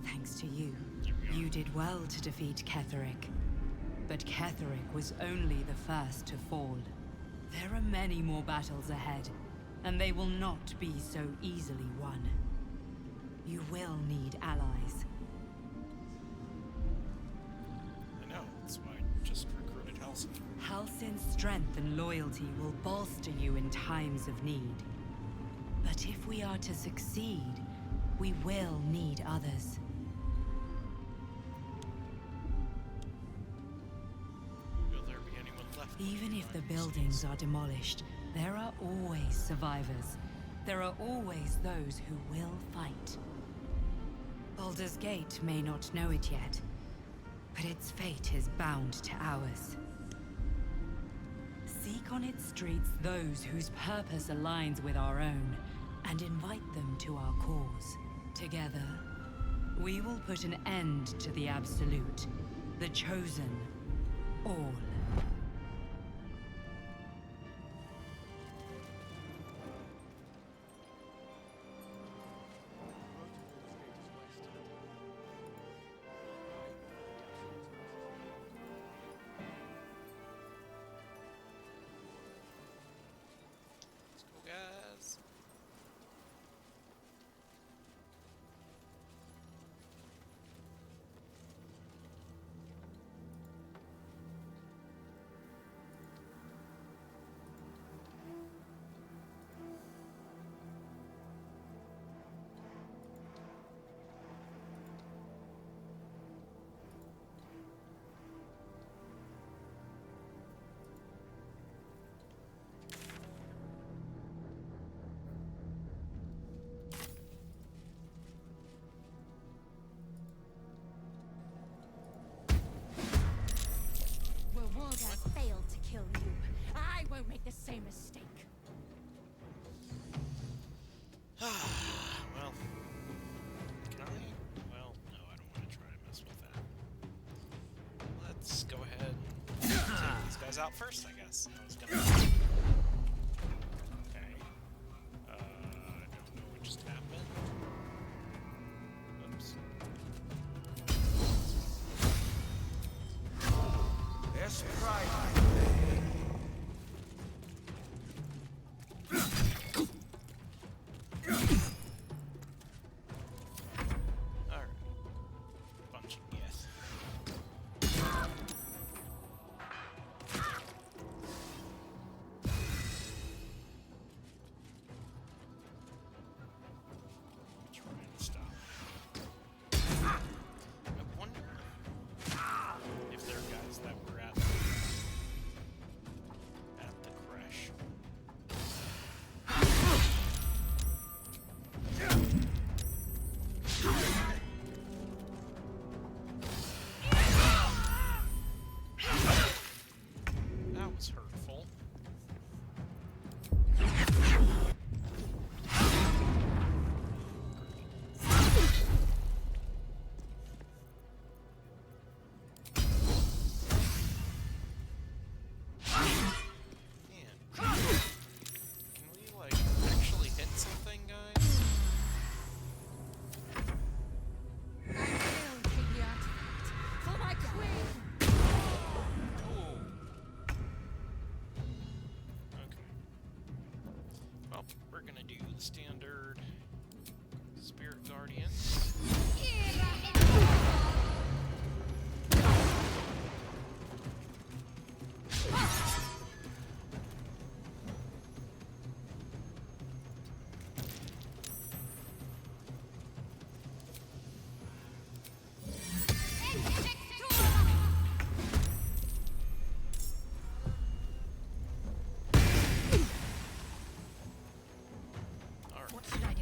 Thanks to you. You did well to defeat Ketheric. But Ketheric was only the first to fall. There are many more battles ahead, and they will not be so easily won. You will need allies. I know, that's why I just recruited Halsin. Halsin's strength and loyalty will bolster you in times of need. But if we are to succeed, we will need others. Even if the buildings are demolished, there are always survivors. There are always those who will fight. Baldur's Gate may not know it yet, but its fate is bound to ours. Seek on its streets those whose purpose aligns with our own, and invite them to our cause. Together, we will put an end to the Absolute, the Chosen, all. Let's go, guys. Wildad failed to kill you. I won't make the same mistake. Well, can I? Well, no, I don't want to try and mess with that. Let's go ahead and take these guys out first, I guess. I was gonna... Okay. I don't know what just happened. Oops. Yes, right. Alright. Bunch of yes. Trying to stop. I wonder if there are guys that were at the crash. That was hurtful. Man, can we, like, actually hit something, guys? For my queen! Oh. Okay. Well, we're gonna do the standard Spirit Guardians. What should I do?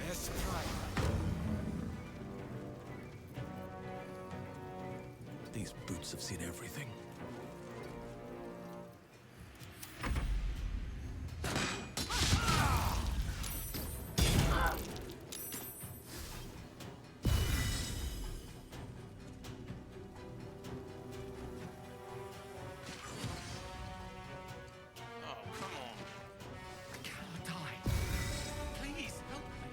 Yes, right. These boots have seen everything. Oh, come on. I cannot die. Please, help me.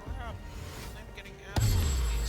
Crap. I'm getting absolutely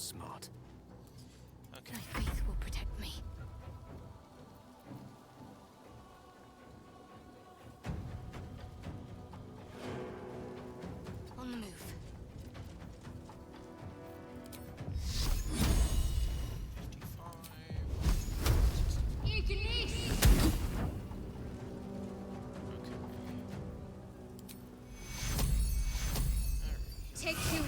smart. Okay. My faith will protect me. On the move. Take you.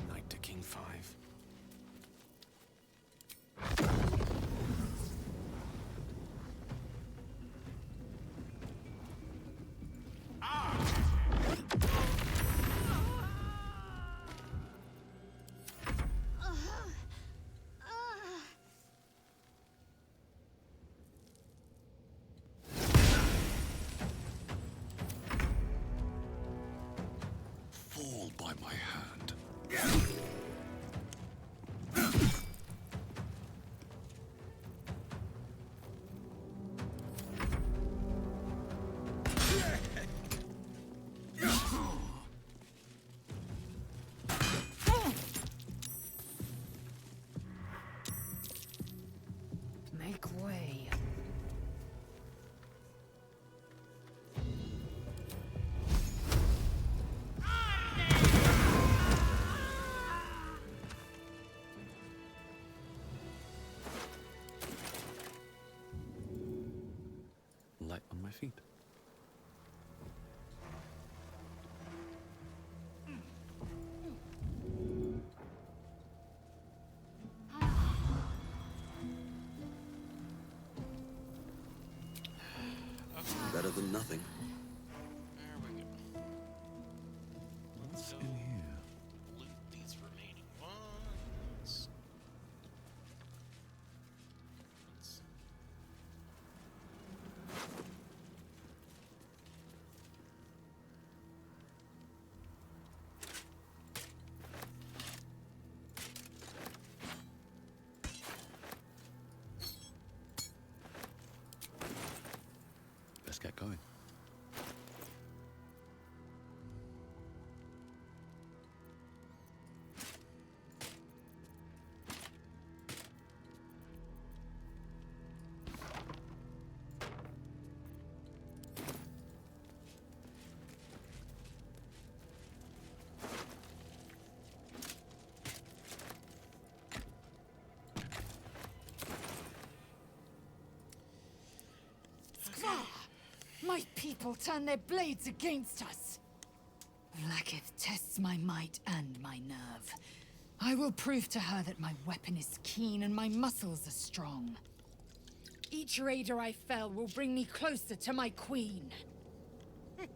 Knight to King 5. Fall by my hand. Make way. Light on my feet. Better than nothing. There we go. What's So, in here? loot these remaining ones. Let's- Let's get going. My people turn their blades against us. Vlaakith tests my might and my nerve. I will prove to her that my weapon is keen and my muscles are strong. Each raider I fell will bring me closer to my queen. Alright.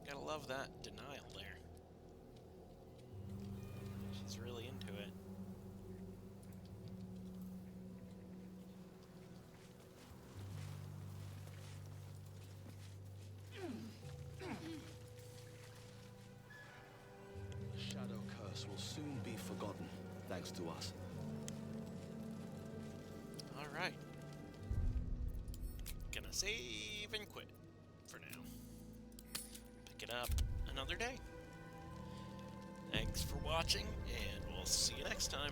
Gotta love that denial there. She's really into it. The shadow curse will soon be forgotten, thanks to us. Alright. Gonna save and quit for now. Pick it up another day. Thanks for watching, and we'll see you next time.